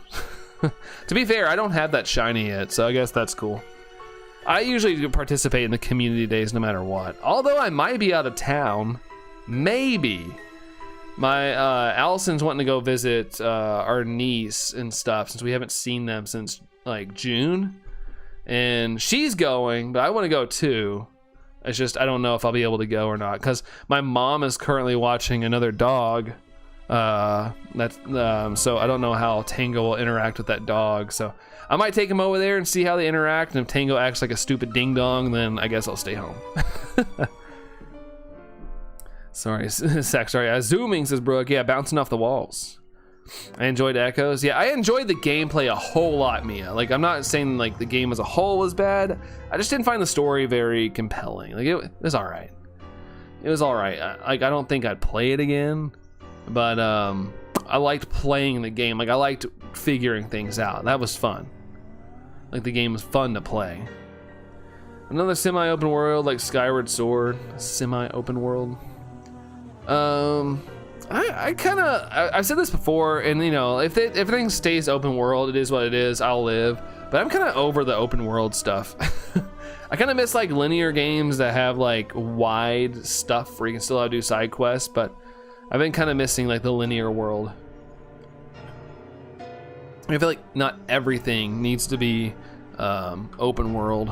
To be fair, I don't have that shiny yet, so I guess that's cool. I usually participate in the community days no matter what. Although I might be out of town. Maybe. My Allison's wanting to go visit our niece and stuff since we haven't seen them since like June. And she's going, but I want to go too. It's just I don't know if I'll be able to go or not because my mom is currently watching another dog. So I don't know how Tango will interact with that dog, so I might take him over there and see how they interact, and if Tango acts like a stupid ding dong, then I guess I'll stay home. Sorry, zooming, says Brooke. Yeah, bouncing off the walls. I enjoyed Echoes. Yeah, I enjoyed the gameplay a whole lot, Mia. Like, I'm not saying like the game as a whole was bad. I just didn't find the story very compelling. Like, it was all right. It was all right. I don't think I'd play it again. But I liked playing the game. Like I liked figuring things out. That was fun. Like the game was fun to play. Another semi-open world like Skyward Sword. Semi-open world. I've said this before, and you know, if everything stays open world, it is what it is. I'll live. But I'm kind of over the open world stuff. I kind of miss like linear games that have like wide stuff where you can still do side quests, but I've been kind of missing like the linear world. I feel like not everything needs to be open world.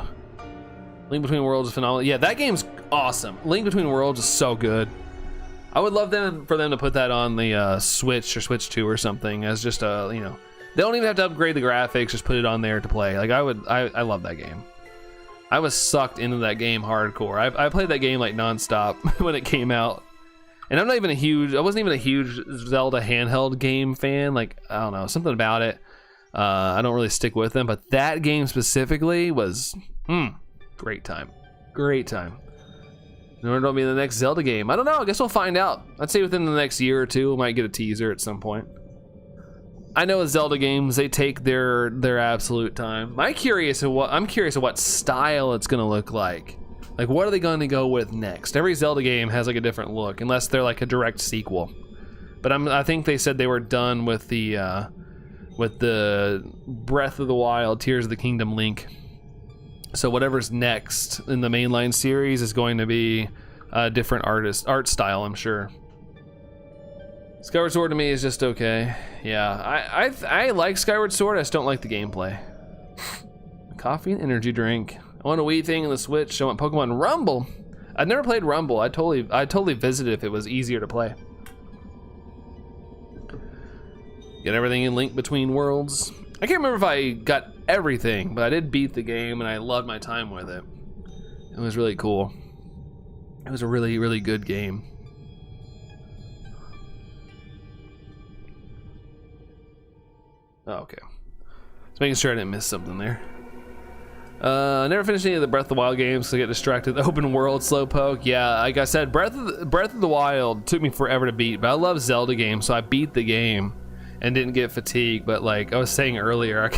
Link Between Worlds is phenomenal. Yeah, that game's awesome. Link Between Worlds is so good. I would love for them to put that on the Switch or Switch 2 or something as just a, you know, They don't even have to upgrade the graphics, just put it on there to play. Like I love that game. I was sucked into that game hardcore. I played that game like nonstop when it came out. And I wasn't even a huge Zelda handheld game fan. Like, I don't know, something about it. I don't really stick with them, but that game specifically was, great time. Great time. It'll be the next Zelda game. I don't know, I guess we'll find out. I'd say within the next year or two, we might get a teaser at some point. I know with Zelda games, they take their absolute time. I'm curious of what style it's gonna look like. Like, what are they going to go with next? Every Zelda game has like a different look, unless they're like a direct sequel. But I think they said they were done with the Breath of the Wild, Tears of the Kingdom Link. So whatever's next in the mainline series is going to be a different art style, I'm sure. Skyward Sword to me is just okay. Yeah, I like Skyward Sword. I just don't like the gameplay. Coffee and energy drink. I want a Wii thing in the Switch. I want Pokemon Rumble. I've never played Rumble. I'd totally visit if it was easier to play. Get everything in Link Between Worlds. I can't remember if I got everything, but I did beat the game and I loved my time with it. It was really cool. It was a really, really good game. Oh, okay. Just making sure I didn't miss something there. I never finished any of the Breath of the Wild games, so I get distracted. The open world slowpoke. Yeah, like I said, Breath of the Wild took me forever to beat, but I love Zelda games, so I beat the game and didn't get fatigued. But like I was saying earlier,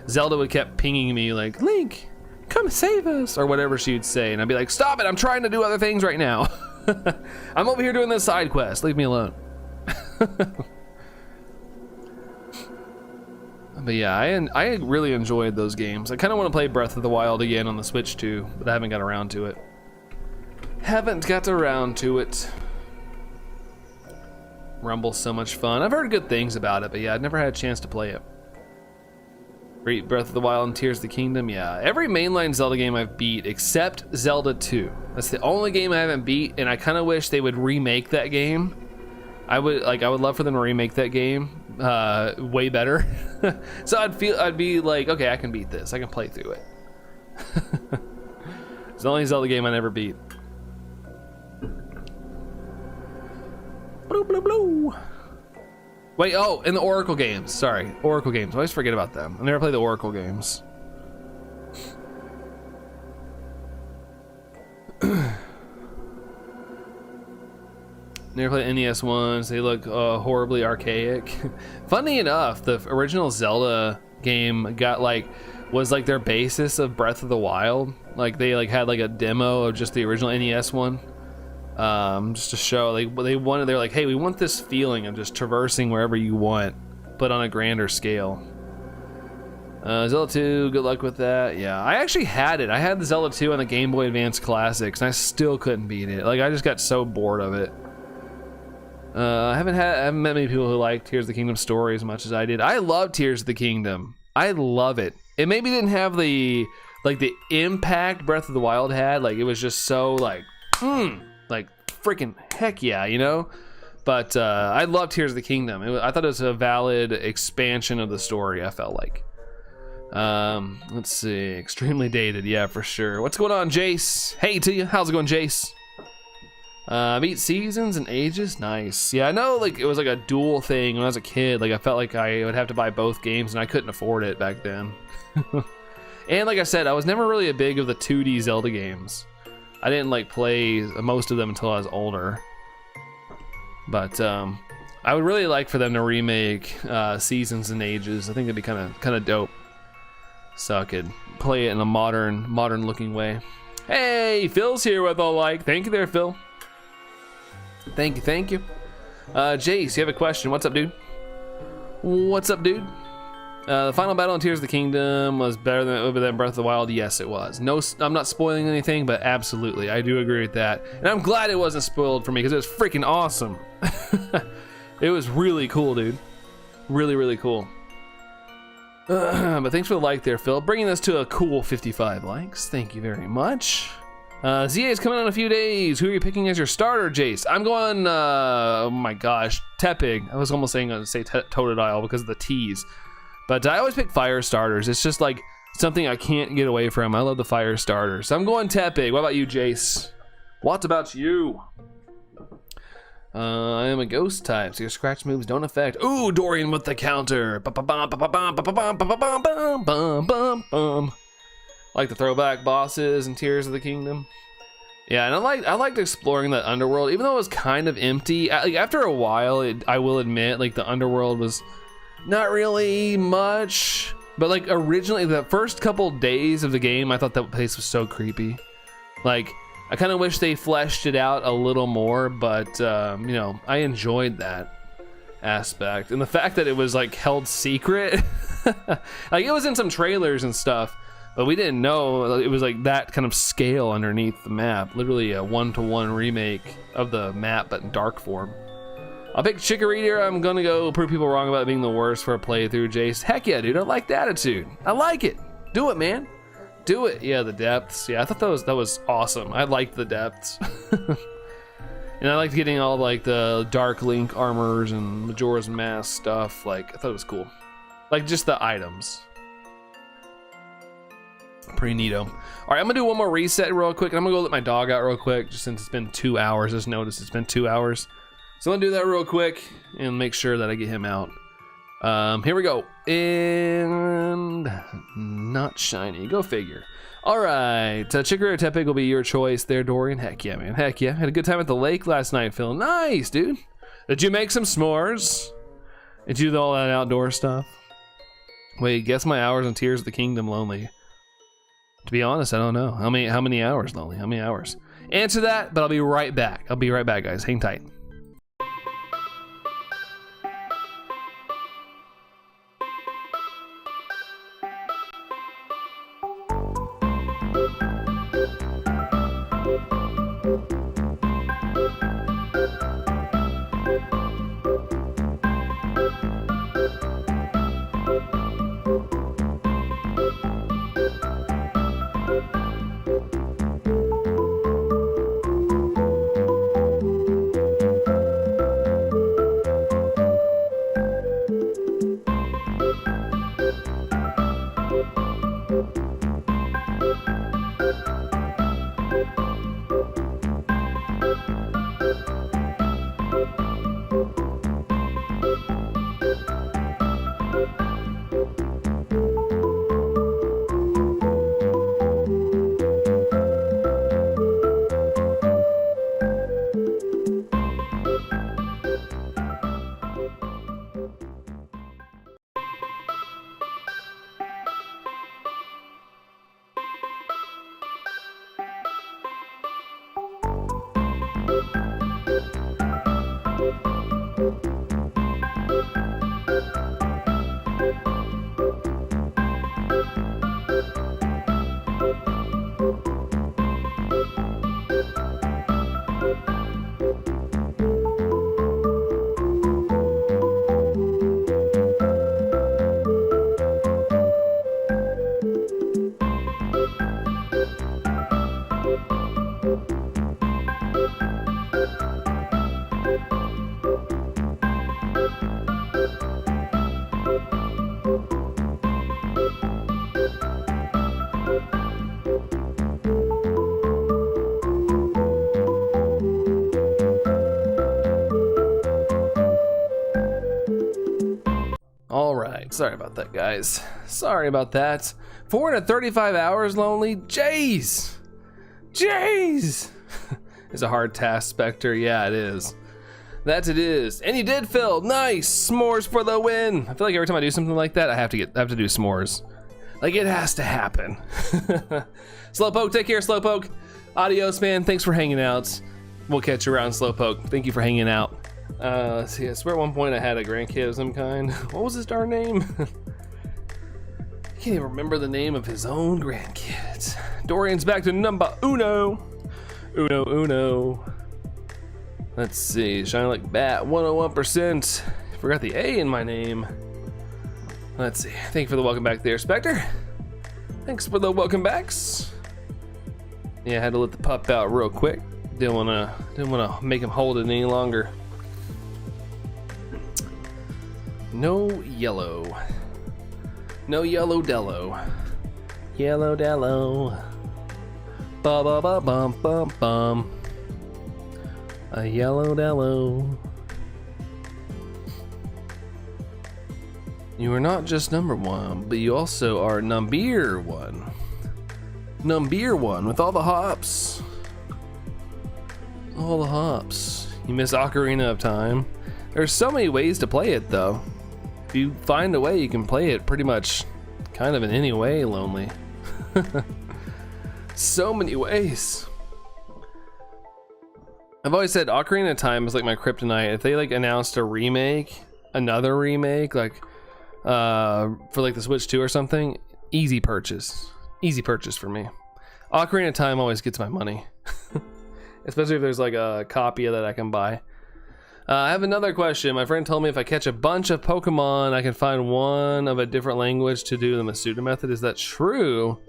Zelda kept pinging me like, Link, come save us, or whatever she would say, and I'd be like, stop it, I'm trying to do other things right now. I'm over here doing this side quest, leave me alone. But yeah, I really enjoyed those games. I kind of want to play Breath of the Wild again on the Switch too, but I haven't got around to it. Rumble's so much fun. I've heard good things about it, but yeah, I've never had a chance to play it. Great Breath of the Wild and Tears of the Kingdom, yeah. Every mainline Zelda game I've beat except Zelda 2. That's the only game I haven't beat, and I kind of wish they would remake that game. I would love for them to remake that game way better. So I'd be like, okay, I can beat this. I can play through it. It's the only Zelda game I never beat. Blue, blue, blue. Wait, oh, and the Oracle games. Sorry, Oracle games. I always forget about them. I never play the Oracle games. Never played NES ones. They look horribly archaic. Funny enough, the original Zelda game was their basis of Breath of the Wild. Like they had like a demo of just the original NES one, just to show they're like, hey, we want this feeling of just traversing wherever you want, but on a grander scale. Zelda 2, good luck with that. Yeah, I actually had it. I had the Zelda 2 on the Game Boy Advance Classics, and I still couldn't beat it. Like I just got so bored of it. I haven't met many people who like Tears of the Kingdom story as much as I did. I love Tears of the Kingdom. I love it. It maybe didn't have the impact Breath of the Wild had. Like it was just so like freaking heck yeah, you know. But I love Tears of the Kingdom. I thought it was a valid expansion of the story. I felt like. Let's see. Extremely dated, yeah, for sure. What's going on, Jace? Hey to you. How's it going, Jace? Beat Seasons and Ages, nice. Yeah, I know like it was like a dual thing when I was a kid. Like I felt like I would have to buy both games and I couldn't afford it back then. And like I said, I was never really a big of the 2D Zelda games. I didn't like play most of them until I was older. But I would really like for them to remake Seasons and Ages. I think it'd be kind of dope. So I could play it in a modern looking way. Hey, Phil's here with a like. Thank you there, Phil. Thank you. Jace, you have a question. What's up, dude? The final battle in Tears of the Kingdom was better than Breath of the Wild. Yes, it was. No, I'm not spoiling anything, but absolutely, I do agree with that. And I'm glad it wasn't spoiled for me because it was freaking awesome. It was really cool, dude. Really, really cool. But thanks for the like there, Phil. Bringing us to a cool 55 likes. Thank you very much. ZA is coming on in a few days. Who are you picking as your starter, Jace? I'm going, oh my gosh, Tepig. I was almost saying say Totodile because of the T's. But I always pick fire starters. It's just like something I can't get away from. I love the fire starters. I'm going Tepig. What about you, Jace? What about you? I am a ghost type, so your scratch moves don't affect. Ooh, Dorian with the counter. Like the throwback bosses and Tears of the Kingdom. Yeah, and I liked exploring the underworld, even though it was kind of empty. Like after a while, I will admit, like the underworld was not really much. But like originally, the first couple days of the game, I thought that place was so creepy. Like I kind of wish they fleshed it out a little more, but you know, I enjoyed that aspect. And the fact that it was like held secret, like it was in some trailers and stuff, but we didn't know it was like that kind of scale underneath the map. Literally a 1-to-1 remake of the map, but in dark form. I'll pick Chikorita. I'm gonna go prove people wrong about being the worst for a playthrough, Jace. Heck yeah, dude, I like the attitude. I like it. Do it, man. Do it. Yeah, the depths. Yeah, I thought that was awesome. I liked the depths. And I liked getting all like the Dark Link armors and Majora's Mask stuff. Like, I thought it was cool. Like just the items. Pretty neato. All right, I'm gonna do one more reset real quick. And I'm gonna go let my dog out real quick, just since it's been 2 hours. Just noticed it's been 2 hours. So I'm gonna do that real quick and make sure that I get him out. Here we go. And not shiny. Go figure. All right. Chikorita or Tepig will be your choice there, Dorian. Heck yeah, man. Heck yeah. Had a good time at the lake last night, Phil. Nice, dude. Did you make some s'mores? Did you do all that outdoor stuff? Wait, guess my hours on Tears of the Kingdom lonely. To be honest, I don't know. How many hours lonely? How many hours? Answer that, but I'll be right back. I'll be right back, guys. Hang tight. Sorry about that, guys. Sorry about that. 435 hours lonely? Jeez! Jeez! It's a hard task, Spectre. Yeah, it is. That it is. And you did, Phil. Nice! S'mores for the win! I feel like every time I do something like that, I have to do s'mores. Like, it has to happen. Slowpoke, take care, Slowpoke. Adios, man. Thanks for hanging out. We'll catch you around, Slowpoke. Thank you for hanging out. Let's see, I swear at one point I had a grandkid of some kind. What was his darn name? I can't even remember the name of his own grandkids. Dorian's back to number uno. Uno. Let's see, shine like bat, 101%. Forgot the A in my name. Let's see, thank you for the welcome back there, Spectre. Thanks for the welcome backs. Yeah, I had to let the pup out real quick. Didn't wanna make him hold it any longer. No yellow. No yellow dello. Yellow dello. Ba ba ba bum bum bum. A yellow dello. You are not just number one, but you also are number one. Number one with all the hops. All the hops. You miss Ocarina of Time. There's so many ways to play it though. If you find a way, you can play it pretty much kind of in any way, Lonely. So many ways. I've always said Ocarina of Time is like my kryptonite. If they like announced a remake, another remake, like for like the Switch 2 or something, easy purchase. Easy purchase for me. Ocarina of Time always gets my money. Especially if there's like a copy of that I can buy. I have another question. My friend told me if I catch a bunch of Pokemon, I can find one of a different language to do the Masuda method. Is that true?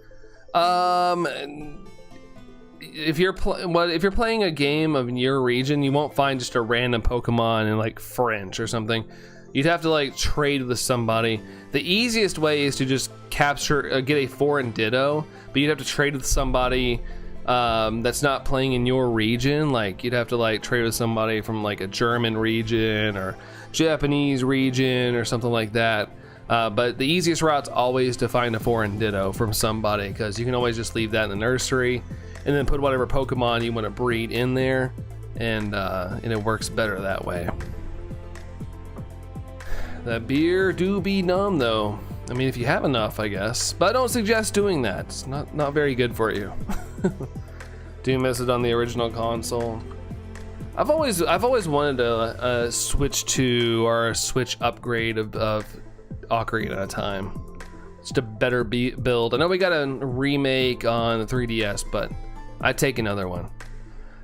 If you're playing a game of your region, you won't find just a random Pokemon in like French or something. You'd have to like trade with somebody. The easiest way is to just capture, get a foreign Ditto, but you'd have to trade with somebody that's not playing in your region. Like you'd have to like trade with somebody from like a German region or Japanese region or something like that. But the easiest route's always to find a foreign Ditto from somebody, because you can always just leave that in the nursery and then put whatever Pokemon you want to breed in there, and it works better that way. That beer do be numb though. I mean, if you have enough, I guess, but I don't suggest doing that. It's not very good for you. Do you miss it on the original console? I've always wanted to switch to, or a Switch upgrade of Ocarina of Time. Just a better build. I know we got a remake on the 3DS, but I'd take another one.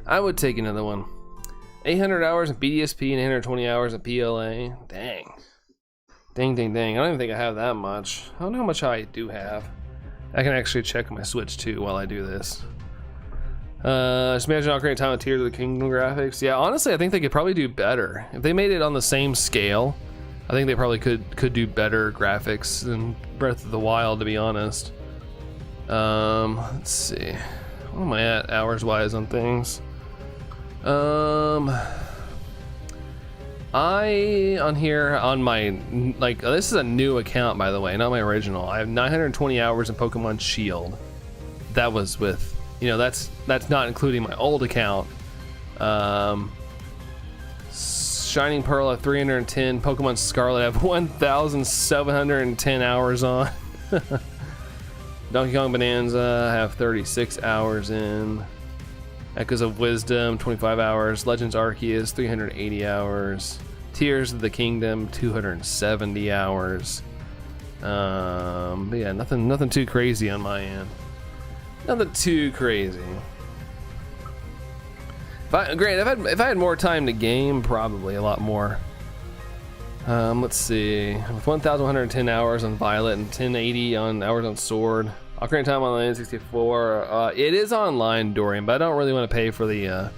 I would take another one. 800 hours in BDSP and 820 hours in PLA. Dang. Dang, dang, dang. I don't even think I have that much. I don't know how much I do have. I can actually check my Switch too while I do this. Just imagine Ocarina of Time with Tears of the Kingdom graphics. Yeah, honestly, I think they could probably do better. If they made it on the same scale, I think they probably could do better graphics than Breath of the Wild, to be honest. Let's see. What am I at hours-wise on things? On here, on my, like, this is a new account, by the way, not my original. I have 920 hours in Pokemon Shield. That was with, you know, that's not including my old account. Shining Pearl at 310, Pokemon Scarlet I have 1,710 hours on. Donkey Kong Bonanza I have 36 hours in. Echoes of Wisdom 25 hours. Legends Arceus 380 hours. Tears of the Kingdom 270 hours. But yeah, nothing too crazy on my end. Nothing too crazy. If I had more time to game, probably a lot more. Let's see. With 1,110 hours on Violet and 1080 on hours on Sword. Ocarina of Time Online 64. It is online, Dorian, but I don't really want to pay for the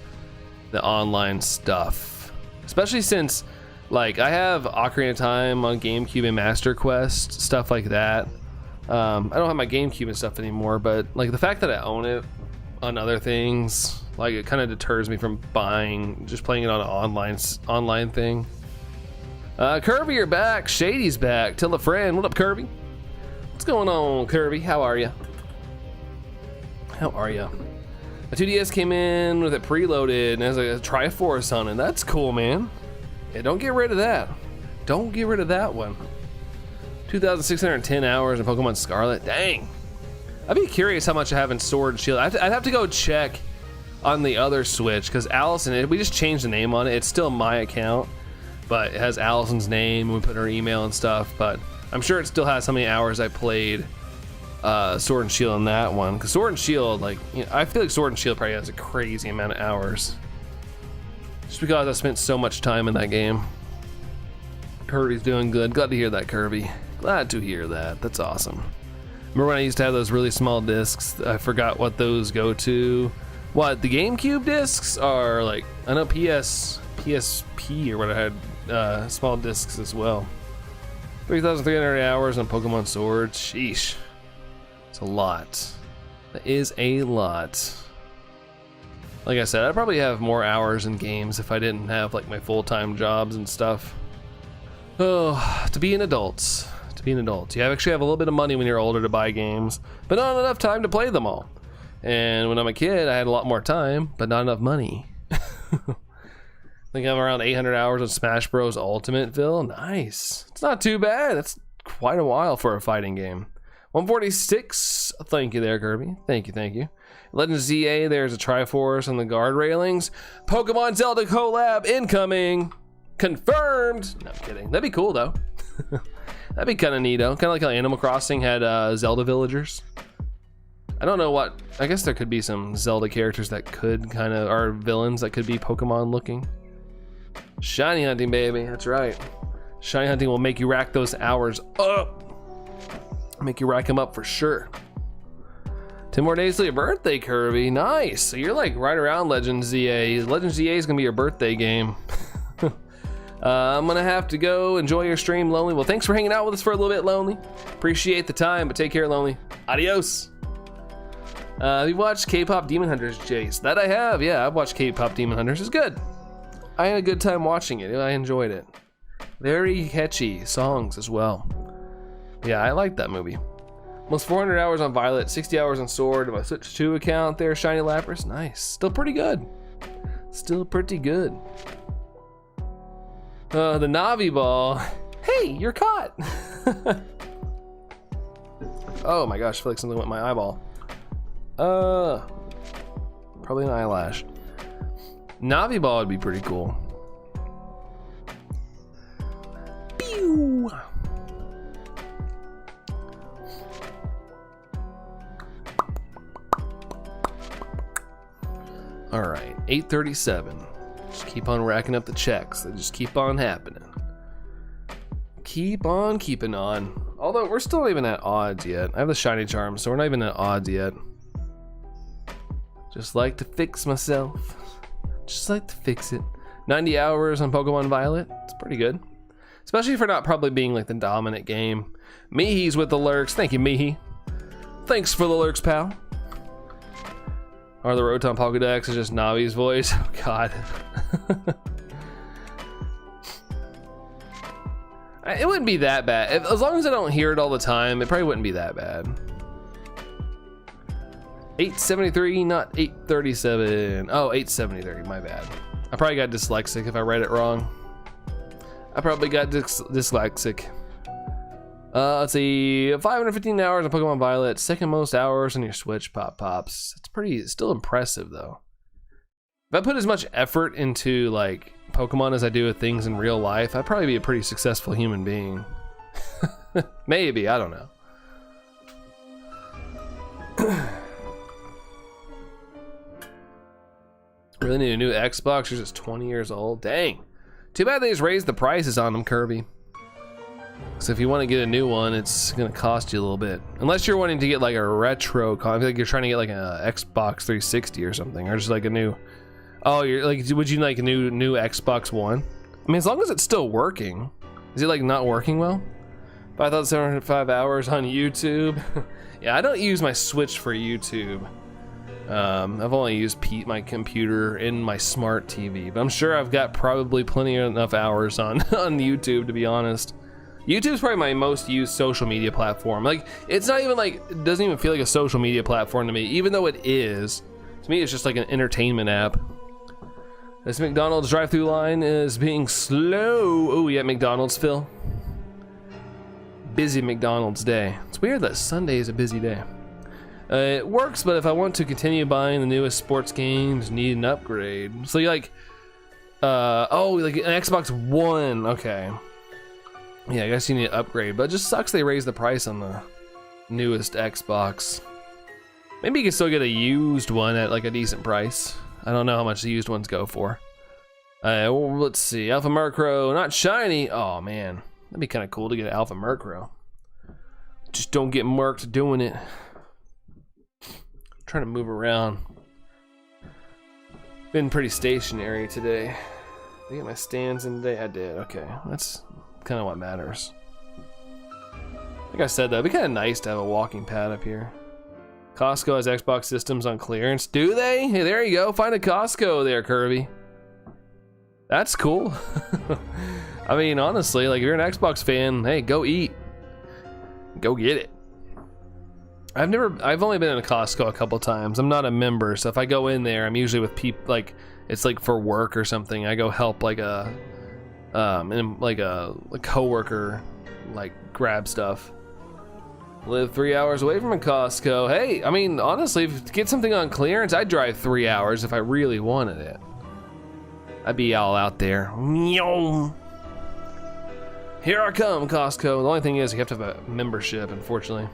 online stuff, especially since, like, I have Ocarina of Time on GameCube and Master Quest, stuff like that. I don't have my GameCube and stuff anymore, but like the fact that I own it on other things, like, it kind of deters me from just playing it on an online thing. Kirby, you're back. Shady's back. Tell a friend. What up, Kirby? What's going on, Kirby? How are you? How are you? A 2DS came in with it preloaded and has a Triforce on it. That's cool, man. Yeah, don't get rid of that. Don't get rid of that one. 2,610 hours in Pokemon Scarlet. Dang. I'd be curious how much I have in Sword and Shield. I'd have to go check on the other Switch, because Allison, we just changed the name on it. It's still my account, but it has Allison's name. We put her email and stuff, but I'm sure it still has how many hours I played Sword and Shield on that one. Because Sword and Shield, like, you know, I feel like Sword and Shield probably has a crazy amount of hours. Just because I spent so much time in that game. Kirby's doing good. Glad to hear that, Kirby. Glad to hear that. That's awesome. Remember when I used to have those really small discs? I forgot what those go to. What, the GameCube discs are like, I know PSP or what, I had small discs as well. 3,300 hours on Pokemon Sword. Sheesh. It's a lot. That is a lot. Like I said, I'd probably have more hours in games if I didn't have like my full-time jobs and stuff. Oh, to be an adult. To be an adult. You actually have a little bit of money when you're older to buy games, but not enough time to play them all. And when I'm a kid, I had a lot more time, but not enough money. I think I'm around 800 hours on Smash Bros. Ultimateville. Nice. It's not too bad. That's quite a while for a fighting game. 146. Thank you there, Kirby. Thank you, thank you. Legend ZA, there's a Triforce on the guard railings. Pokemon Zelda collab incoming. Confirmed. No, I'm kidding. That'd be cool, though. That'd be kind of neato. Kind of like how Animal Crossing had Zelda villagers. I don't know what. I guess there could be some Zelda characters that could kind of, or villains that could be Pokemon looking. Shiny hunting, baby. That's right. Shiny hunting will make you rack those hours up. Make you rack them up for sure. 10 more days till your birthday, Kirby. Nice. So you're like right around Legend ZA. Legend ZA is gonna be your birthday game. I'm gonna have to go enjoy your stream, Lonely. Well, thanks for hanging out with us for a little bit, Lonely. Appreciate the time, but take care, Lonely. Adios. Have you watched K-Pop Demon Hunters, Jace? That I have, yeah. I've watched K-Pop Demon Hunters. It's good. I had a good time watching it. I enjoyed it. Very catchy songs as well. Yeah, I like that movie. Almost 400 hours on Violet, 60 hours on Sword. My Switch 2 account there, Shiny Lapras. Nice. Still pretty good. Still pretty good. The Navi Ball. Hey, you're caught. Oh my gosh, I feel like something went in my eyeball. Probably an eyelash. Navi Ball would be pretty cool. Pew! Alright, 837. Just keep on racking up the checks. They just keep on happening. Keep on keeping on. Although we're still not even at odds yet. I have the shiny charm, so we're not even at odds yet. Just like to fix myself. Just like to fix it. 90 hours on Pokemon Violet. It's pretty good. Especially for not probably being like the dominant game. Mihi's with the lurks. Thank you, Mihi. Thanks for the lurks, pal. Or the Rotom Pokedex is just Navi's voice. Oh god. It wouldn't be that bad. As long as I don't hear it all the time, it probably wouldn't be that bad. 873, not 837. Oh, 873, my bad. I probably got dyslexic if I read it wrong. I probably got dyslexic. Let's see, 515 hours on Pokemon Violet, second most hours on your Switch Pops. It's pretty, still impressive though. If I put as much effort into like Pokemon as I do with things in real life, I'd probably be a pretty successful human being. Maybe, I don't know. Really need a new Xbox, you're just 20 years old. Dang. Too bad they just raised the prices on them, Kirby. So if you want to get a new one, it's gonna cost you a little bit. Unless you're wanting to get like a retro I feel like you're trying to get like a Xbox 360 or something, or just like a new. Oh, you're like, would you like a new Xbox One? I mean, as long as it's still working. Is it like not working well? 5,705 hours on YouTube. Yeah, I don't use my Switch for YouTube. I've only used my computer and my smart TV, but I'm sure I've got probably plenty enough hours on YouTube, to be honest. YouTube's probably my most used social media platform. Like, it's not even like, it doesn't even feel like a social media platform to me, even though it is. To me, it's just like an entertainment app. This McDonald's drive-thru line is being slow. Oh, yeah, McDonald's, Phil. Busy McDonald's day. It's weird that Sunday is a busy day. It works, but if I want to continue buying the newest sports games, need an upgrade. So you like, oh, like an Xbox One, okay. Yeah, I guess you need to upgrade, but it just sucks they raised the price on the newest Xbox. Maybe you can still get a used one at like a decent price. I don't know how much the used ones go for. Well, let's see, Alpha Murkrow, not shiny. Oh man, that'd be kind of cool to get an Alpha Murkrow. Just don't get murked doing it. I'm trying to move around. Been pretty stationary today. Did I get my stands in today? I did, okay. That's kind of what matters. Like I said, that'd be kind of nice to have a walking pad up here. Costco has Xbox systems on clearance. Do they? Hey, there you go. Find a Costco there, Kirby. That's cool. I mean, honestly, like if you're an Xbox fan, hey, go eat. Go get it. I've only been in a Costco a couple times. I'm not a member, so if I go in there, I'm usually with people, like it's like for work or something. I go help like a coworker, like grab stuff. Live 3 hours away from a Costco. Hey, I mean, honestly, to get something on clearance, I'd drive 3 hours if I really wanted it. I'd be all out there. Here I come, Costco. The only thing is you have to have a membership, unfortunately.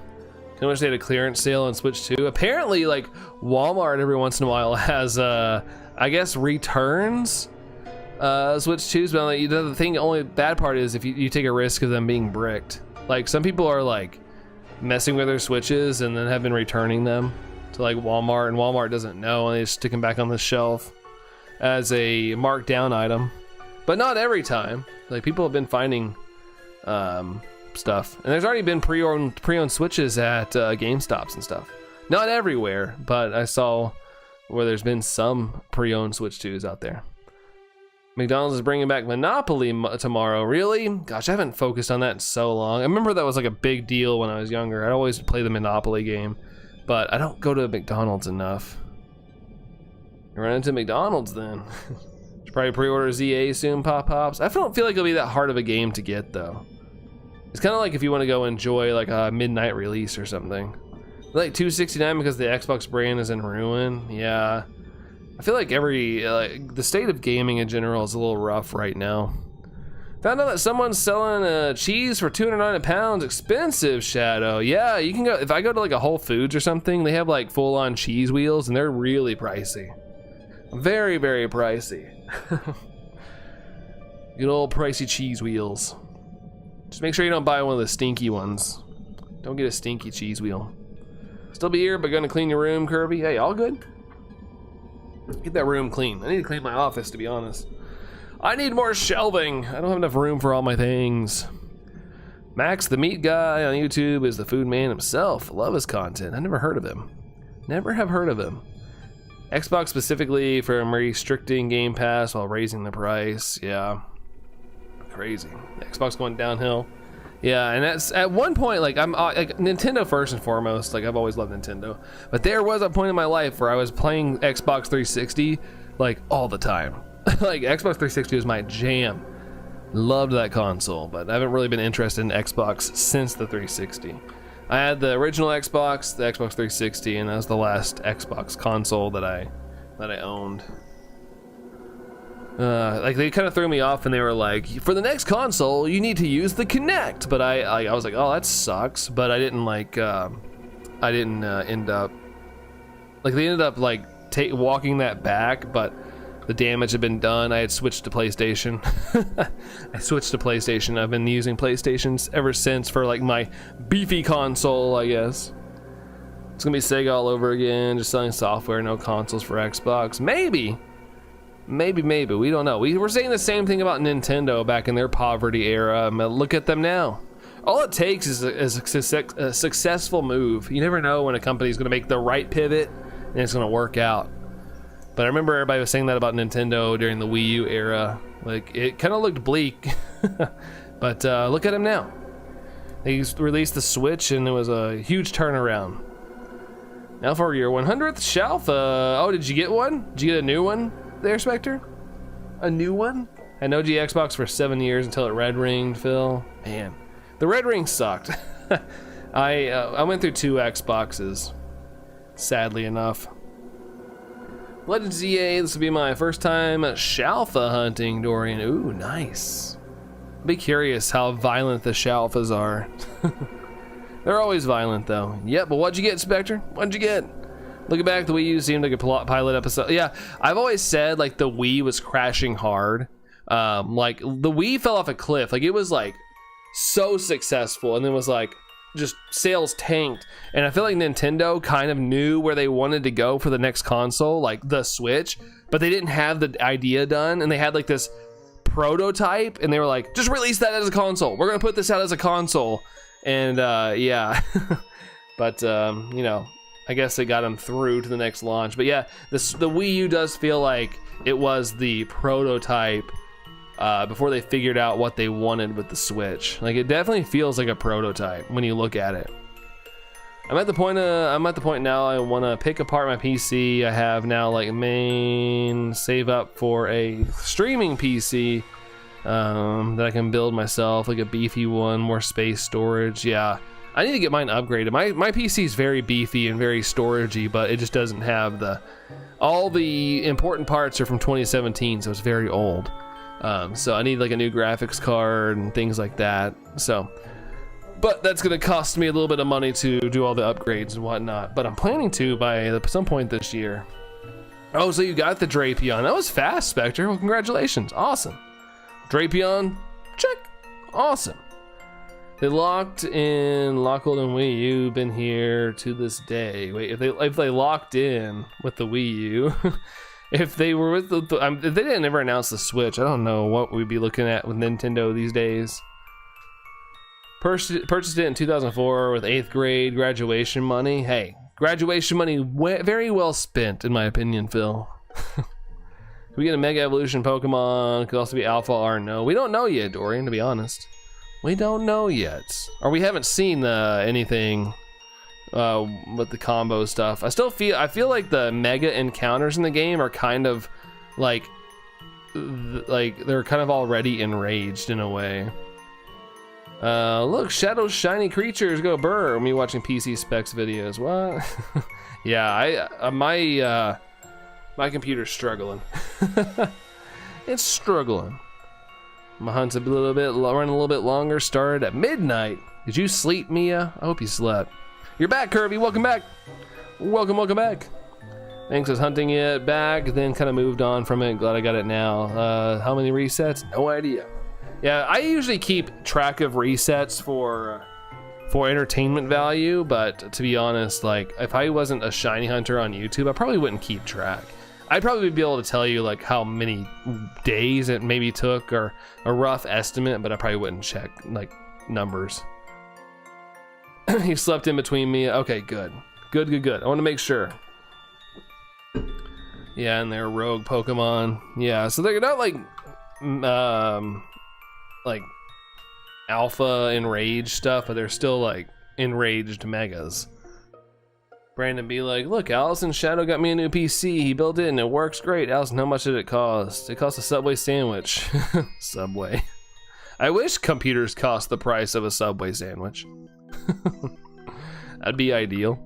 I wish they had a clearance sale on Switch 2. Apparently, like, Walmart every once in a while has, I guess, returns Switch 2s. But like, the thing, only bad part is if you take a risk of them being bricked. Like, some people are, like, messing with their Switches and then have been returning them to, like, Walmart. And Walmart doesn't know, and they just stick them back on the shelf as a marked down item. But not every time. Like, people have been finding stuff, and there's already been pre-owned Switches at GameStops and stuff. Not everywhere, but I saw where there's been some pre-owned Switch 2s out there. McDonald's is bringing back Monopoly tomorrow. Really? Gosh, I haven't focused on that in so long. I remember that was like a big deal when I was younger. I'd always play the Monopoly game, but I don't go to McDonald's enough. You run into McDonald's then. Should probably pre-order ZA soon, Pop Pops. I don't feel like it'll be that hard of a game to get though. It's kind of like if you want to go enjoy like a midnight release or something. Like $269 because the Xbox brand is in ruin. Yeah, I feel like the state of gaming in general is a little rough right now. Found out that someone's selling cheese for $209 a pound. Expensive, Shadow. Yeah, you can go, if I go to like a Whole Foods or something, they have like full-on cheese wheels and they're really pricey. Very, very pricey. Good old pricey cheese wheels. Just make sure you don't buy one of the stinky ones. Don't get a stinky cheese wheel. Still be here, but gonna clean your room, Kirby. Hey, all good? Get that room clean. I need to clean my office, to be honest. I need more shelving. I don't have enough room for all my things. Max, the meat guy on YouTube, is the food man himself. Love his content. I never heard of him. Never have heard of him. Xbox specifically for restricting Game Pass while raising the price. Yeah. Crazy. Xbox going downhill. Yeah, and that's at one point, like I'm like Nintendo first and foremost. Like I've always loved Nintendo, but there was a point in my life where I was playing Xbox 360 like all the time. Like Xbox 360 was my jam. Loved that console, but I haven't really been interested in Xbox since the 360. I had the original Xbox, the Xbox 360, and that was the last Xbox console that I owned. Like they kind of threw me off, and they were like, "For the next console, you need to use the Kinect." But I was like, "Oh, that sucks." But I didn't like, end up like they ended up like walking that back, but the damage had been done. I had switched to PlayStation. I switched to PlayStation. I've been using PlayStations ever since for like my beefy console, I guess. It's gonna be Sega all over again, just selling software, no consoles for Xbox. Maybe, we don't know. We were saying the same thing about Nintendo back in their poverty era. Look at them now. All it takes is a successful move. You never know when a company's gonna make the right pivot and it's gonna work out. But I remember everybody was saying that about Nintendo during the Wii U era. Like, it kind of looked bleak. But look at them now. They released the Switch and it was a huge turnaround. Now for your 100th shelf. Oh, did you get one? Did you get a new one there, Spectre? A new one? I know Xbox for 7 years until it red ringed, Phil. Man, the red ring sucked. I went through 2 Xboxes, sadly enough. Legend ZA, this will be my first time Shalfa hunting, Dorian. Ooh, nice. Be curious how violent the Shalfas are. They're always violent, though. Yep, but what'd you get, Spectre? What'd you get? Looking back, the Wii U seemed like a pilot episode. Yeah, I've always said, like, the Wii was crashing hard. Like, the Wii fell off a cliff. Like, it was, like, so successful, and then was, like, just sales tanked. And I feel like Nintendo kind of knew where they wanted to go for the next console, like the Switch, but they didn't have the idea done, and they had, like, this prototype, and they were like, just release that as a console. We're gonna put this out as a console. And yeah, but you know, I guess it got them through to the next launch. But yeah, the Wii U does feel like it was the prototype before they figured out what they wanted with the Switch. Like, it definitely feels like a prototype when you look at it. I'm at the point now I want to pick apart my PC. I have now like save up for a streaming PC that I can build myself, like a beefy one, more space storage. Yeah, I need to get mine upgraded. My PC is very beefy and very storagey, but it just doesn't have all the important parts are from 2017, so it's very old. So I need like a new graphics card and things like that. So, but that's gonna cost me a little bit of money to do all the upgrades and whatnot. But I'm planning to by some point this year. Oh, so you got the Drapion. That was fast, Spectre. Well, congratulations. Awesome. Drapion, check. Awesome. They locked in Lockhold and Wii U. Been here to this day. Wait, if they locked in with the Wii U, if they were with if they didn't ever announce the Switch, I don't know what we'd be looking at with Nintendo these days. Purchased it in 2004 with 8th grade graduation money. Hey, graduation money very well spent, in my opinion, Phil. We get a Mega Evolution Pokemon. Could also be Alpha or no. We don't know yet, Dorian, to be honest. We don't know yet. Or we haven't seen anything with the combo stuff. I feel like the Mega encounters in the game are kind of like they're kind of already enraged in a way. Look, Shadow's shiny creatures go burr. Me watching PC specs videos. What? Yeah, my computer's struggling. It's struggling. My hunt's running a little bit longer. Started at midnight. Did you sleep, Mia? I hope you slept. You're back, Kirby. Welcome back. Welcome back. Thanks was hunting it back, then kind of moved on from it. Glad I got it now. How many resets? No idea. Yeah, I usually keep track of resets for entertainment value, but to be honest, like, if I wasn't a shiny hunter on YouTube, I probably wouldn't keep track. I'd probably be able to tell you like how many days it maybe took or a rough estimate, but I probably wouldn't check like numbers. He slept in between me. Okay, good. I want to make sure. Yeah, and they're rogue Pokemon. Yeah, so they're not like alpha enraged stuff, but they're still like enraged megas. Brandon be like, look, Allison Shadow got me a new PC. He built it and it works great. Allison, how much did it cost? It cost a Subway sandwich. Subway. I wish computers cost the price of a Subway sandwich. That'd be ideal.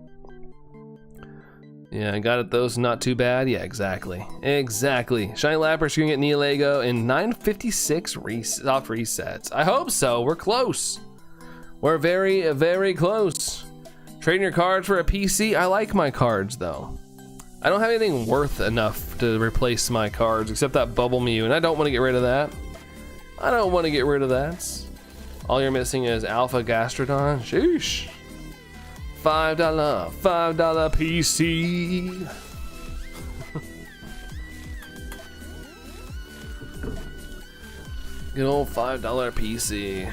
Yeah, I got it. Those not too bad. Yeah, exactly. Shiny Lapras, you're gonna get Nihilego in 956 soft resets. I hope so. We're close. We're very, very close. Trading your cards for a PC. I like my cards though. I don't have anything worth enough to replace my cards except that Bubble Mew, and I don't want to get rid of that. All you're missing is Alpha Gastrodon. Sheesh. $5 PC. Good old $5 PC.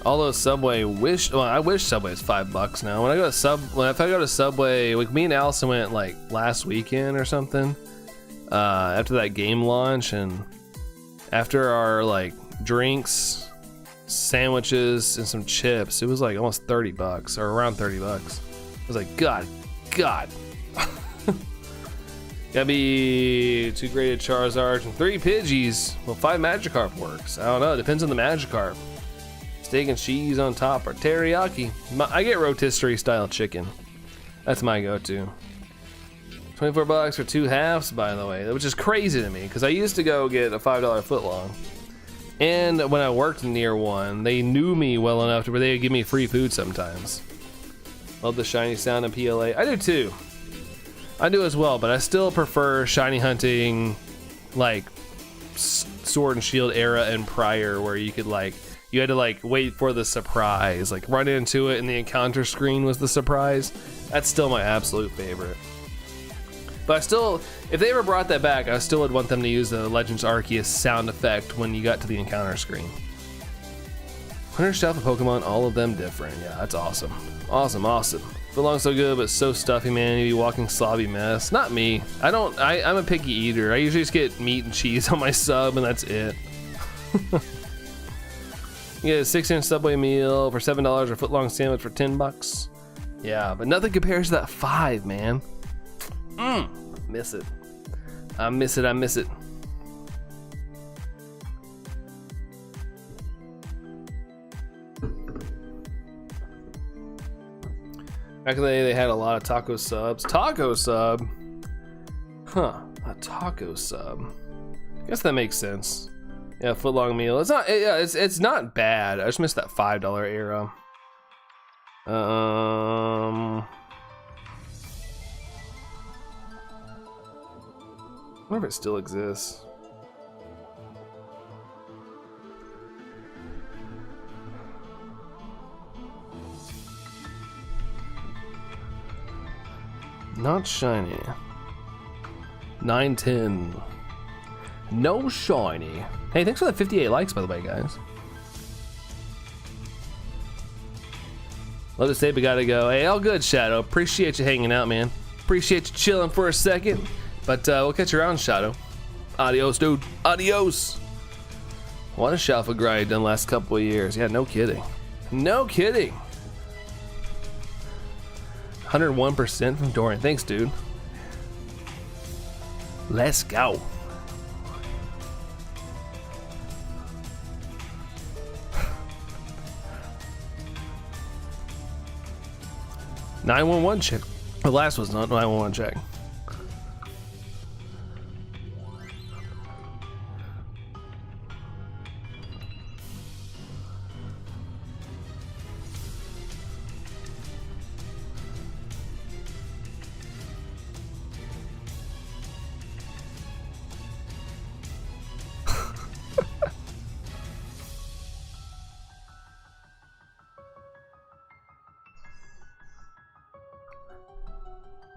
Although Subway I wish Subway is $5 now. If I go to Subway, like me and Allison went like last weekend or something, after that game launch, and after our like drinks, sandwiches, and some chips, it was like almost $30 or around $30. I was like, God. Gotta be 2 graded Charizards and 3 Pidgeys. Well, 5 Magikarp works. I don't know, it depends on the Magikarp. Steak and cheese on top or teriyaki. I get rotisserie style chicken. That's my go-to. $24 for 2 halves, by the way, which is crazy to me because I used to go get a $5 footlong. And when I worked near one, they knew me well enough to where they would give me free food sometimes. Love the shiny sound in PLA. I do too. I do as well, but I still prefer shiny hunting like Sword and Shield era and prior, where you could like you had to like wait for the surprise, like run into it and the encounter screen was the surprise. That's still my absolute favorite. But I still, if they ever brought that back, I still would want them to use the Legends Arceus sound effect when you got to the encounter screen. 100 stuff of Pokemon, all of them different. Yeah, that's awesome. Awesome, awesome. Footlong's so good, but so stuffy, man. You be walking slobby mess. Not me. I'm a picky eater. I usually just get meat and cheese on my sub, and that's it. You get a 6-inch Subway meal for $7 or footlong sandwich for $10. Yeah, but nothing compares to that 5, man. Miss it. I miss it. I miss it. Back in the day, they had a lot of taco subs. Taco sub? Huh, a taco sub. Guess that makes sense. Yeah, footlong meal. It's not, yeah, it's not bad. I just missed that $5 era. I wonder if it still exists. Not shiny. 910. No shiny. Hey, thanks for the 58 likes, by the way, guys. Love to say, but gotta go. Hey, all good, Shadow. Appreciate you hanging out, man. Appreciate you chilling for a second. But we'll catch you around, Shadow. Adios, dude. Adios. What a Shalfa grind done the last couple of years. Yeah, no kidding. No kidding. 101% from Dorian. Thanks, dude. Let's go. $911 check. The last was not 911 check.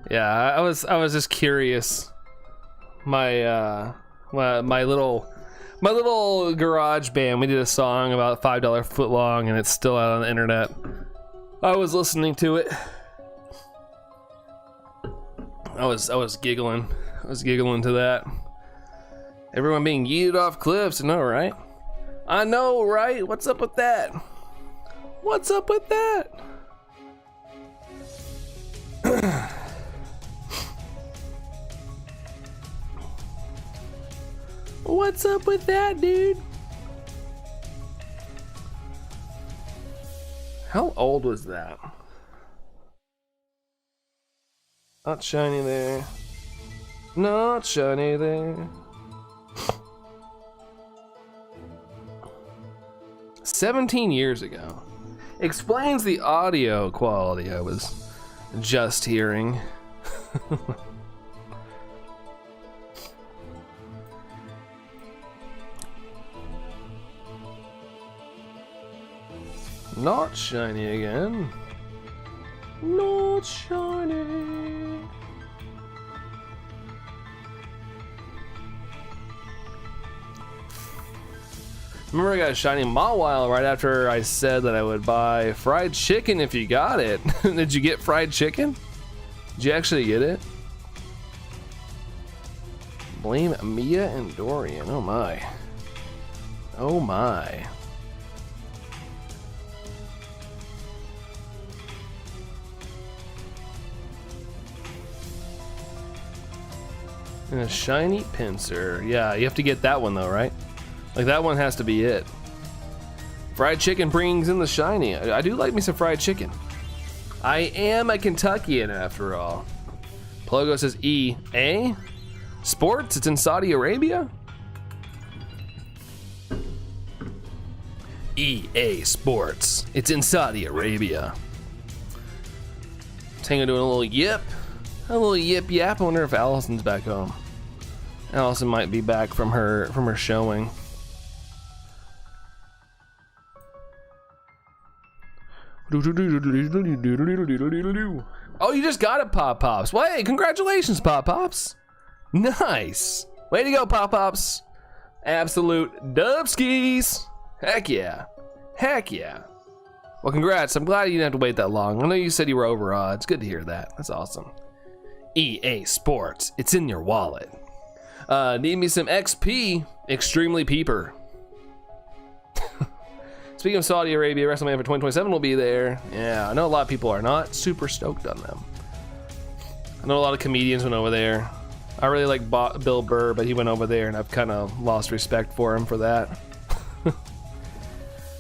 Yeah, I was just curious. My little garage band, we did a song about $5 footlong, and it's still out on the internet. I was listening to it. I was giggling. I was giggling to that. Everyone being yeeted off cliffs. I know, right? I know, right? What's up with that? What's up with that? What's up with that, dude? How old was that? Not shiny there. Not shiny there. 17 years ago. Explains the audio quality I was just hearing. Not shiny again. Not shiny. Remember, I got a shiny Mawile right after I said that I would buy fried chicken if you got it. Did you get fried chicken? Did you actually get it? Blame Mia and Dorian. Oh my. Oh my. And a shiny Pinsir. Yeah, you have to get that one though, right? Like, that one has to be it. Fried chicken brings in the shiny. I do like me some fried chicken. I am a Kentuckian after all. Plogo says EA Sports, it's in Saudi Arabia? EA Sports, it's in Saudi Arabia. Tango doing a little yip. A little yip yap. I wonder if Allison's back home. Allison might be back from her showing. Oh, you just got it, Pop Pops. Well, hey, congratulations, Pop Pops. Nice. Way to go, Pop Pops. Absolute dubskis. Heck yeah. Heck yeah. Well, congrats. I'm glad you didn't have to wait that long. I know you said you were over odds. Good to hear that. That's awesome. EA Sports. It's in your wallet. Need me some XP. Extremely peeper. Speaking of Saudi Arabia, WrestleMania for 2027 will be there. Yeah, I know a lot of people are not super stoked on them. I know a lot of comedians went over there. I really like Bill Burr, but he went over there and I've kind of lost respect for him for that.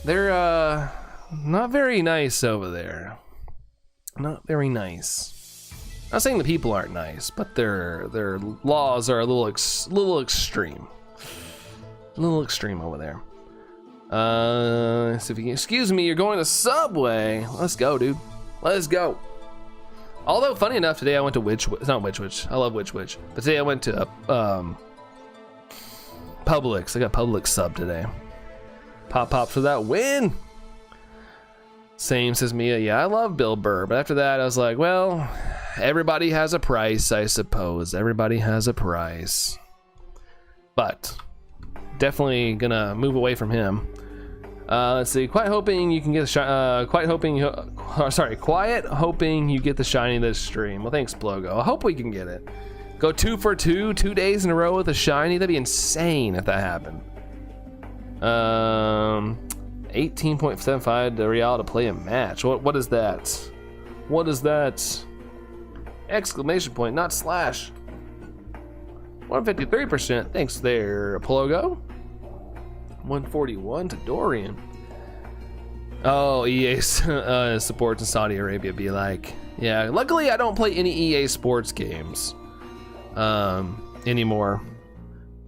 They're not very nice over there. Not very nice. Not saying the people aren't nice, but their laws are a little extreme. A little extreme over there. So if you excuse me, you're going to Subway. Let's go, dude. Let's go. Although funny enough, today I went to it's not Witch. I love Witch. But today I went to Publix. I got Publix sub today. Pop for that win. Same, says Mia. Yeah, I love Bill Burr, but after that I was like, well, everybody has a price, I suppose. Everybody has a price. But definitely gonna move away from him. Let's see. Quiet hoping you get the shiny this stream. Well, thanks, Plogo. I hope we can get it. Go 2 for 2 days in a row with a shiny. That'd be insane if that happened. 18.75 to Real to play a match. What is that? What is that? Exclamation point, not slash. 153%. Thanks there, Plogo. 141 to Dorian. Oh, EA supports in Saudi Arabia be like, yeah. Luckily, I don't play any EA Sports games anymore.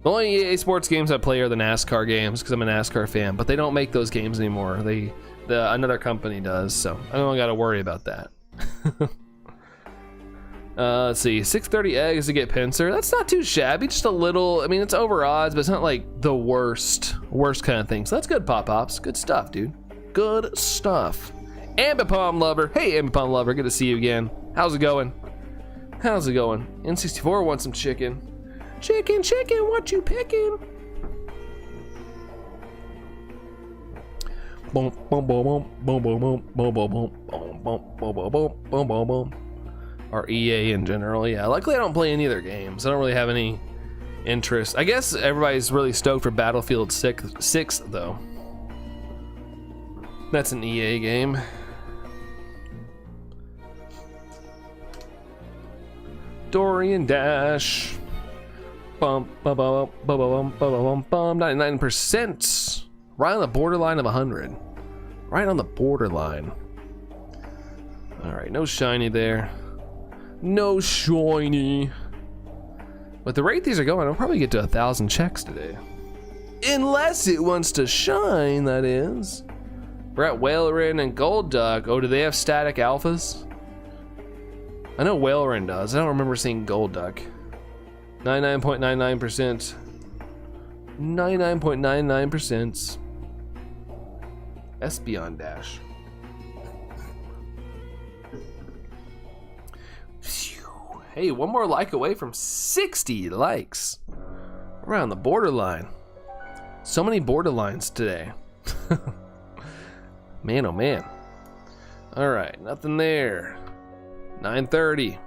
The only EA Sports games I play are the NASCAR games because I'm a NASCAR fan, but they don't make those games anymore. Another company does, so I don't got to worry about that. Let's see, 630 eggs to get Pincer. That's not too shabby, just a little. I mean, it's over odds, but it's not like the worst kind of thing. So that's good, Pop-Pops. Good stuff, dude. Good stuff. Ambipom Lover. Hey, Ambipom Lover, good to see you again. How's it going? How's it going? N64 wants some chicken. Chicken, what you picking? Boom, boom, boom, boom, boom, boom, boom, boom, boom, boom, boom, boom, boom, boom, boom, boom. Or EA in general, yeah. Luckily, I don't play any of their games. I don't really have any interest. I guess everybody's really stoked for Battlefield 6 though. That's an EA game. Dorian Dash. Bum, bum, bum, bum, bum, bum, bum, 99%. Right on the borderline of 100. Right on the borderline. All right, no shiny there. No shiny. With the rate these are going, I'll probably get to 1,000 checks today. Unless it wants to shine, that is. Brett Whalerin and Gold Duck. Oh, do they have static alphas? I know Whalerin does. I don't remember seeing Gold Duck. 99.99%. 99.99%. Espeon Dash. Hey, one more like away from 60 likes. We're on the borderline. So many borderlines today. Man, oh man. All right, nothing there. 9:30.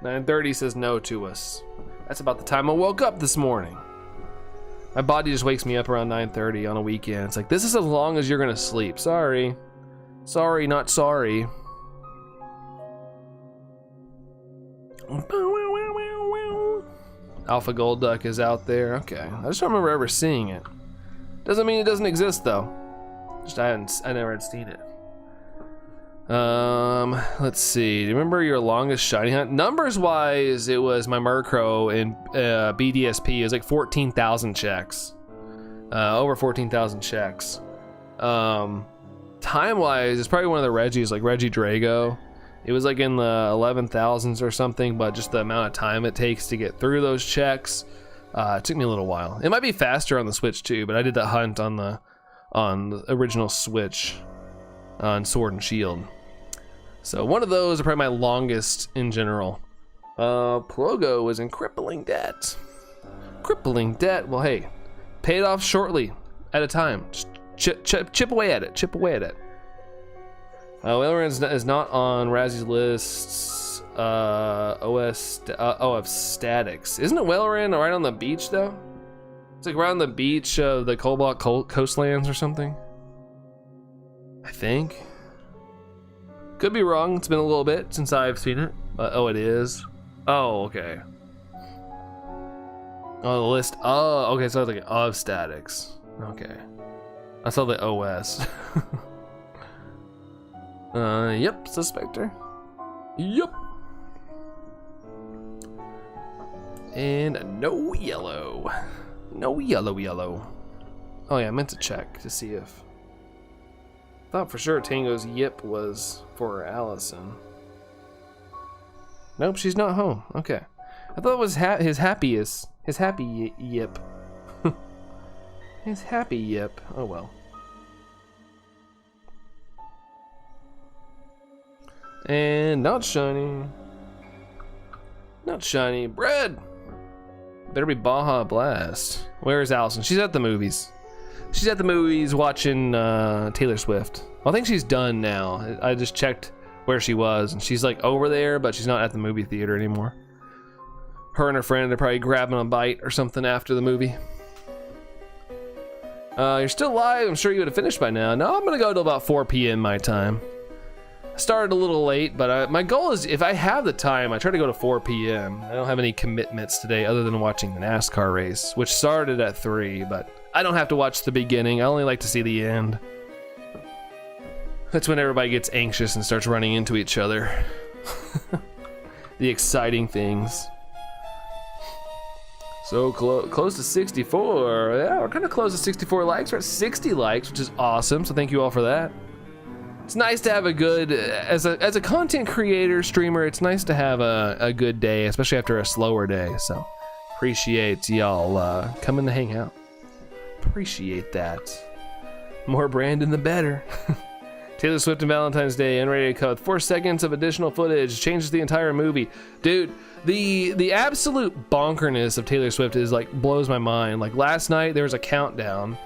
9:30 says no to us. That's about the time I woke up this morning. My body just wakes me up around 9:30 on a weekend. It's like, this is as long as you're gonna sleep. Sorry. Sorry, not sorry. Alpha Gold Duck is out there. Okay, I just don't remember ever seeing it. Doesn't mean it doesn't exist though. Just I never had seen it. Let's see. Do you remember your longest shiny hunt? Numbers wise, it was my Murkrow in BDSP. It was like 14,000 checks. Over 14,000 checks. Time wise, it's probably one of the Reggies, like Reggie Drago. It was like in the 11,000s or something, but just the amount of time it takes to get through those checks, it took me a little while. It might be faster on the Switch too, but I did that hunt on the original Switch on Sword and Shield. So one of those are probably my longest in general. Plogo was in crippling debt. Crippling debt. Well, hey, paid off shortly at a time. Just chip away at it. Chip away at it. Wailer is not on Razzie's lists. OF Statics. Isn't it Wailer right on the beach though? It's like around the beach of the Cobalt Coastlands or something. I think. Could be wrong. It's been a little bit since I've seen it. Oh, it is. Oh, okay. Oh, the list. Oh, okay. So it's like of Statics. Okay. I saw the OS. Yep. Suspector. Yep. And no yellow. No yellow. Oh yeah, I meant to check to see if. Thought for sure Tango's yip was for Allison. Nope, she's not home. Okay. I thought it was his happy yip. His happy yip. Oh well. And not shiny. Not shiny. Bread! Better be Baja Blast. Where is Allison? She's at the movies. She's at the movies watching Taylor Swift. Well, I think she's done now. I just checked where she was, and she's like over there, but she's not at the movie theater anymore. Her and her friend are probably grabbing a bite or something after the movie. You're still live. I'm sure you would have finished by now. No, I'm gonna go till about 4 p.m. my time. I started a little late, but my goal is if I have the time, I try to go to 4 p.m. I don't have any commitments today other than watching the NASCAR race, which started at 3, but I don't have to watch the beginning. I only like to see the end. That's when everybody gets anxious and starts running into each other. The exciting things. So close to 64. Yeah, we're kind of close to 64 likes. We're at 60 likes, which is awesome. So thank you all for that. It's nice to have a good, as a content creator, streamer, it's nice to have a good day, especially after a slower day. So appreciate y'all coming to hang out. Appreciate that. More Brandon, the better. Taylor Swift and Valentine's Day, unrated cut. 4 seconds of additional footage changes the entire movie. Dude, the absolute bonkerness of Taylor Swift is like blows my mind. Like last night there was a countdown,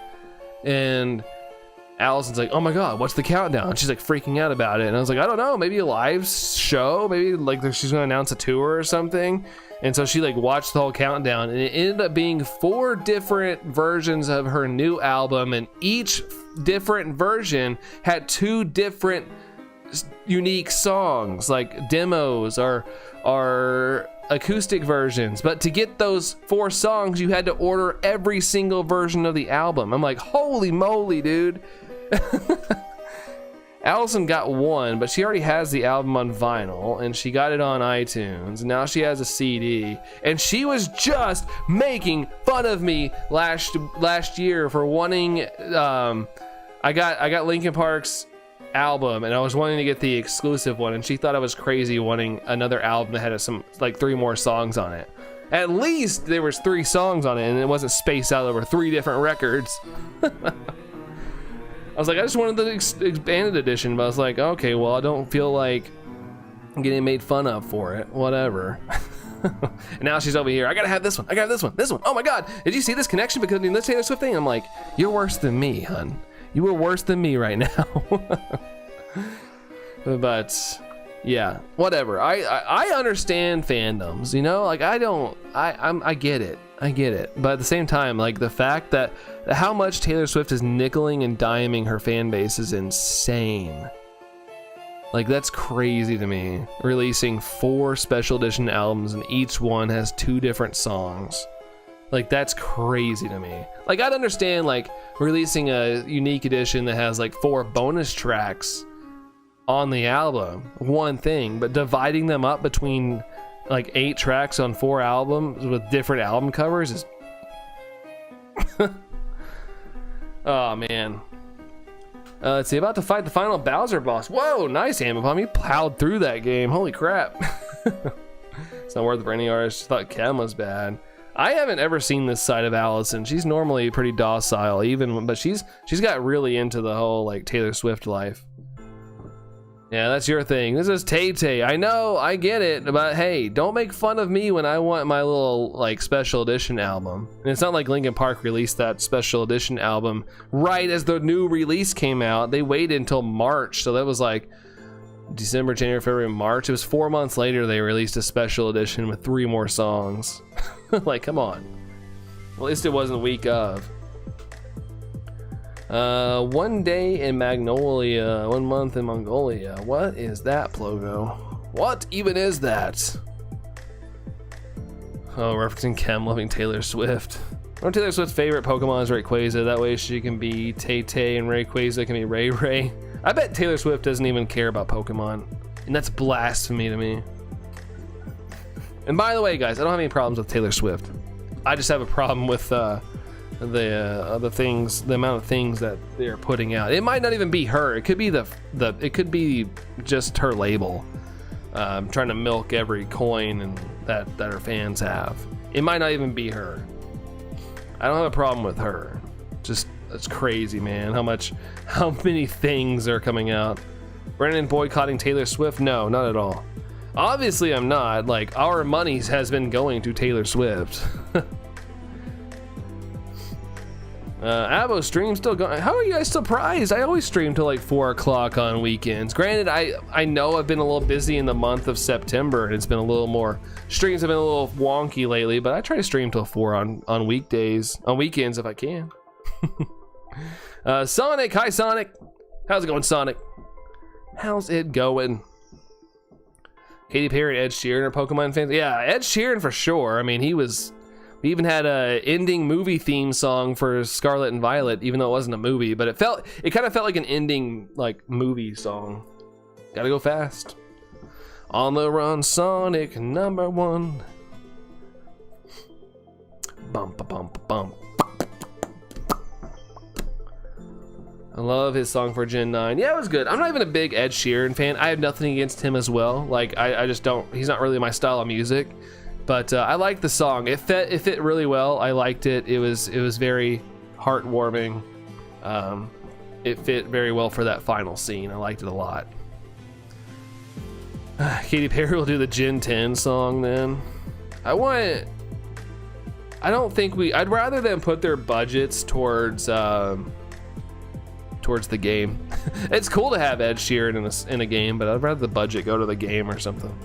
and Allison's like, "Oh my God, what's the countdown?" She's like freaking out about it, and I was like, "I don't know, maybe a live show, maybe like she's gonna announce a tour or something." And so she like watched the whole countdown, and it ended up being 4 different versions of her new album, and each different version had 2 different unique songs, like demos or acoustic versions. But to get those 4 songs, you had to order every single version of the album. I'm like, holy moly, dude. Allison got 1, but she already has the album on vinyl, and she got it on iTunes, and now she has a CD, and she was just making fun of me last year for wanting, I got Linkin Park's album, and I was wanting to get the exclusive one, and she thought I was crazy wanting another album that had some, like 3 more songs on it. At least there was 3 songs on it, and it wasn't spaced out over 3 different records. I was like, I just wanted the expanded edition, but I was like, okay, well, I don't feel like I'm getting made fun of for it. Whatever. And now she's over here. I gotta have this one. I gotta have this one. This one. Oh my God. Did you see this connection because of the Taylor Swift thing? I'm like, you're worse than me, hun. You are worse than me right now. But yeah, whatever. I understand fandoms, you know, like I get it. I get it. But at the same time, like the fact that how much Taylor Swift is nickeling and diming her fan base is insane. Like that's crazy to me. Releasing 4 special edition albums and each one has 2 different songs. Like that's crazy to me. Like I'd understand like releasing a unique edition that has like 4 bonus tracks on the album, one thing, but dividing them up between like 8 tracks on 4 albums with different album covers is oh man. Let's see, about to fight the final Bowser boss. Whoa, nice Amapom, you plowed through that game. Holy crap. It's not worth it for any artist. Thought Chem was bad. I haven't ever seen this side of Allison. She's normally pretty docile, but she's got really into the whole like Taylor Swift life. Yeah, that's your thing. This is Tay-Tay. I know, I get it, but hey, don't make fun of me when I want my little like special edition album. And it's not like Linkin Park released that special edition album right as the new release came out. They waited until March, so that was like December, January, February, March. It was 4 months later they released a special edition with 3 more songs. Like, come on. Well, at least it wasn't a week of. 1 day in Magnolia, 1 month in Mongolia. What is that, Plogo? What even is that? Oh, referencing Chem loving Taylor Swift. One of Taylor Swift's favorite Pokemon is Rayquaza. That way she can be Tay-Tay and Rayquaza can be Ray. I bet Taylor Swift doesn't even care about Pokemon. And that's blasphemy to me. And by the way, guys, I don't have any problems with Taylor Swift. I just have a problem with the things, the amount of things that they're putting out. It might not even be her. It could be it could be just her label, trying to milk every coin and that her fans have. It might not even be her. I don't have a problem with her. Just it's crazy, man. How many things are coming out? Brandon boycotting Taylor Swift? No, not at all. Obviously, I'm not. Like, our money has been going to Taylor Swift. Abo stream still going. How are you guys surprised? I always stream till like 4 o'clock on weekends. Granted, I know I've been a little busy in the month of September and it's been a little more, streams have been a little wonky lately, but I try to stream till 4 on weekdays, on weekends if I can. Sonic, hi Sonic. How's it going, Sonic? How's it going? Katy Perry, Ed Sheeran are Pokemon fans? Yeah, Ed Sheeran for sure. I mean, we even had a ending movie theme song for Scarlet and Violet, even though it wasn't a movie, but it kind of felt like an ending like movie song. Gotta go fast. On the run, Sonic #1. Bump bump bump. I love his song for Gen 9. Yeah, it was good. I'm not even a big Ed Sheeran fan. I have nothing against him as well. Like, I just don't, he's not really my style of music. But I liked the song. It fit really well. I liked it. It was very heartwarming. It fit very well for that final scene. I liked it a lot. Katy Perry will do the Gen 10 song then. I'd rather them put their budgets towards the game. It's cool to have Ed Sheeran in a game, but I'd rather the budget go to the game or something.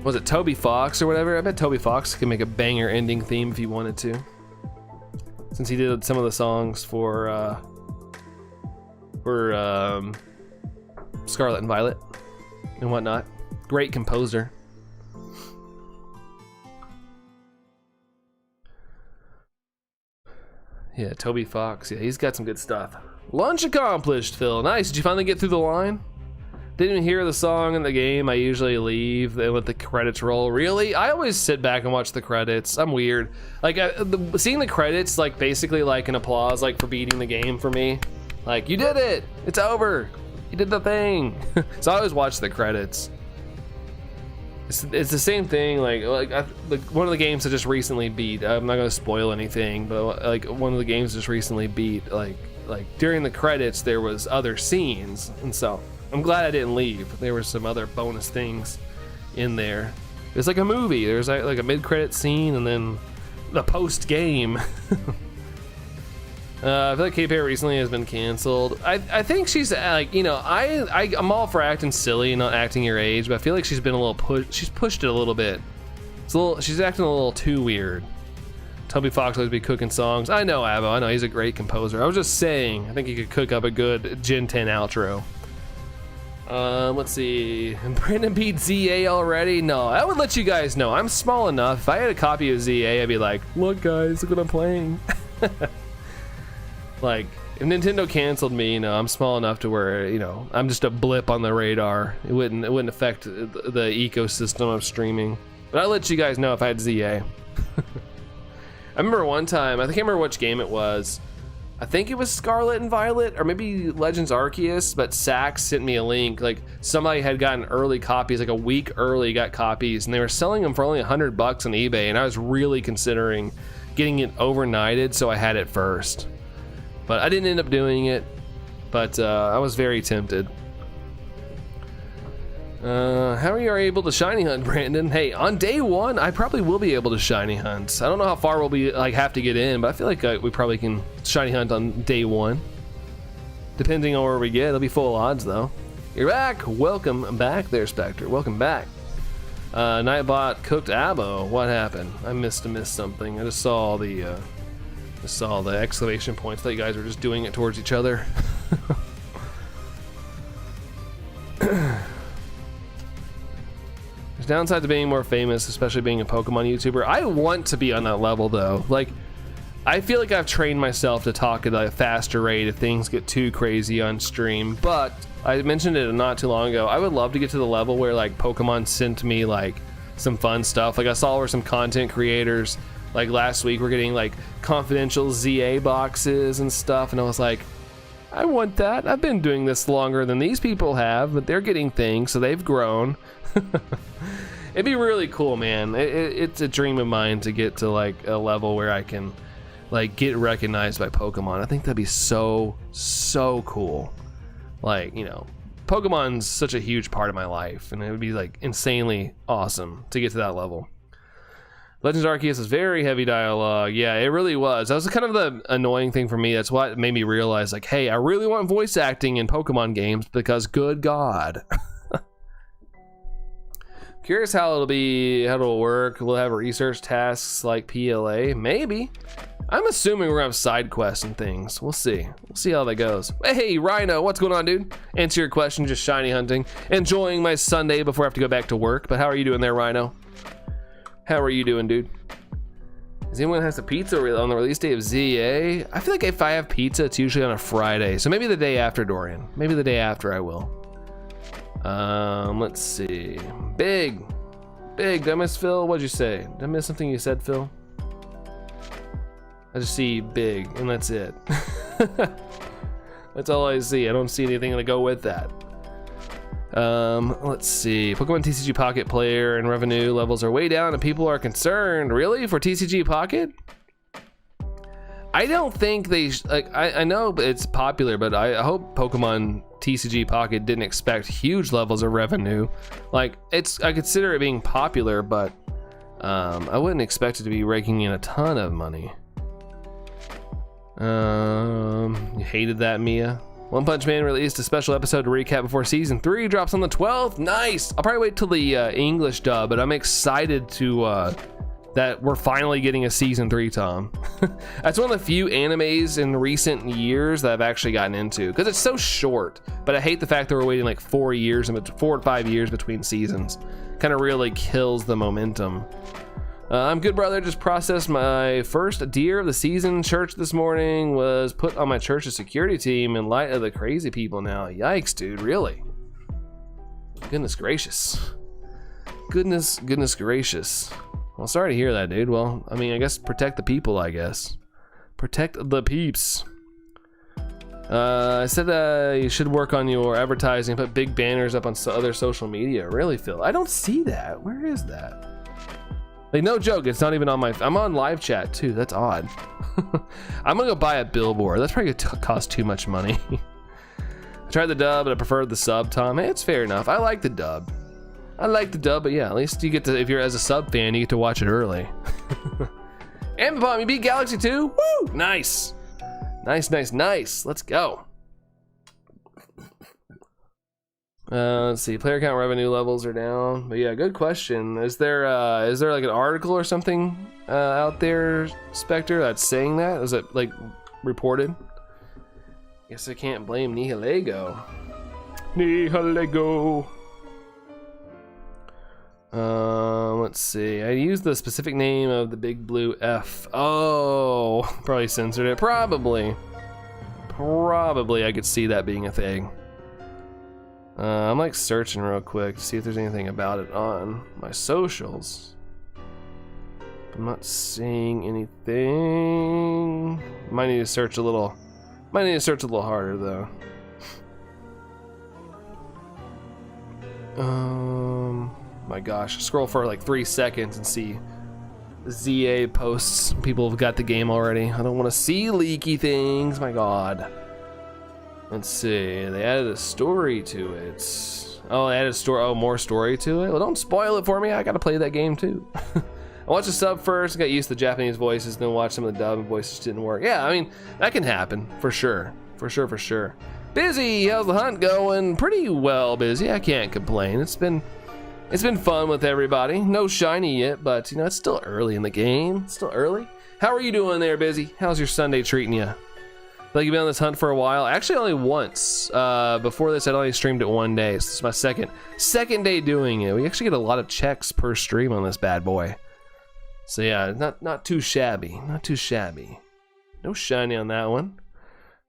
Was it Toby Fox or whatever? I bet Toby Fox could make a banger ending theme if he wanted to, since he did some of the songs for Scarlet and Violet and whatnot. Great composer. Yeah, Toby Fox. Yeah, he's got some good stuff. Lunch accomplished, Phil. Nice. Did you finally get through the line? Didn't even hear the song in the game. I usually leave, then let the credits roll. Really? I always sit back and watch the credits. I'm weird. Like, seeing the credits, like, basically like an applause, like, for beating the game for me. Like, you did it! It's over! You did the thing! So I always watch the credits. It's the same thing, like one of the games I just recently beat, I'm not gonna spoil anything, but like one of the games just recently beat, like during the credits there was other scenes, and so I'm glad I didn't leave. There were some other bonus things in there. It's like a movie. There's like a mid-credit scene and then the post-game. I feel like Katy Perry recently has been canceled. I think she's like, you know, I'm all for acting silly and not acting your age, but I feel like she's been a little she's pushed it a little bit. She's acting a little too weird. Toby Fox always be cooking songs. I know, Abo, I know he's a great composer. I was just saying, I think he could cook up a good Gen 10 outro. Let's see. Brandon beat ZA already? No, I would let you guys know. I'm small enough. If I had a copy of ZA, I'd be like, look guys, look what I'm playing. Like, if Nintendo canceled me, you know, I'm small enough to where, you know, I'm just a blip on the radar. It wouldn't affect the ecosystem of streaming. But I'll let you guys know if I had ZA. I remember one time, I can't remember which game it was. I think it was Scarlet and Violet, or maybe Legends Arceus, but Sax sent me a link. Like, somebody had gotten early copies, like a week early got copies, and they were selling them for only $100 on eBay, and I was really considering getting it overnighted so I had it first. but I didn't end up doing it. But I was very tempted. How are you able to shiny hunt, Brandon? Hey, on day 1, I probably will be able to shiny hunt. I don't know how far we'll be have to get in, but I feel like we probably can shiny hunt on day 1. Depending on where we get, it'll be full odds though. You're back. Welcome back there, Spectre. Welcome back. Nightbot cooked abo. What happened? I missed something. I just saw the exclamation points that you guys were just doing it towards each other. There's downside to being more famous, especially being a Pokemon YouTuber. I want to be on that level though. Like, I feel like I've trained myself to talk at a faster rate if things get too crazy on stream, but I mentioned it not too long ago. I would love to get to the level where like Pokemon sent me like some fun stuff. Like I saw where some content creators like last week were getting like confidential ZA boxes and stuff, and I was like, I want that. I've been doing this longer than these people have, but they're getting things, so they've grown. It'd be really cool, man. It's a dream of mine to get to like a level where I can like get recognized by Pokemon. I think that'd be so cool. Like, you know, Pokemon's such a huge part of my life, and it would be like insanely awesome to get to that level. Legends Arceus is very heavy dialogue. Yeah, it really was. That was kind of the annoying thing for me. That's what made me realize, like, hey, I really want voice acting in Pokemon games because good God. Curious how it'll work. We'll have research tasks like PLA, maybe. I'm assuming we're gonna have side quests and things. We'll see. We'll see how that goes. Hey, Rhino, what's going on, dude? Answer your question, just shiny hunting. Enjoying my Sunday before I have to go back to work. But how are you doing there, Rhino? How are you doing, dude? Does anyone has a pizza on the release day of ZA? I feel like if I have pizza, it's usually on a Friday. So maybe the day after, Dorian. Maybe the day after I will. Let's see. Big. Did I miss Phil? What'd you say? Did I miss something you said, Phil? I just see big, and that's it. That's all I see. I don't see anything to go with that. Let's see. Pokemon TCG Pocket player and revenue levels are way down, and people are concerned. Really? For TCG Pocket? I don't think they like. I know it's popular, but I hope Pokemon TCG Pocket didn't expect huge levels of revenue. Like, I consider it being popular, but I wouldn't expect it to be raking in a ton of money. You hated that, Mia. One Punch Man released a special episode to recap before season 3 drops on the 12th. Nice. I'll probably wait till the English dub, but I'm excited to that we're finally getting a season 3, Tom. That's one of the few animes in recent years that I've actually gotten into because it's so short. But I hate the fact that we're waiting like 4 to 5 years between seasons. Kind of really kills the momentum. I'm good, brother. Just processed my first deer of the season. Church this morning was put on my church's security team in light of the crazy people now. Yikes, dude. Really? Goodness gracious. Goodness gracious. Well, sorry to hear that, dude. Well, I mean, I guess protect the people, I guess. Protect the peeps. I said you should work on your advertising, put big banners up on other social media. Really, Phil? I don't see that. Where is that? Like, no joke, it's not even on I'm on live chat too. That's odd. I'm gonna go buy a billboard. That's probably gonna cost too much money. I tried the dub, but I preferred the sub, Tom. Hey, it's fair enough. I like the dub. But yeah, at least you get to, if you're as a sub fan, you get to watch it early. Ambipom, you beat Galaxy 2? Woo! Nice. Nice. Let's go. Let's see. Player count, revenue levels are down. But yeah, good question. Is there like an article or something out there, Spectre, that's saying that? Is it like reported? Guess I can't blame Nihilego. Let's see. I used the specific name of the big blue F. Oh, probably censored it. Probably I could see that being a thing. I'm like searching real quick to see if there's anything about it on my socials. I'm not seeing anything. Might need to search a little harder though. My gosh, scroll for like 3 seconds and see ZA posts. People have got the game already. I don't want to see leaky things. My God. Let's see. They added a story to it. Oh, they added a story. Oh, more story to it. Well, don't spoil it for me. I gotta play that game too. I watched the sub first. Got used to the Japanese voices. Then watched some of the dub voices. Didn't work. Yeah, I mean that can happen for sure. For sure. Busy. How's the hunt going? Pretty well, Busy. I can't complain. It's been fun with everybody. No shiny yet, but you know it's still early in the game. It's still early. How are you doing there, Busy? How's your Sunday treating you? Like you've been on this hunt for a while. Actually, only once. Before this, I'd only streamed it one day. So this is my second day doing it. We actually get a lot of checks per stream on this bad boy. So yeah, not too shabby. Not too shabby. No shiny on that one.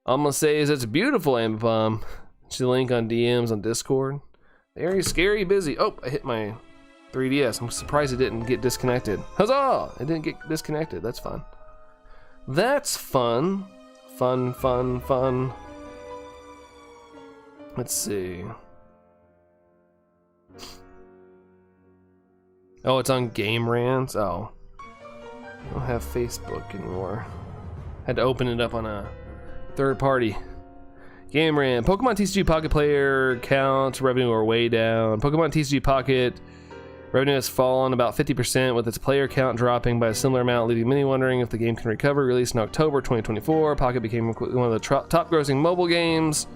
All I'm gonna say is it's beautiful, Ambipom. See the link on DMs on Discord. Very scary, Busy. Oh, I hit my 3DS. I'm surprised it didn't get disconnected. Huzzah! It didn't get disconnected. That's fun. That's fun. Fun. Let's see. Oh, it's on Game Rants. Oh. I don't have Facebook anymore. Had to open it up on a third party. Game Rant. Pokemon TCG Pocket player count revenue are way down. Pokemon TCG Pocket revenue has fallen about 50% with its player count dropping by a similar amount, leaving many wondering if the game can recover. Released in October 2024, Pocket became one of the top grossing mobile games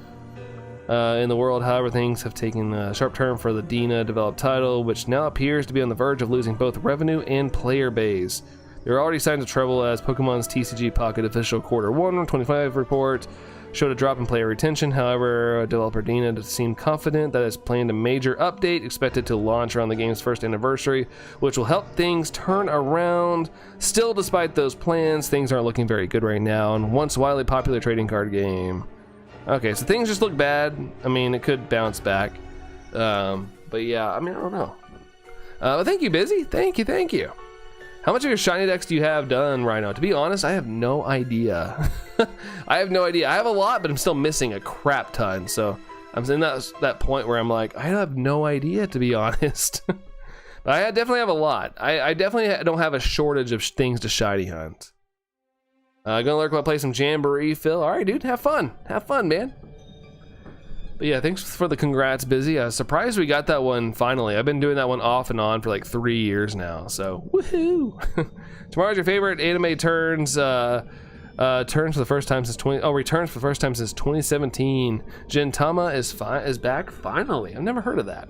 in the world. However, things have taken a sharp turn for the Dina developed title, which now appears to be on the verge of losing both revenue and player base. There are already signs of trouble as Pokemon's TCG Pocket official Q1 25 report showed a drop in player retention. However, developer Dina seemed confident that it's planned a major update expected to launch around the game's first anniversary, which will help things turn around. Still, despite those plans, things aren't looking very good right now, and once widely popular trading card game. Okay, so things just look bad. I mean, it could bounce back. But yeah, I mean, I don't know. But thank you, Busy. Thank you. How much of your shiny decks do you have done right now? To be honest, I have no idea. I have a lot, but I'm still missing a crap ton. So I'm in that point where I'm like, I have no idea, to be honest. But I definitely have a lot. I definitely don't have a shortage of things to shiny hunt. Gonna lurk while I play some Jamboree, Phil. All right, dude, have fun, man. But yeah, thanks for the congrats, Busy. I was surprised we got that one finally. I've been doing that one off and on for like 3 years now, so woohoo! Tomorrow's your favorite anime turns for the first time since returns for the first time since 2017. Gintama is back finally. I've never heard of that.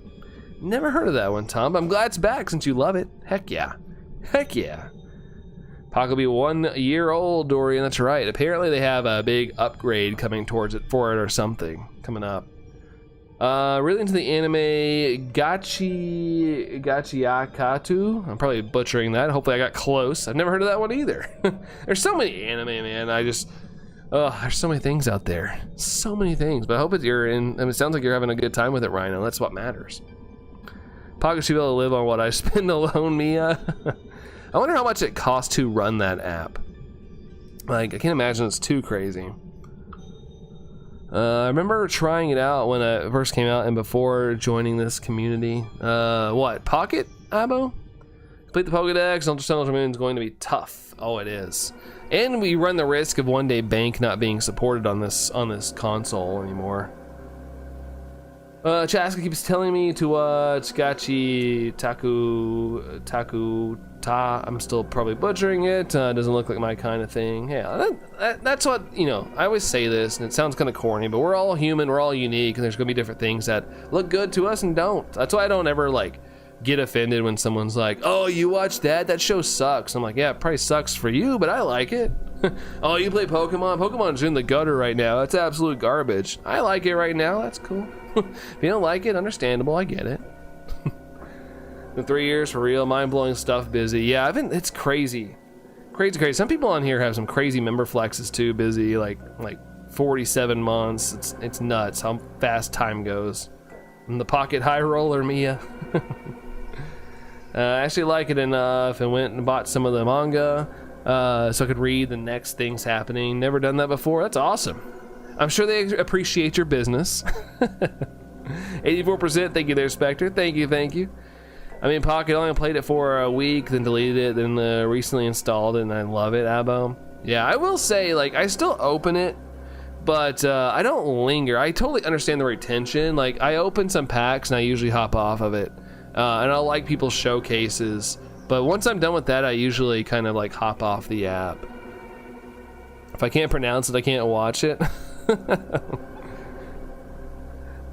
Never heard of that one, Tom. I'm glad it's back since you love it. Heck yeah. Pock will be 1 year old, Dorian. That's right. Apparently they have a big upgrade coming for it or something coming up. Really into the anime Gachiakatu. I'm probably butchering that. Hopefully I got close. I've never heard of that one either. There's so many anime, man. There's so many things out there. So many things. But I hope it sounds like you're having a good time with it, Rhino. That's what matters. Pocket should be able to live on what I spend alone, Mia. I wonder how much it costs to run that app. Like, I can't imagine it's too crazy. I remember trying it out when it first came out and before joining this community. What? Pocket, Abo? Complete the Pokedex. Ultra Moon is going to be tough. Oh, it is. And we run the risk of one day Bank not being supported on this console anymore. Chaska keeps telling me to watch Gachi Taku Ta. I'm still probably butchering it. Doesn't look like my kind of thing. Yeah, that's what, I always say this, and it sounds kind of corny, but we're all human, we're all unique, and there's gonna be different things that look good to us and don't. That's why I don't ever, get offended when someone's like, oh, you watch that? That show sucks. I'm like, yeah, it probably sucks for you, but I like it. Oh, you play Pokemon? Pokemon's in the gutter right now. That's absolute garbage. I like it right now. That's cool. If you don't like it, understandable. I get it. In 3 years for real, mind-blowing stuff, Busy. Yeah, it's crazy. Crazy. Some people on here have some crazy member flexes too, Busy. Like 47 months. It's nuts how fast time goes. I'm the pocket high roller, Mia. I actually like it enough and went and bought some of the manga so I could read the next things happening. Never done that before. That's awesome. I'm sure they appreciate your business. 84%. Thank you there, Spectre. Thank you. I mean, Pocket only played it for a week, then deleted it, then recently installed it, and I love it, Abo. Yeah, I will say, like, I still open it, but I don't linger. I totally understand the retention. Like, I open some packs, and I usually hop off of it. And I like people's showcases. But once I'm done with that, I usually kind of, like, hop off the app. If I can't pronounce it, I can't watch it.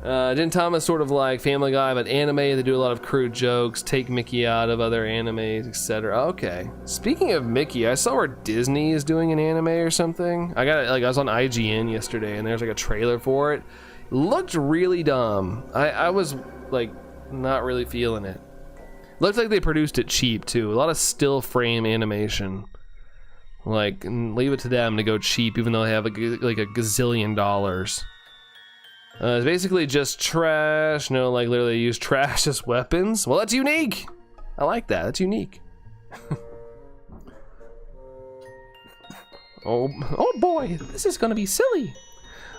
Didn't Thomas sort of like Family Guy, but anime, they do a lot of crude jokes, take Mickey out of other animes, etc. Okay. Speaking of Mickey, I saw where Disney is doing an anime or something. I was on IGN yesterday, and there's like a trailer for it. Looked really dumb. I was like not really feeling it. Looks like they produced it cheap too. A lot of still frame animation. Like, leave it to them to go cheap, even though they have like a gazillion dollars. It's basically just trash. No, like literally use trash as weapons. Well, that's unique. I like that. That's unique. oh boy, this is gonna be silly.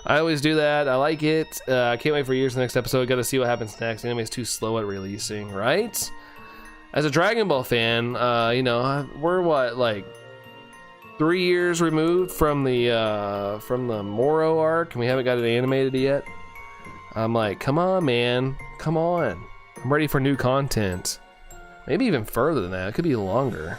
I always do that. I like it. I can't wait for years. The next episode. Got to see what happens next. Anime's too slow at releasing, right? As a Dragon Ball fan, you know, we're what, like 3 years removed from the Moro arc, and we haven't got it animated yet. I'm like, come on, man, come on. I'm ready for new content. Maybe even further than that. It could be longer.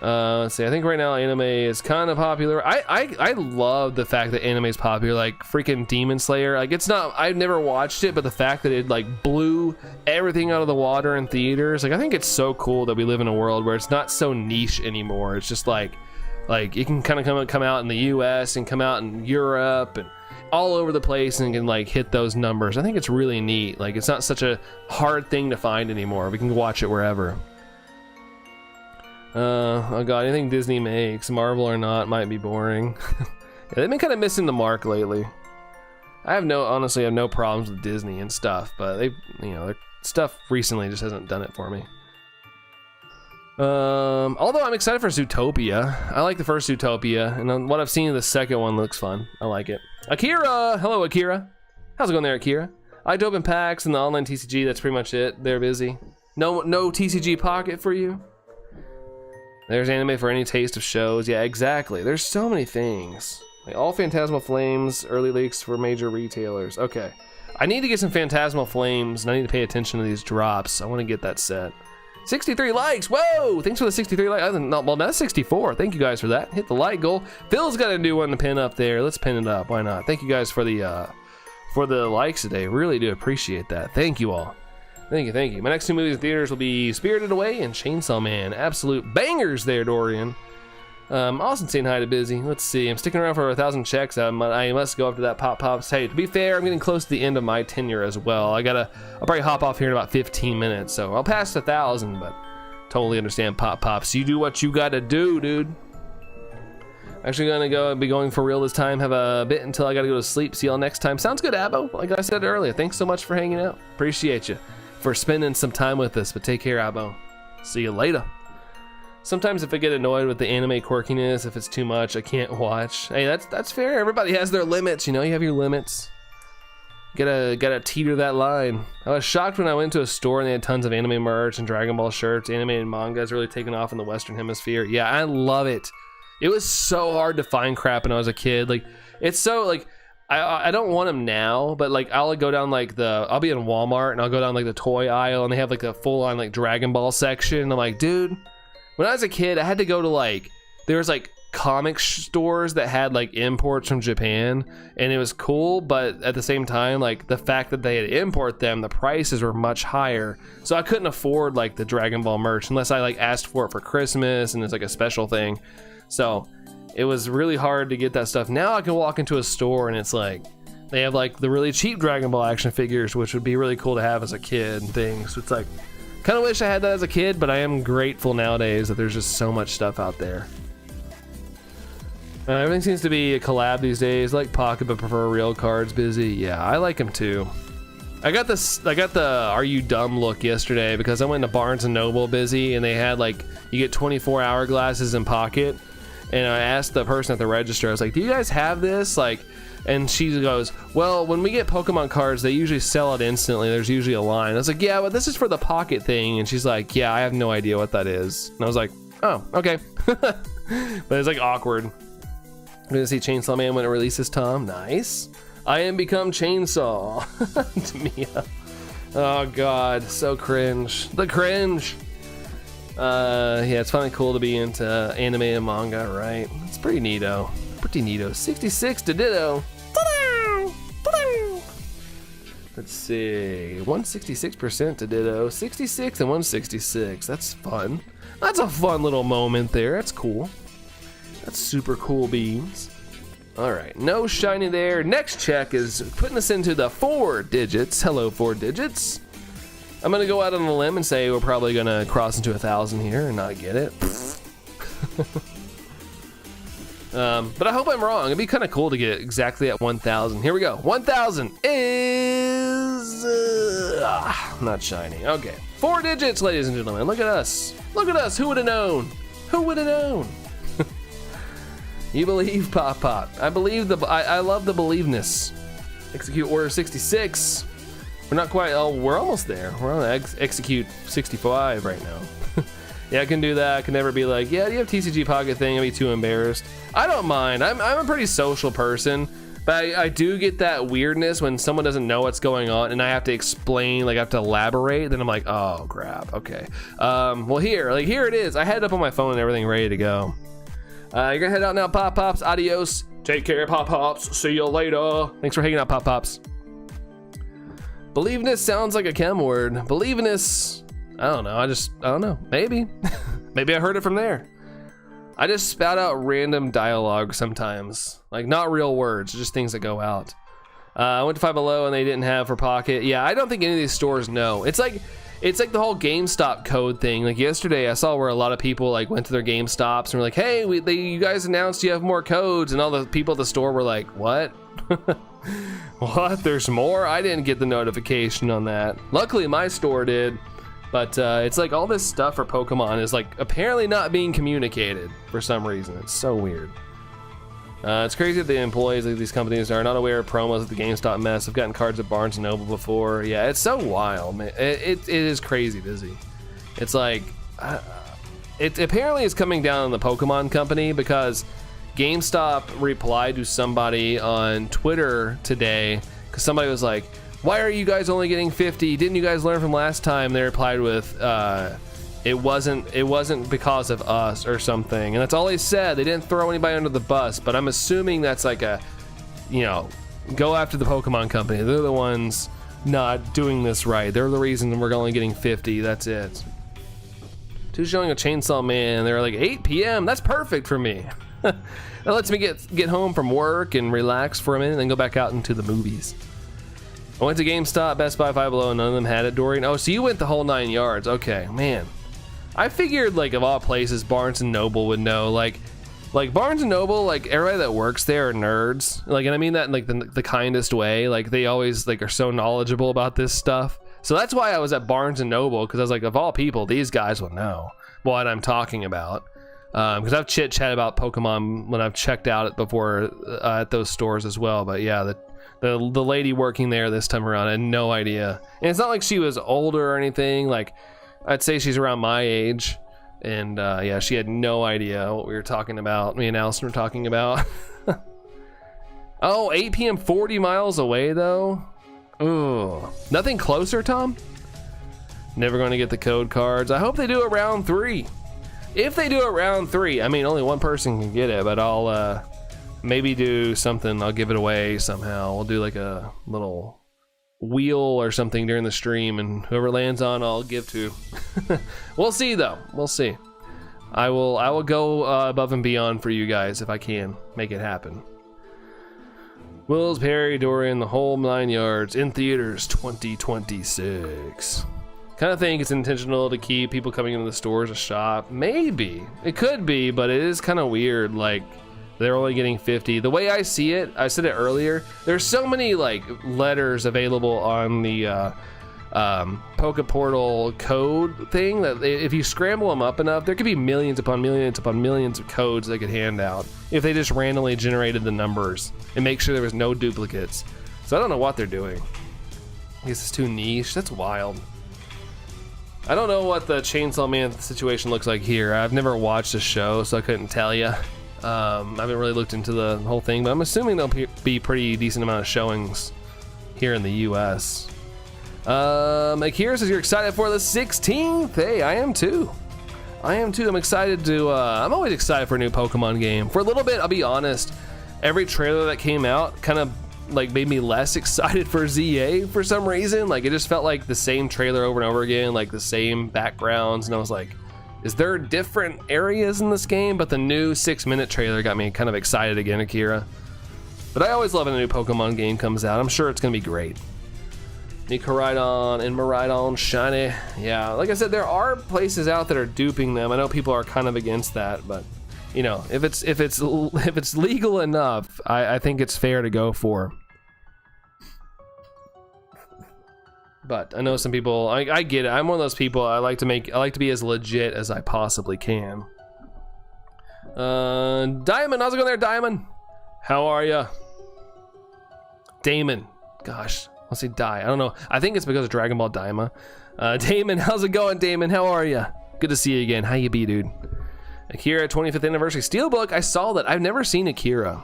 Let's see. I think right now anime is kind of popular. I love the fact that anime is popular. Like freaking Demon Slayer. Like it's not. I've never watched it, but the fact that it like blew everything out of the water in theaters. Like I think it's so cool that we live in a world where it's not so niche anymore. It's just like it can kind of come out in the U.S. and come out in Europe and all over the place and can like hit those numbers. I think it's really neat. Like it's not such a hard thing to find anymore. We can watch it wherever. Oh god, anything Disney makes, Marvel or not, might be boring. Yeah, they've been kind of missing the mark lately. Honestly have no problems with Disney and stuff, but their stuff recently just hasn't done it for me. Although I'm excited for Zootopia. I like the first Zootopia, and what I've seen of the second one looks fun. I like it. Akira! Hello, Akira. How's it going there, Akira? I like to open packs and the online TCG, that's pretty much it. They're busy. No TCG Pocket for you? There's anime for any taste of shows. Yeah, exactly. There's so many things. Like all Phantasmal Flames, early leaks for major retailers. Okay. I need to get some Phantasmal Flames, and I need to pay attention to these drops. I want to get that set. 63 likes. Whoa! Thanks for the 63 likes. Well, that's 64. Thank you guys for that. Hit the like goal. Phil's got a new one to pin up there. Let's pin it up. Why not? Thank you guys for the likes today. Really do appreciate that. Thank you all. Thank you. My next two movies in theaters will be Spirited Away and Chainsaw Man. Absolute bangers there, Dorian. Austin saying hi to Busy. Let's see. I'm sticking around for 1,000 checks. I must go up to that Pop Pops. Hey, to be fair, I'm getting close to the end of my tenure as well. I'll probably hop off here in about 15 minutes, so I'll pass 1,000, but totally understand Pop Pops. You do what you gotta do, dude. Actually gonna be going for real this time. Have a bit until I gotta go to sleep. See y'all next time. Sounds good, Abo. Like I said earlier, thanks so much for hanging out. Appreciate you for spending some time with us, but take care, Abo. See you later. Sometimes if I get annoyed with the anime quirkiness, if it's too much, I can't watch. Hey, that's fair. Everybody has their limits, you know. You have your limits. Gotta teeter that line. I was shocked when I went to a store and they had tons of anime merch and Dragon Ball shirts. Animated manga has really taken off in the Western Hemisphere. Yeah, I love it. It was so hard to find crap when I was a kid. Like, it's so like. I don't want them now, but like I'll go down like I'll be in Walmart and I'll go down like the toy aisle and they have like a full on like Dragon Ball section. I'm like, dude, when I was a kid, I had to go to there was like comic stores that had like imports from Japan, and it was cool, but at the same time, like the fact that they had to import them, the prices were much higher. So I couldn't afford like the Dragon Ball merch unless I like asked for it for Christmas and it's like a special thing. So it was really hard to get that stuff. Now I can walk into a store and it's like they have like the really cheap Dragon Ball action figures, which would be really cool to have as a kid and things. So it's like, kind of wish I had that as a kid, but I am grateful nowadays that there's just so much stuff out there. Everything seems to be a collab these days. Like Pocket, but prefer real cards. Busy. Yeah, I like them too. I got the Are You Dumb look yesterday because I went to Barnes and Noble, Busy, and they had like, you get 24 hourglasses in Pocket. And I asked the person at the register, I was like, do you guys have this? Like, and she goes, well, when we get Pokemon cards, they usually sell it instantly. There's usually a line. I was like, yeah, but this is for the pocket thing. And she's like, yeah, I have no idea what that is. And I was like, oh, okay. But it's like awkward. I'm gonna see Chainsaw Man when it releases, Tom. Nice. I am become Chainsaw. Mia. Oh God, so cringe. The cringe. Yeah, it's finally cool to be into anime and manga, right? It's pretty neato. Pretty neato. 66 to ditto. Let's see. 166% to ditto. 66 and 166. That's fun. That's a fun little moment there. That's cool. That's super cool beans. Alright, no shiny there. Next check is putting us into the 4 digits. Hello, 4 digits. I'm gonna go out on a limb and say we're probably gonna cross into 1,000 here and not get it. But I hope I'm wrong. It'd be kind of cool to get exactly at 1,000. Here we go. 1,000 is not shiny. Okay, 4 digits, ladies and gentlemen. Look at us. Look at us. Who would have known? Who would have known? You believe, Pop Pop. I believe I love the believeness. Execute order 66. We're not quite. Oh, we're almost there. We're on execute 65 right now. Yeah, I can do that. I can never be like, yeah, do you have TCG Pocket thing? I'd be too embarrassed. I don't mind. I'm a pretty social person, but I do get that weirdness when someone doesn't know what's going on and I have to explain, like I have to elaborate. Then I'm like, oh crap. Okay. Well, here it is. I had it up on my phone and everything ready to go. You're gonna head out now, Pop Pops. Adios. Take care, Pop Pops. See you later. Thanks for hanging out, Pop Pops. Believeness sounds like a chem word. Believeness. I don't know. I don't know. Maybe. Maybe I heard it from there. I just spout out random dialogue sometimes. Like not real words, just things that go out. I went to Five Below and they didn't have for Pocket. Yeah, I don't think any of these stores know. It's like the whole GameStop code thing. Like yesterday I saw where a lot of people like went to their GameStops and were like, hey, you guys announced you have more codes, and all the people at the store were like, what? What? There's more? I didn't get the notification on that. Luckily my store did, but it's like all this stuff for Pokemon is like apparently not being communicated for some reason. It's so weird. It's crazy that the employees of these companies are not aware of promos at the GameStop mess. I've gotten cards at Barnes & Noble before. Yeah, it's so wild, man. It is crazy busy. It's like, it apparently is coming down on the Pokemon company because GameStop replied to somebody on Twitter today because somebody was like, why are you guys only getting 50? Didn't you guys learn from last time? They replied with, it wasn't because of us or something, and that's all they said. They didn't throw anybody under the bus, but I'm assuming that's like a, go after the Pokemon company. They're the ones not doing this right. They're the reason we're only getting 50. That's it. Two showing a Chainsaw Man. They're like 8 p.m. That's perfect for me. That lets me get home from work and relax for a minute, and then go back out into the movies. I went to GameStop, Best Buy, Five Below, and none of them had it, Dorian. Oh, so you went the whole 9 yards. Okay, man. I figured, like, of all places, Barnes & Noble would know. Like Barnes & Noble, like, everybody that works there are nerds. Like, and I mean that in, like, the kindest way. Like, they always, like, are so knowledgeable about this stuff. So that's why I was at Barnes & Noble, because I was like, of all people, these guys will know what I'm talking about. Because I've chit-chat about Pokemon when I've checked out before at those stores as well. But yeah, the lady working there this time around, I had no idea. And it's not like she was older or anything. Like, I'd say she's around my age. And yeah, she had no idea what we were talking about. Me and Allison were talking about. Oh, 8 p.m. 40 miles away though. Ooh, nothing closer, Tom? Never going to get the code cards. I hope they do it round 3. If they do it round 3, I mean, only one person can get it, but I'll maybe do something. I'll give it away somehow. We'll do like a little wheel or something during the stream, and whoever lands on, I'll give to. We'll see though. We'll see. I will go above and beyond for you guys if I can make it happen. Wills, Perry, Dorian, the whole 9 yards in theaters 2026. Kind of think it's intentional to keep people coming into the stores to shop. Maybe it could be, but it is kind of weird. Like, they're only getting 50. The way I see it, I said it earlier, there's so many like letters available on the Poke Portal code thing that if you scramble them up enough, there could be millions upon millions upon millions of codes they could hand out if they just randomly generated the numbers and make sure there was no duplicates. So I don't know what they're doing. I guess it's too niche. That's wild. I don't know what the Chainsaw Man situation looks like here. I've never watched the show, so I couldn't tell you. I haven't really looked into the whole thing, but I'm assuming there'll be pretty decent amount of showings here in the US. Akira says you're excited for the 16th. Hey, I am too. I'm excited to, I'm always excited for a new Pokemon game. For a little bit, I'll be honest, every trailer that came out kind of like made me less excited for ZA for some reason. Like it just felt like the same trailer over and over again, like the same backgrounds, and I was like, is there different areas in this game? But the new 6-minute trailer got me kind of excited again, Akira. But I always love when a new Pokemon game comes out. I'm sure it's gonna be great. Nihilego and Miraidon shiny. Yeah, like I said, there are places out that are duping them. I know people are kind of against that, but you know, if it's legal enough, I think it's fair to go for. But I know some people, I get it. I'm one of those people. I like to be as legit as I possibly can. Diamond, how's it going there, Diamond? How are ya? Damon, gosh, let's see, I don't know. I think it's because of Dragon Ball Daima. Damon, how's it going, Damon? How are ya? Good to see you again. How you be, dude? Akira 25th anniversary steelbook. I saw that. I've never seen Akira.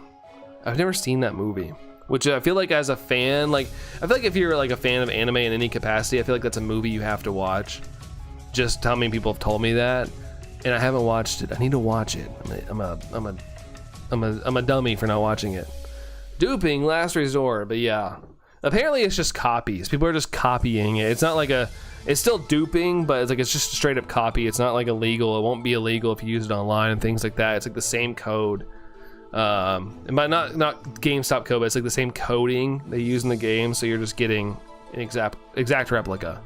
I've never seen that movie. Which I feel like as a fan, like I feel like if you're like a fan of anime in any capacity, I feel like that's a movie you have to watch. Just how many people have told me that, and I haven't watched it. I need to watch it. I'm a dummy for not watching it. Duping, last resort, but yeah. Apparently it's just copies. People are just copying it. It's not like it's still duping, but it's like it's just a straight up copy. It's not like illegal. It won't be illegal if you use it online and things like that. It's like the same code. And by not GameStop code, but it's like the same coding they use in the game, so you're just getting an exact replica.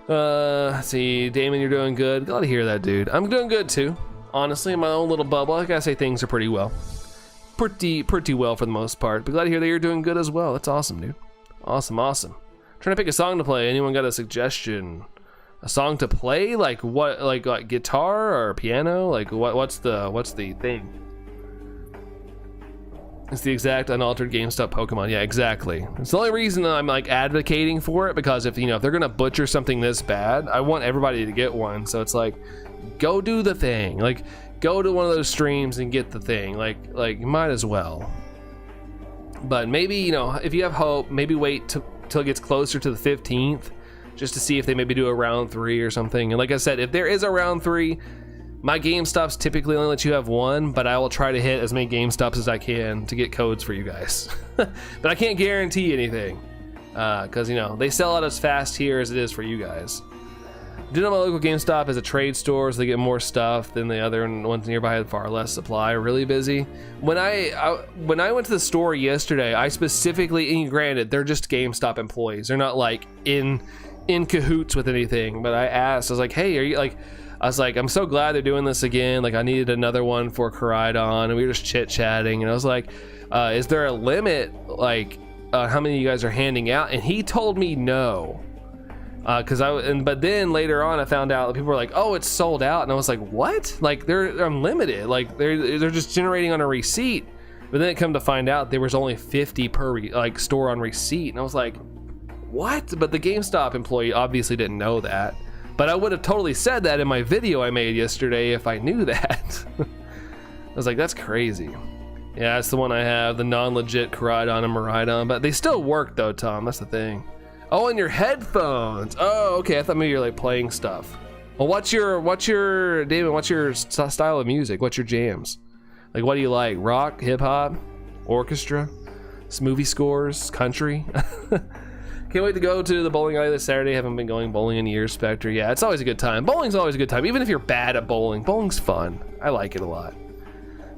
Let's see, Damon, you're doing good. Glad to hear that, dude. I'm doing good too. Honestly, in my own little bubble, I gotta say things are pretty well. Pretty well for the most part. But glad to hear that you're doing good as well. That's awesome, dude. Awesome. Trying to pick a song to play. Anyone got a suggestion? A song to play? Like what? Like guitar or piano? Like what's the thing? It's the exact unaltered GameStop Pokemon. Yeah, exactly. It's the only reason that I'm like advocating for it, because if they're gonna butcher something this bad, I want everybody to get one. So it's like, go do the thing. Like, go to one of those streams and get the thing. Like you might as well. But maybe if you have hope, maybe wait till it gets closer to the 15th, just to see if they maybe do a round 3 or something. And like I said, if there is a round 3. My GameStops typically only let you have one, but I will try to hit as many GameStops as I can to get codes for you guys. But I can't guarantee anything, because they sell out as fast here as it is for you guys. I do know my local GameStop is a trade store, so they get more stuff than the other ones nearby had far less supply. Really busy. When I went to the store yesterday, I specifically, and granted, they're just GameStop employees. They're not like in cahoots with anything. But I asked, I was like, hey, are you like? I was like, I'm so glad they're doing this again. Like, I needed another one for Koraidon, and we were just chit-chatting, and I was like, is there a limit, like, how many of you guys are handing out? And he told me no. But then later on, I found out that people were like, oh, it's sold out, and I was like, what? Like, they're unlimited. Like, they're just generating on a receipt. But then it come to find out there was only 50 per store on receipt, and I was like, what? But the GameStop employee obviously didn't know that. But I would have totally said that in my video I made yesterday if I knew that. I was like, that's crazy. Yeah, that's the one I have, the non-legit Koraidon and Miraidon. But they still work though, Tom, that's the thing. Oh, and your headphones. Oh, okay, I thought maybe you're like playing stuff. Well, what's your David, what's your style of music? What's your jams? Like, what do you like? Rock, hip hop, orchestra, movie scores, country? Can't wait to go to the bowling alley this Saturday. Haven't been going bowling in years, Spectre. Yeah, it's always a good time. Bowling's always a good time. Even if you're bad at bowling, bowling's fun. I like it a lot.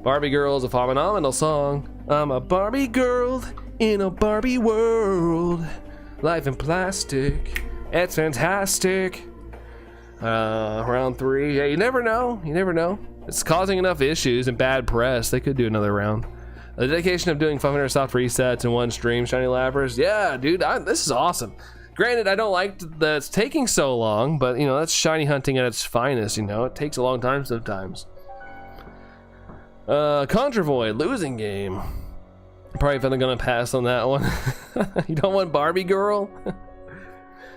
Barbie Girl's a phenomenal song. I'm a Barbie girl in a Barbie world. Life in plastic. It's fantastic. Round 3. Yeah, you never know. You never know. It's causing enough issues and bad press. They could do another round. The dedication of doing 500 soft resets in one stream, Shiny Lappers. Yeah, dude, this is awesome. Granted, I don't like that it's taking so long, but you know, that's shiny hunting at its finest, you know. It takes a long time sometimes. Contravoid, losing game. Probably gonna pass on that one. You don't want Barbie Girl? You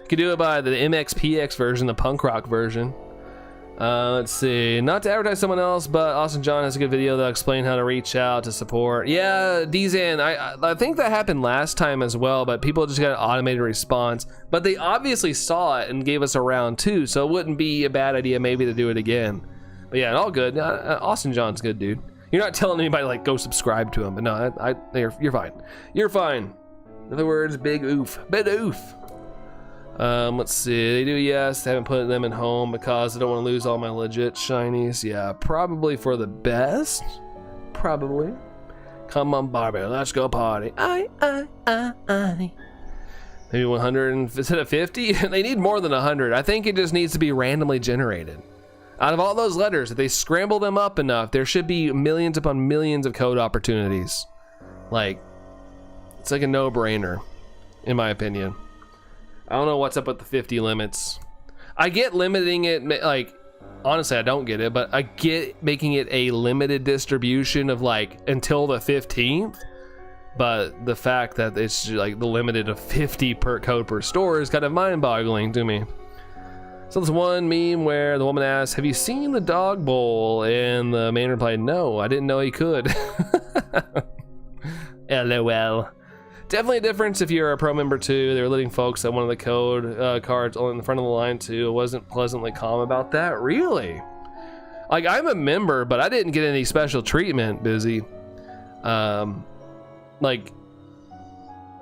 could do it by the MXPX version, the punk rock version. Let's see, not to advertise someone else, but Austin John has a good video that'll explain how to reach out to support. Yeah, Dzan, I think that happened last time as well, but people just got an automated response. But they obviously saw it and gave us a round 2, so it wouldn't be a bad idea maybe to do it again. But yeah, all good. Austin John's good, dude. You're not telling anybody like go subscribe to him, but no, you're fine. You're fine. In other words, big oof, big oof. Let's see, they do yes, they haven't put them in home because I don't want to lose all my legit shinies. Yeah, probably for the best. Probably. Come on, Barbie, let's go party. Maybe 100 instead of 50? They need more than 100. I think it just needs to be randomly generated. Out of all those letters, if they scramble them up enough, there should be millions upon millions of code opportunities. Like, it's like a no-brainer, in my opinion. I don't know what's up with the 50 limits. I get limiting it, like, honestly, I don't get it, but I get making it a limited distribution of like until the 15th. But the fact that it's like the limited of 50 per code per store is kind of mind-boggling to me. So there's one meme where the woman asks, "Have you seen the dog bowl?" And the man replied, "No, I didn't know he could." LOL. Definitely a difference if you're a pro member too. They were letting folks at one of the code cards on the front of the line too. I wasn't pleasantly calm about that. Really? Like, I'm a member, but I didn't get any special treatment, Busy. Like,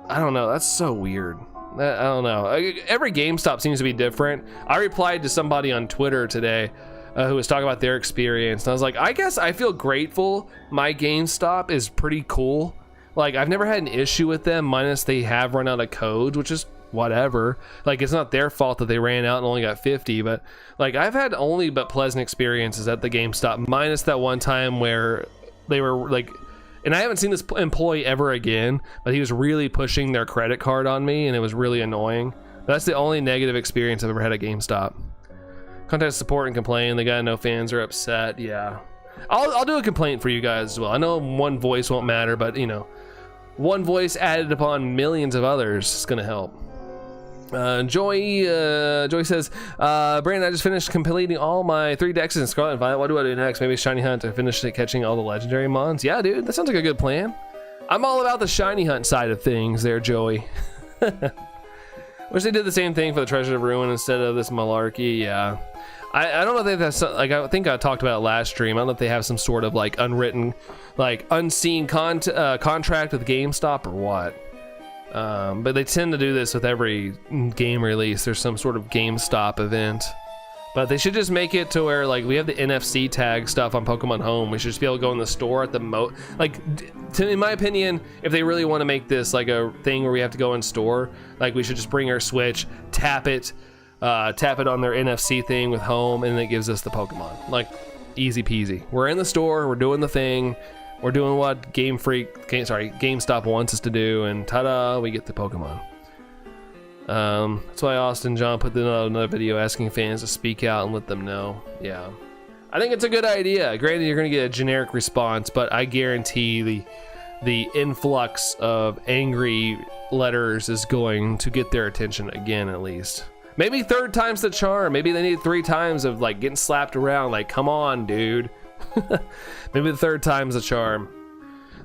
I don't know. That's so weird. I don't know. Every GameStop seems to be different. I replied to somebody on Twitter today who was talking about their experience. And I was like, I guess I feel grateful my GameStop is pretty cool. Like, I've never had an issue with them, minus they have run out of codes, which is whatever. Like, it's not their fault that they ran out and only got 50, but like, I've had only but pleasant experiences at the GameStop, minus that one time where they were like, and I haven't seen this employee ever again, but he was really pushing their credit card on me, and it was really annoying. That's the only negative experience I've ever had at GameStop. Contact support and complain. They got no fans are upset. Yeah, I'll do a complaint for you guys as well. I know one voice won't matter, but you know, one voice added upon millions of others is gonna help. Joy says, Brandon, I just finished completing all my 3 dexes in Scarlet and Violet. What do I do next? Maybe Shiny Hunt to finish catching all the legendary mons? Yeah, dude, that sounds like a good plan. I'm all about the Shiny Hunt side of things there, Joey. Wish they did the same thing for the Treasure of Ruin instead of this malarkey. Yeah. I don't know if they have some, like, I think I talked about it last stream. I don't know if they have some sort of like unwritten, like unseen contract with GameStop or what. But they tend to do this with every game release. There's some sort of GameStop event. But they should just make it to where, like, we have the NFC tag stuff on Pokemon Home. We should just be able to go in the store at the in my opinion, if they really want to make this like a thing where we have to go in store, like, we should just bring our Switch, tap it on their NFC thing with Home, and it gives us the Pokemon. Like, easy peasy. We're in the store, we're doing the thing, we're doing what GameStop wants us to do, and ta-da, we get the Pokemon. That's why Austin John put another video asking fans to speak out and let them know. Yeah, I think it's a good idea. Granted, you're gonna get a generic response, but I guarantee the influx of angry letters is going to get their attention again, at least. Maybe 3rd time's the charm. Maybe they need 3 times of like getting slapped around, like, come on, dude. Maybe the 3rd time's the charm.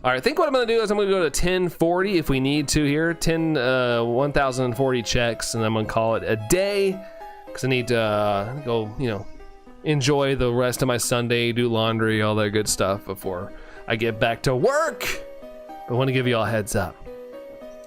All right, I think what I'm gonna do is I'm gonna go to 1040 if we need to here. 1040 checks, and I'm gonna call it a day, because I need to go, you know, enjoy the rest of my Sunday, do laundry, all that good stuff before I get back to work. I want to give you all a heads up.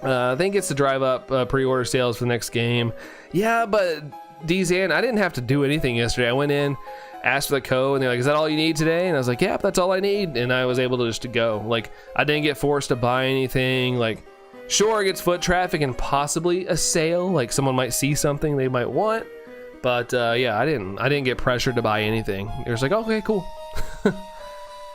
I think it's to drive up pre-order sales for the next game. Yeah, but Dzan, I didn't have to do anything yesterday. I went in, asked for the code, and they're like, "Is that all you need today?" And I was like, "Yeah, that's all I need." And I was able to just to go. Like, I didn't get forced to buy anything. Like, sure, it gets foot traffic and possibly a sale. Like, someone might see something they might want, but yeah, I didn't get pressured to buy anything. It was like, okay, cool.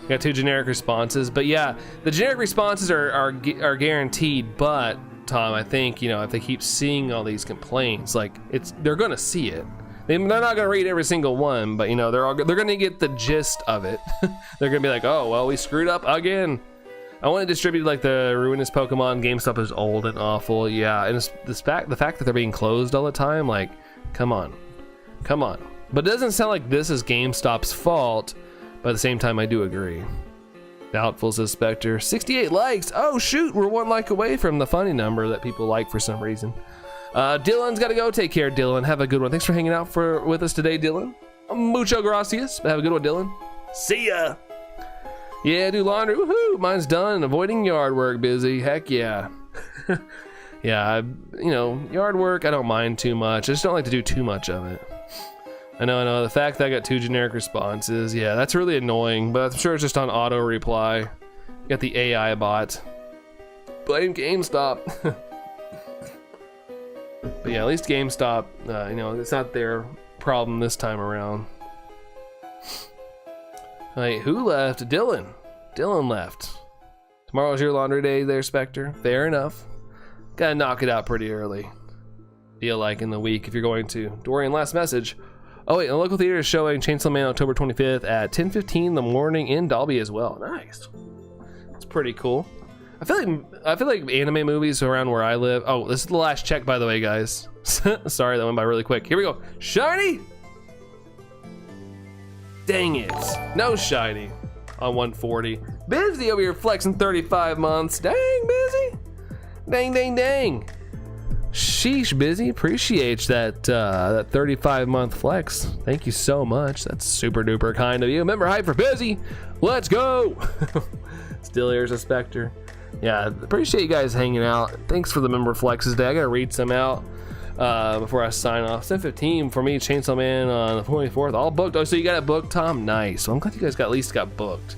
Got 2 generic responses, but yeah, the generic responses are guaranteed, but Tom, I think, you know, if they keep seeing all these complaints, like they're gonna see it. They're not gonna read every single one, but you know, they're gonna get the gist of it. They're gonna be like, oh well, we screwed up again. I want to distribute like the ruinous Pokemon. GameStop is old and awful. Yeah, and it's the fact that they're being closed all the time. Like, come on. But it doesn't sound like this is GameStop's fault. But at the same time, I do agree. Doubtful, says Spectre. 68 likes. Oh shoot, we're 1 like away from the funny number that people like for some reason. Dylan's got to go. Take care, Dylan. Have a good one. Thanks for hanging out with us today, Dylan. Mucho gracias. Have a good one, Dylan. See ya. Yeah, do laundry. Woohoo! Mine's done. Avoiding yard work. Busy. Heck yeah. Yeah, you know, yard work I don't mind too much. I just don't like to do too much of it. I know. The fact that I got 2 generic responses, yeah, that's really annoying. But I'm sure it's just on auto reply. Got the AI bot. Blame GameStop. But yeah, at least GameStop, you know, it's not their problem this time around. Wait, who left? Dylan. Dylan left. Tomorrow's your laundry day there, Spectre. Fair enough. Gotta knock it out pretty early. Feel like in the week if you're going to. Dorian, last message. Oh wait, the local theater is showing Chainsaw Man October 25th at 10:15 in the morning in Dalby as well. Nice. It's pretty cool. I feel like anime movies around where I live. Oh, this is the last check, by the way, guys. Sorry, that went by really quick. Here we go. Shiny. Dang it. No shiny on 140. Busy over here flexing 35 months. Dang, Busy. Dang. Sheesh, Busy. Appreciate that 35-month flex. Thank you so much. That's super duper kind of you. Member hype for Busy. Let's go. Still here's a Spectre. Yeah, appreciate you guys hanging out. Thanks for the member flexes today. I gotta read some out before I sign off. 7:15 for me, Chainsaw Man on the 24th. All booked. Oh, so you got it booked, Tom? Nice. Well, I'm glad you guys at least got booked.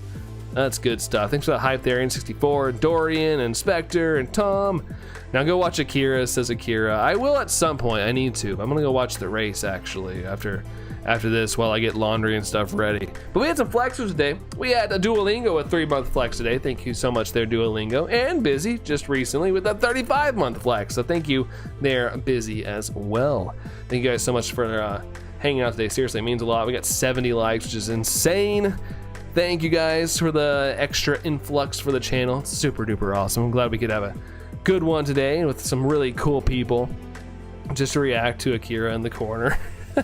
That's good stuff. Thanks for the hype there, N64, Dorian, and Spectre, and Tom. Now go watch Akira, says Akira. I will at some point. I need to. I'm gonna go watch the race actually after this while I get laundry and stuff ready. But we had some flexes today. We had a Duolingo, a 3-month flex today. Thank you so much there, Duolingo. And Busy just recently with a 35-month flex. So thank you there, Busy, as well. Thank you guys so much for hanging out today. Seriously, it means a lot. We got 70 likes, which is insane. Thank you guys for the extra influx for the channel. It's super duper awesome. I'm glad we could have a good one today with some really cool people just to react to Akira in the corner.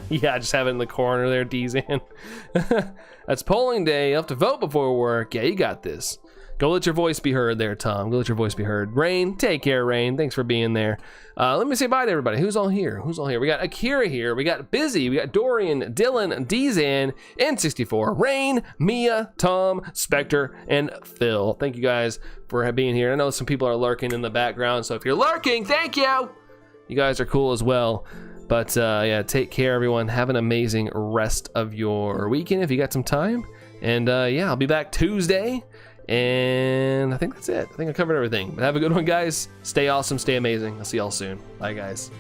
Yeah, just have it in the corner there, D-Zan. That's polling day. You have to vote before work. Yeah, you got this. Go let your voice be heard there, Tom. Go let your voice be heard. Rain, take care, Rain. Thanks for being there. Let me say bye to everybody. Who's all here? We got Akira here. We got Busy. We got Dorian, Dylan, D-Zan, N64, Rain, Mia, Tom, Spectre, and Phil. Thank you guys for being here. I know some people are lurking in the background, so if you're lurking, thank you. You guys are cool as well. But yeah, take care, everyone. Have an amazing rest of your weekend if you got some time. And yeah, I'll be back Tuesday. And I think that's it. I think I covered everything. But have a good one, guys. Stay awesome. Stay amazing. I'll see y'all soon. Bye, guys.